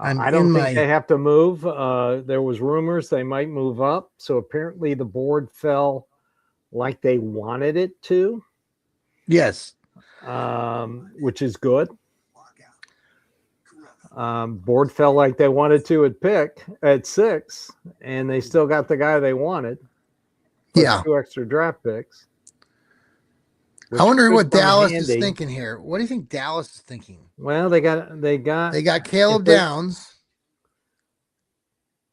I'm I in don't think my they have to move. There was rumors they might move up, so apparently the board fell like they wanted it to, yes. which is good. Board fell like they wanted to at 6, and they still got the guy they wanted, plus Yeah. 2 extra draft picks, I which wonder could what come Dallas is handy. thinking here. What do you think Dallas is thinking? Well, they got They got if Caleb Downs.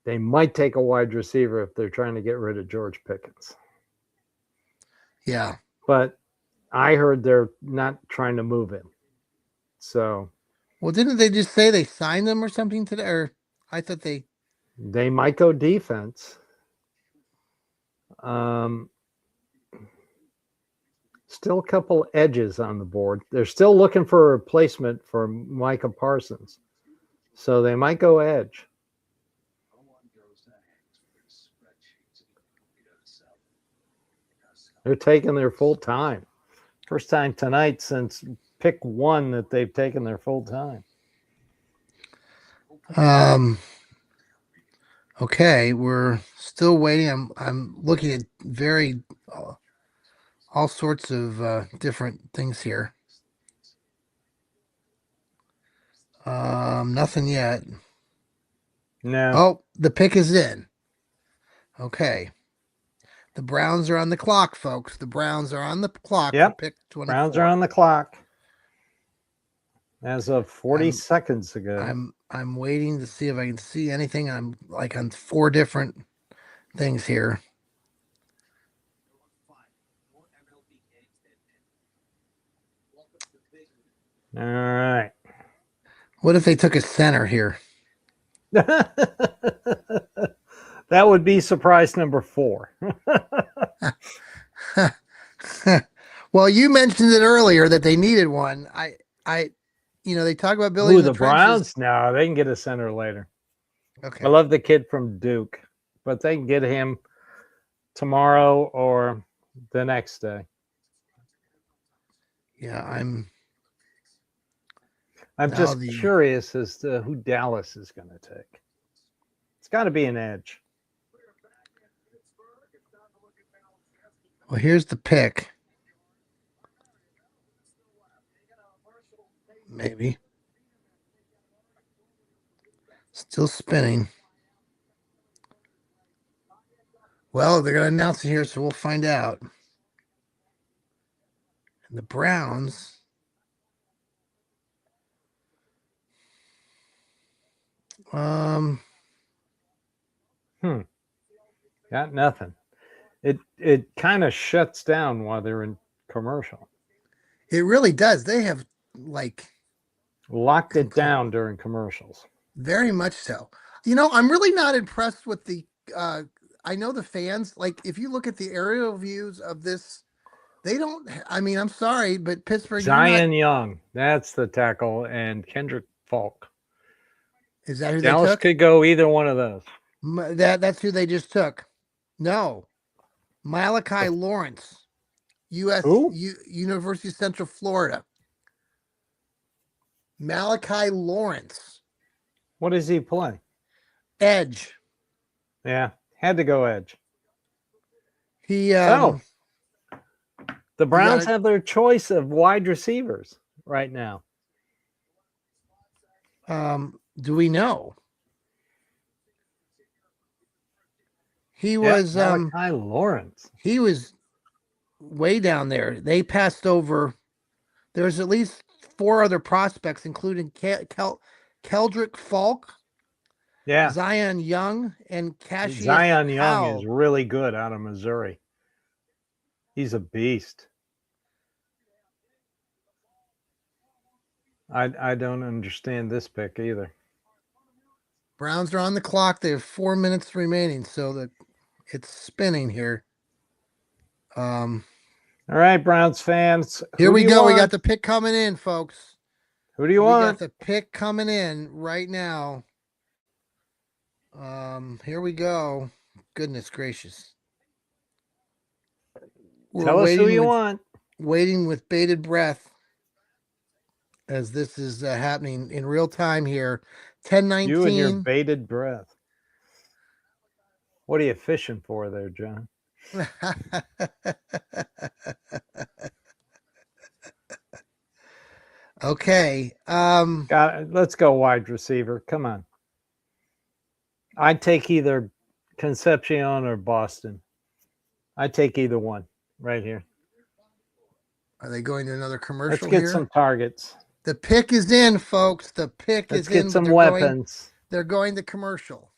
they might take a wide receiver if they're trying to get rid of George Pickens. Yeah. But I heard they're not trying to move him. So Well, didn't they just say they signed them or something today? Or I thought they might go defense. Um, Still a couple edges on the board. They're still looking for a replacement for Micah Parsons. So they might go edge. They're taking their full time. First time tonight since pick 1 that they've taken their full time. Okay, we're still waiting. I'm looking at very all sorts of different things here. Nothing yet. No. Oh, the pick is in. Okay. The Browns are on the clock, folks. The Browns are on the clock for Yep. pick Browns are 24. on the clock as of 40 I'm seconds ago. I'm waiting to see if I can see anything. I'm like on 4 different things here. All right. What if they took a center here? That would be surprise number 4. Well, you mentioned it earlier that they needed one. They talk about building Ooh, the the trenches. Browns? No, they can get a center later. Okay. I love the kid from Duke, but they can get him tomorrow or the next day. Yeah, I'm just curious as to who Dallas is going to take. It's got to be an edge. Well, here's the pick. Maybe. Still spinning. Well, they're going to announce it here, so we'll find out. And the Browns. Got nothing. It kind of shuts down while they're in commercial. It really does. They have locked it down during commercials. Very much so. I'm really not impressed with the I know the fans, like if you look at the aerial views of this, they don't I'm sorry, but Pittsburgh Zion Young, that's the tackle, and Kendrick Falk. Is that who Dallas they took? could go either one of those. That's who they just took. No. Malachi Lawrence, University of Central Florida. Malachi Lawrence. What does he play? Edge. Yeah, had to go edge. The Browns have their choice of wide receivers right now. Do we know? He was Malachi Lawrence. He was way down there. They passed over. There's at least 4 other prospects, including Keldrick Falk, Zion Young, and Cassius Zion Young Howell. is really good out of Missouri. He's a beast. I don't understand this pick either. Browns are on the clock. They have 4 minutes remaining, so it's spinning here. All right, Browns fans. Here we go. We got the pick coming in, folks. Who do you want? We got the pick coming in right now. Here we go. Goodness gracious. Tell us who you want. Waiting with bated breath as this is happening in real time here. You and your 10-19. bated breath. What are you fishing for there, John? Okay. Let's go wide receiver. Come on. I'd take either Concepcion or Boston. I'd take either one right here. Are they going to another Let's commercial get here? some targets. The pick is in, folks. The pick Let's is get in, but some weapons. they're going to commercial.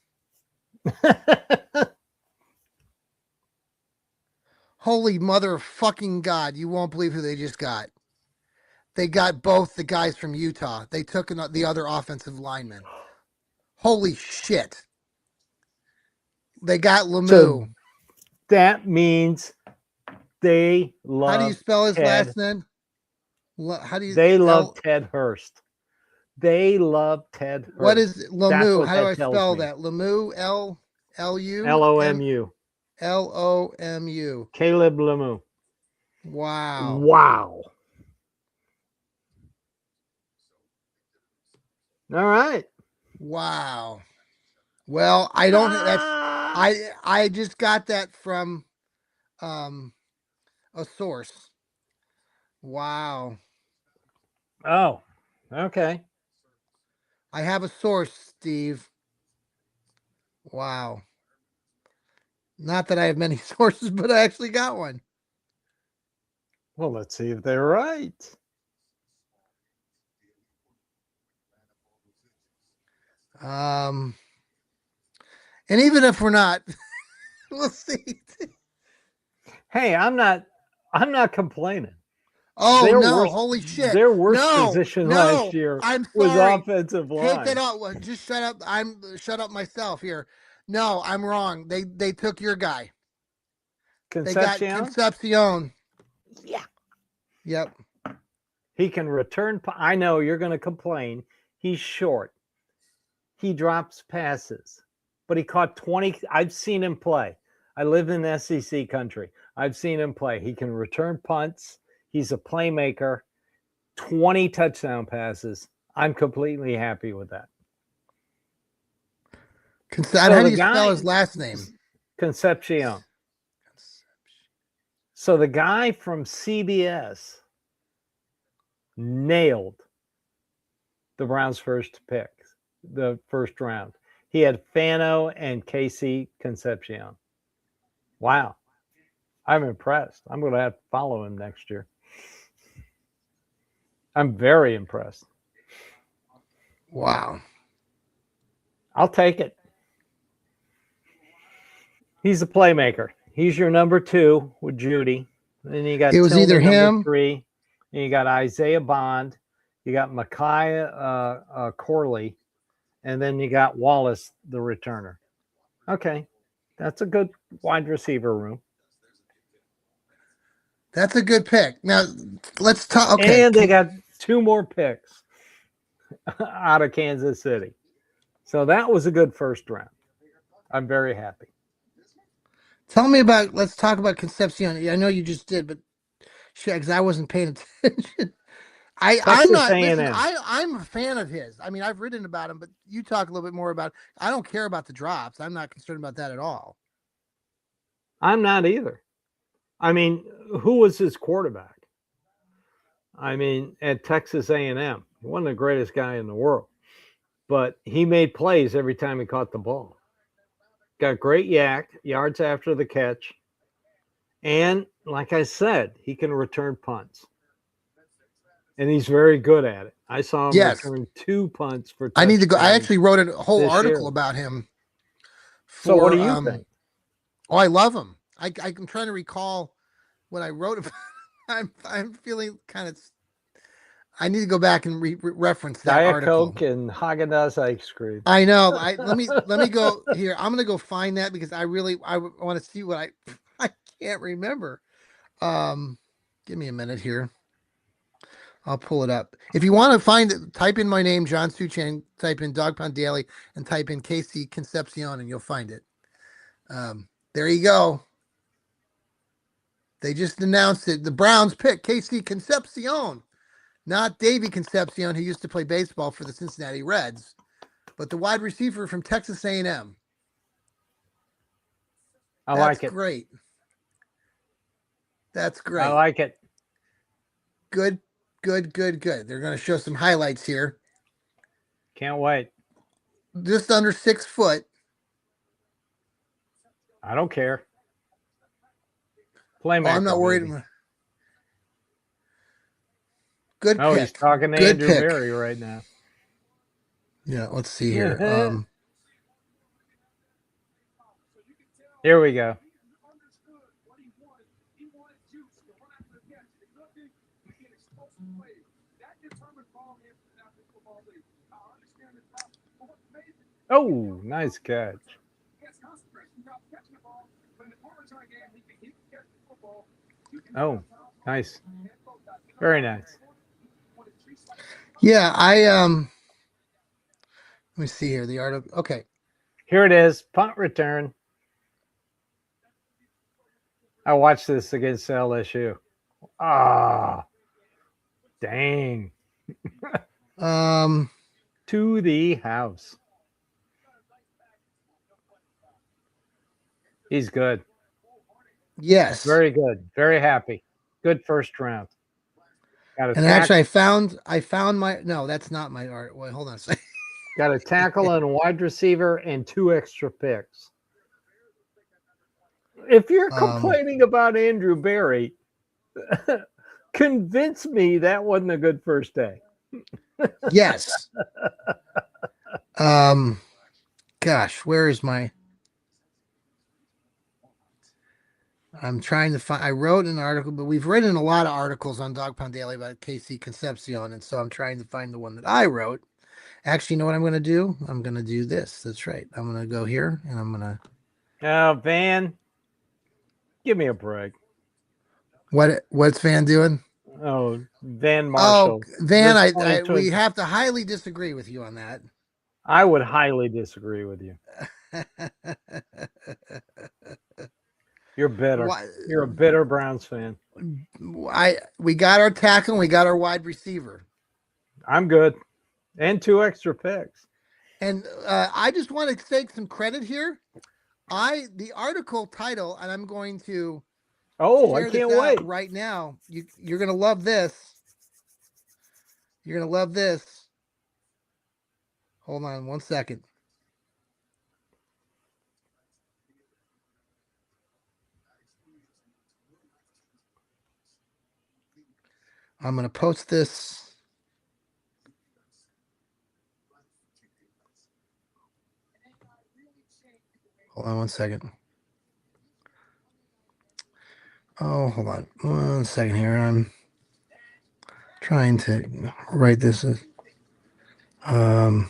Holy mother fucking God, you won't believe who they just got. They got both the guys from Utah. They took the other offensive lineman. Holy shit. They got So Lemieux. that means they How do you love spell his Ted. last name? How do you They love L? Ted Hurst. They love Ted What Hurst. is That's Lemieux? what How do that I tells spell me. that? Lemieux, L U M LOMU. LOMU. Caleb Lemieux. Wow. Wow. All right. Wow. Well, I don't. That's Ah! I just got that from um a source. Wow. Oh, okay. I have a source, Steve. Wow. Not that I have many sources, but I actually got one. Well, let's see if they're right. Um, and even if we're not, we'll see. Hey, I'm not complaining. Oh Their no! worst Holy shit! their worst No, position last no! year I'm was sorry. offensive Take that line. out. Just shut up. I'm shut up myself here. No, I'm wrong. They took your guy. They got Concepcion? Concepcion. Yeah. Yep. He can return. I know you're going to complain. He's short. He drops passes, but he caught 20. I've seen him play. I live in SEC country. I've seen him play. He can return punts. He's a playmaker. 20 touchdown passes. I'm completely happy with that. How So do the you spell his guy, last name? Concepcion. So the guy from CBS nailed the Browns' first pick, the first round. He had Fano and Casey Concepcion. Wow. I'm impressed. I'm going to have to follow him next year. I'm very impressed. Wow. I'll take it. He's a playmaker. He's your number two with Judy. Then you got It was either Tillman, number him. three. And you got Isaiah Bond. You got Micaiah Corley. And then you got Wallace, the returner. Okay. That's a good wide receiver room. That's a good pick. Now let's talk. Okay. And they got two more picks out of Kansas City. So that was a good first round. I'm very happy. Tell me about. Let's talk about Concepcion. I know you just did, but shit, because I wasn't paying attention. I'm Texas not. Listen, A&M. I'm a fan of his. I mean, I've written about him, but you talk a little bit more about. I don't care about the drops. I'm not concerned about that at all. I'm not either. I mean, who was his quarterback? I mean, at Texas A&M, he wasn't the greatest guy in the world, but he made plays every time he caught the ball. Got great yards after the catch, and like I said, he can return punts, and he's very good at it. I saw him Yes, return 2 punts for I need to go. I touchdowns actually wrote a whole this article year. about him So, what do for. you think? Oh, I love him. I'm trying to recall what I wrote about. I'm feeling kind of. I need to go back and reference that Diet article. Coke and Haagen Dazs ice cream. I know. Let me go here. I'm gonna go find that because I want to see what I can't remember. Um, Give me a minute here. I'll pull it up. If you want to find it, type in my name, John Suchan, type in Dog Pound Daily, and type in Casey Concepcion, and you'll find it. There you go. They just announced it. The Browns pick Casey Concepcion, not Davey Concepcion, who used to play baseball for the Cincinnati Reds. but the wide receiver from Texas A&M. I That's like it. great. That's I great. like it. Good, good, good, good. They're going to show some highlights here. Can't wait. Just under 6 foot. I don't care. Oh, I'm Playmaker, not worried. baby. Good Oh, he's pick. talking to Good Andrew pick. Berry right now. Yeah, let's see here. Here we go. Oh, nice catch. Oh, nice. Very nice. Yeah, let me see here. The art of okay. Here it is. Punt return. I watched this against LSU. Ah, dang. Um, To the house. He's good. yes. Very good. Very happy. Good first round. Got a And actually, tack. I found my no. That's not my art. Wait, hold on a second. Got a tackle and a wide receiver and 2 extra picks. If you're Um, complaining about Andrew Berry, convince me that wasn't a good first day. yes. Um, gosh, where is my? I'm trying to find. I wrote an article, but we've written a lot of articles on Dog Pound Daily about Casey Concepcion, and so I'm trying to find the one that I wrote. Actually, you know what I'm going to do? I'm going to do this. That's right. I'm going to go here, and I'm going to. Oh, Van, give me a break. What's Van doing? Oh, Van Oh, Marshall. Van, This I we 2020. have to highly disagree with you on that. I would highly disagree with you. You're bitter. Why? You're a bitter Browns fan. We got our tackle, and we got our wide receiver, I'm good. And 2 extra picks. and I just want to take some credit here. The article title, and I'm going to Oh, I share this can't out wait. right now. You're gonna love this. You're gonna love this. Hold on 1 second. I'm gonna post this. Hold on 1 second. Oh, hold on 1 second here. I'm trying to write this. Um,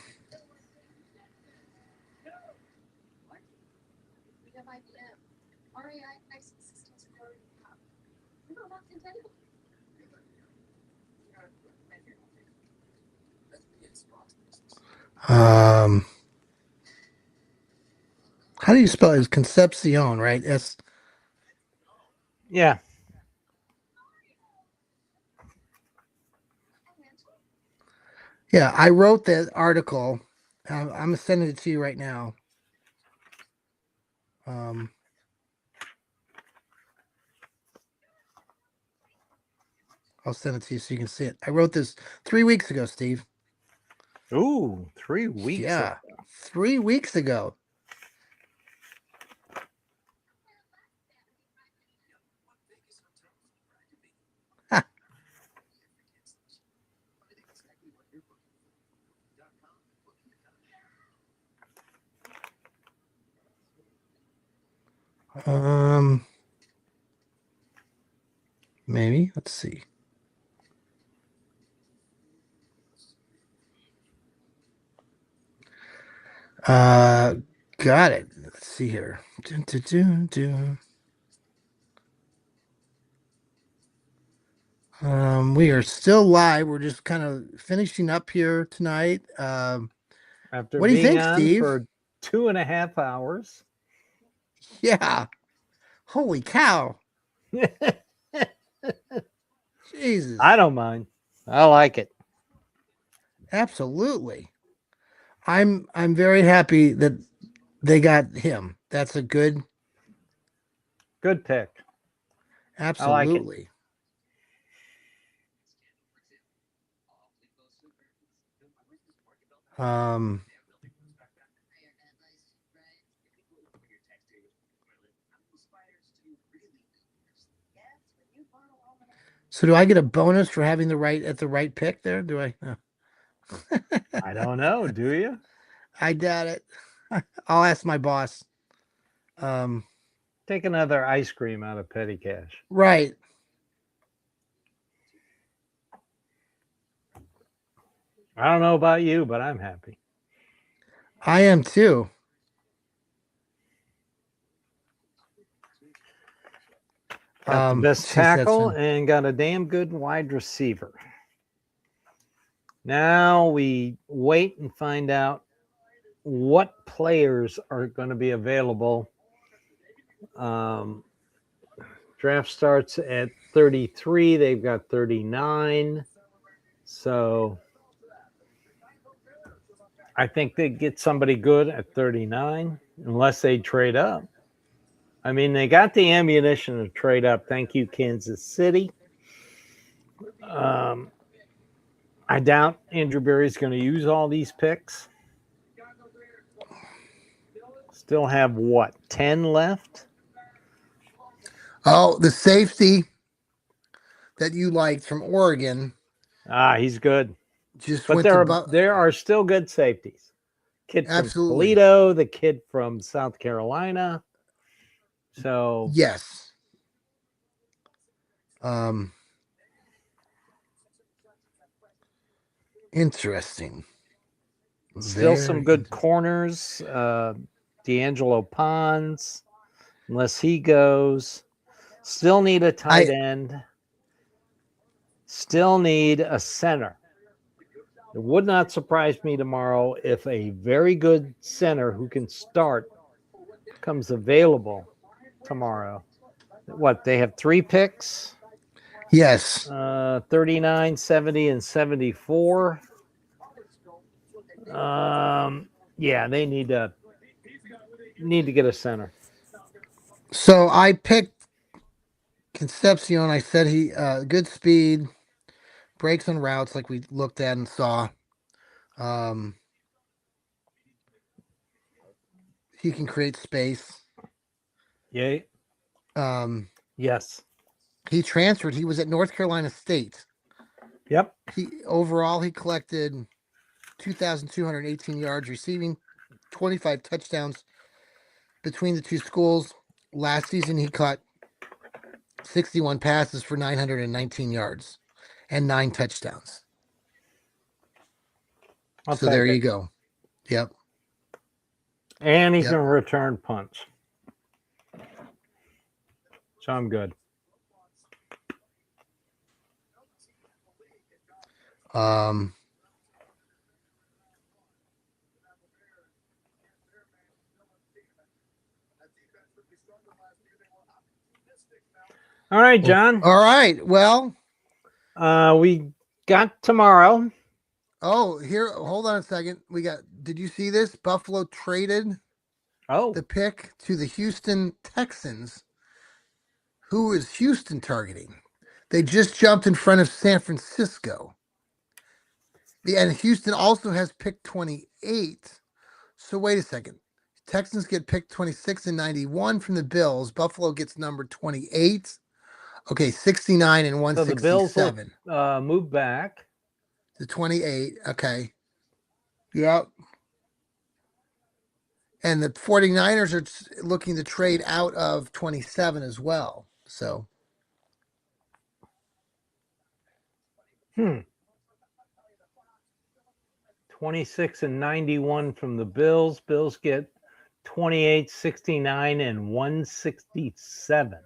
um, how do you spell it? It's Concepcion, right? Yeah. Yeah, I wrote that article. I'm sending it to you right now. Um, I'll send it to you so you can see it. I wrote this 3 weeks ago, Steve. Ooh, 3 weeks Yeah, ago. 3 weeks ago. Um, maybe. Let's see. Uh, got it. Let's see here. Dun, dun, dun, dun. We are still live. We're just kind of finishing up here tonight. After What do you being think, on Steve? for 2.5 hours. Yeah. Holy cow. Jesus. I don't mind. I like it. Absolutely. I'm very happy that they got him. That's a good, Good pick. I like it. absolutely. Um, so do I get a bonus for having the right at the right pick there? Do I? No. I don't know. Do you? I doubt it. I'll ask my boss. Um, Take another ice cream out of petty cash. right. I don't know about you, but I'm happy. I am too. Got the best Geez, that's tackle been, and got a damn good wide receiver. Now we wait and find out what players are going to be available. Um, draft starts at 33. They've got 39. So I think they get somebody good at 39 unless they trade up. I mean, they got the ammunition to trade up. Thank you, Kansas City. Um, I doubt Andrew Berry's going to use all these picks. Still have what, 10 left? oh, the safety that you liked from Oregon He's good. just But went to there are still good safeties. Kid from absolutely. Toledo, the kid from South Carolina. So Yes. Um, interesting. still some Very good interesting. corners. D'Angelo Pons, unless he goes. Still need a tight I end. Still need a center. It would not surprise me tomorrow if a very good center who can start comes available tomorrow. What, they have 3 picks? yes. 39, 70, and 74. Yeah, they need to get a center. So I picked Concepcion. I said he good speed, breaks on routes like we looked at and saw. Um, he can create space. Yay. Um, Yes. he transferred. He was at North Carolina State. Yep. He collected 2,218 yards receiving, 25 touchdowns between the two schools. Last season, he caught 61 passes for 919 yards and 9 touchdowns. I'll So there take you it. go. Yep. And he can Yep. return punts. So I'm good. Um, All right, John. all right. Well, We got tomorrow. here, hold on a second. Did you see this? Buffalo traded Oh, the pick to the Houston Texans. Who is Houston targeting? They just jumped in front of San Francisco. And Houston also has pick 28. So wait a second. Texans get pick 26 and 91 from the Bills. Buffalo gets number 28. Okay, 69 and so the Bills will 167. move back. The 28. Okay. Yep. And the 49ers are looking to trade out of 27 as well. So, 26 and 91 from the Bills. Bills get 28, 69, and 167.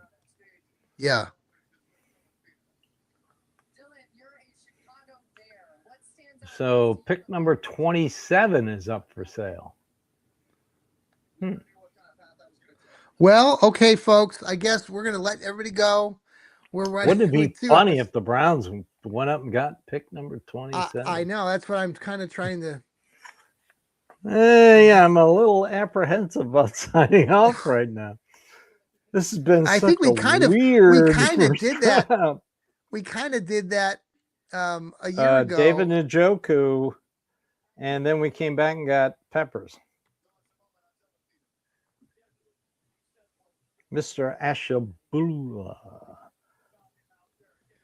yeah. So pick number 27 is up for sale. Well, okay, folks. I guess we're going to let everybody go. We're running Wouldn't it be with 2 funny episodes. if the Browns went up and got pick number I 27? know. That's what I'm kind of trying to. Yeah, I'm a little apprehensive about signing off right now. This has been I such think a we weird kind of first did that. round. We kind of did that a year David ago. Njoku, and then we came back and got Peppers. Mr. Ashabula.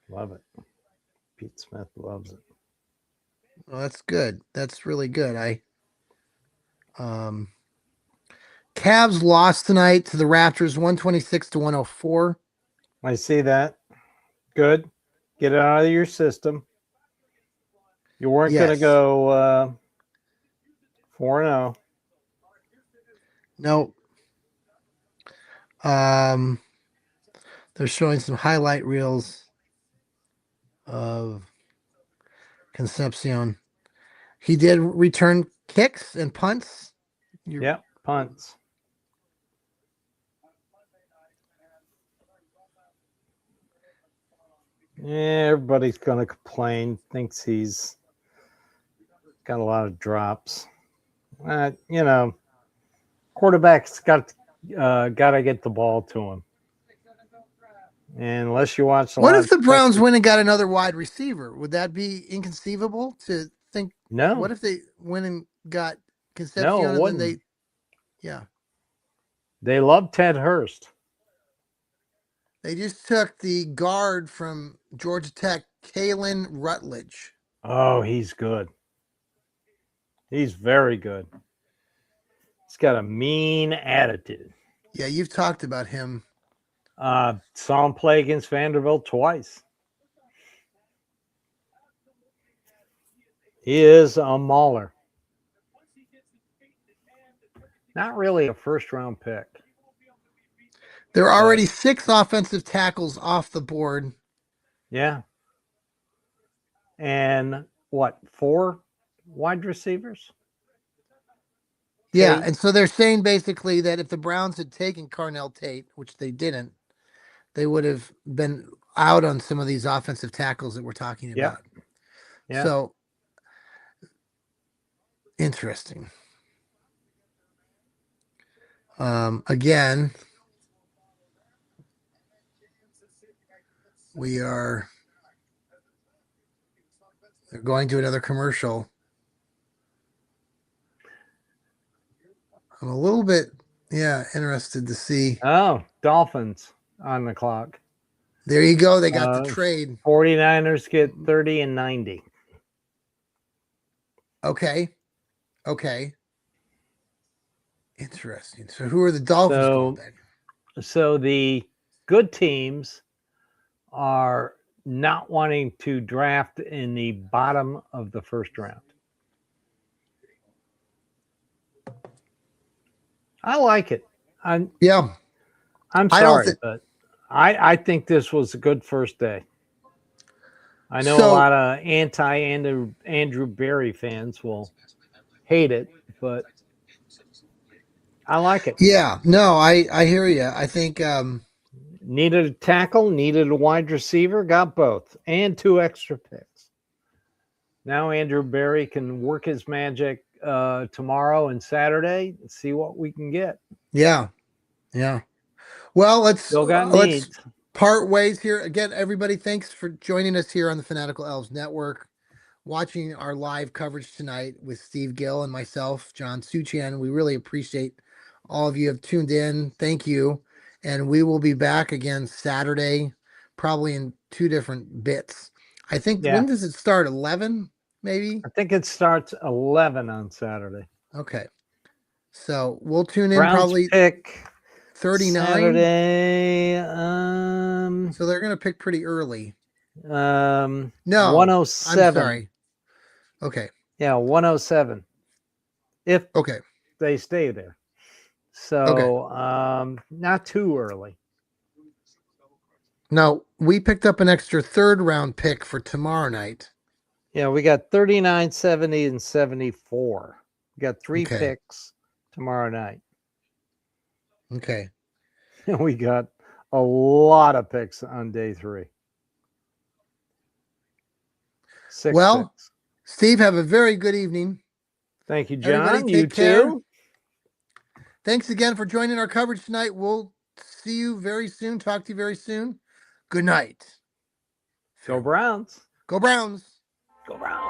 Love it. Pete Smith loves it. Well, that's good. That's really good. Um Cavs lost tonight to the Raptors 126 to 104. I see that. Good. Get it out of your system. You weren't going to Yes. go 4-0. No. Um they're showing some highlight reels of Concepcion. He did return kicks and punts. You Yep, punts. Yeah, everybody's going to complain. Thinks he's got a lot of drops. You know, quarterback's got to get the ball to him. And unless you watch a What lot if of the Browns Texas, went and got another wide receiver? Would that be inconceivable to think? What no, if they went and got no, Concepcion it and then wouldn't. yeah, They love Ted Hurst. they just took the guard from Georgia Tech, Kalen Rutledge. Oh, he's good. He's very good. He's got a mean attitude. Yeah, you've talked about him. Saw him play against Vanderbilt twice. He is a mauler. Not really a first round pick. There are But already 6 offensive tackles off the board. yeah. And what, 4 wide receivers? Yeah, Tate? and so they're saying basically that if the Browns had taken Carnell Tate, which they didn't, they would have been out on some of these offensive tackles that we're talking Yep. about. Yeah. So interesting. Again, we are they're going to another commercial. I'm a little bit, yeah, interested to see. Oh, Dolphins on the clock. There you go. They got the trade. 49ers get 30 and 90. Okay. Okay. Interesting. So who are the Dolphins going So, back? so the good teams are not wanting to draft in the bottom of the first round. I like it. I'm Yeah. I'm I don't sorry, think but I think this was a good first day. I know a so. lot of anti Andrew Berry fans will hate it, but I like it. Yeah. No, I hear you. I think Needed a tackle, needed a wide receiver, got both, and 2 extra picks. Now Andrew Berry can work his magic tomorrow and Saturday and see what we can get. yeah. Yeah. Well, Still got let's needs. part ways here. Again, everybody, thanks for joining us here on the Fanatical Elves Network, watching our live coverage tonight with Steve Gill and myself, John Suchan. We really appreciate all of you have tuned in. Thank you. And we will be back again Saturday, probably in 2 different bits. I think Yeah, when does it start? 11, maybe? I think it starts 11 on Saturday. Okay. So we'll tune in Browns probably pick 39. Saturday. So they're going to pick pretty early. No, I'm 107. sorry. Okay. Yeah, 107. If Okay. they stay there. Okay. So not too early. Now, we picked up an extra 3rd round pick for tomorrow night. Yeah, we got 39, 70, and 74. We got 3 Okay. picks tomorrow night. Okay. And we got a lot of picks on day 3. 6 Well, picks. Steve, have a very good evening. Thank you, Everybody John. You take care. too. Thanks again for joining our coverage tonight. We'll see you very soon. Talk to you very soon. Good night. Go Farewell. Browns. Go Browns. Go Browns.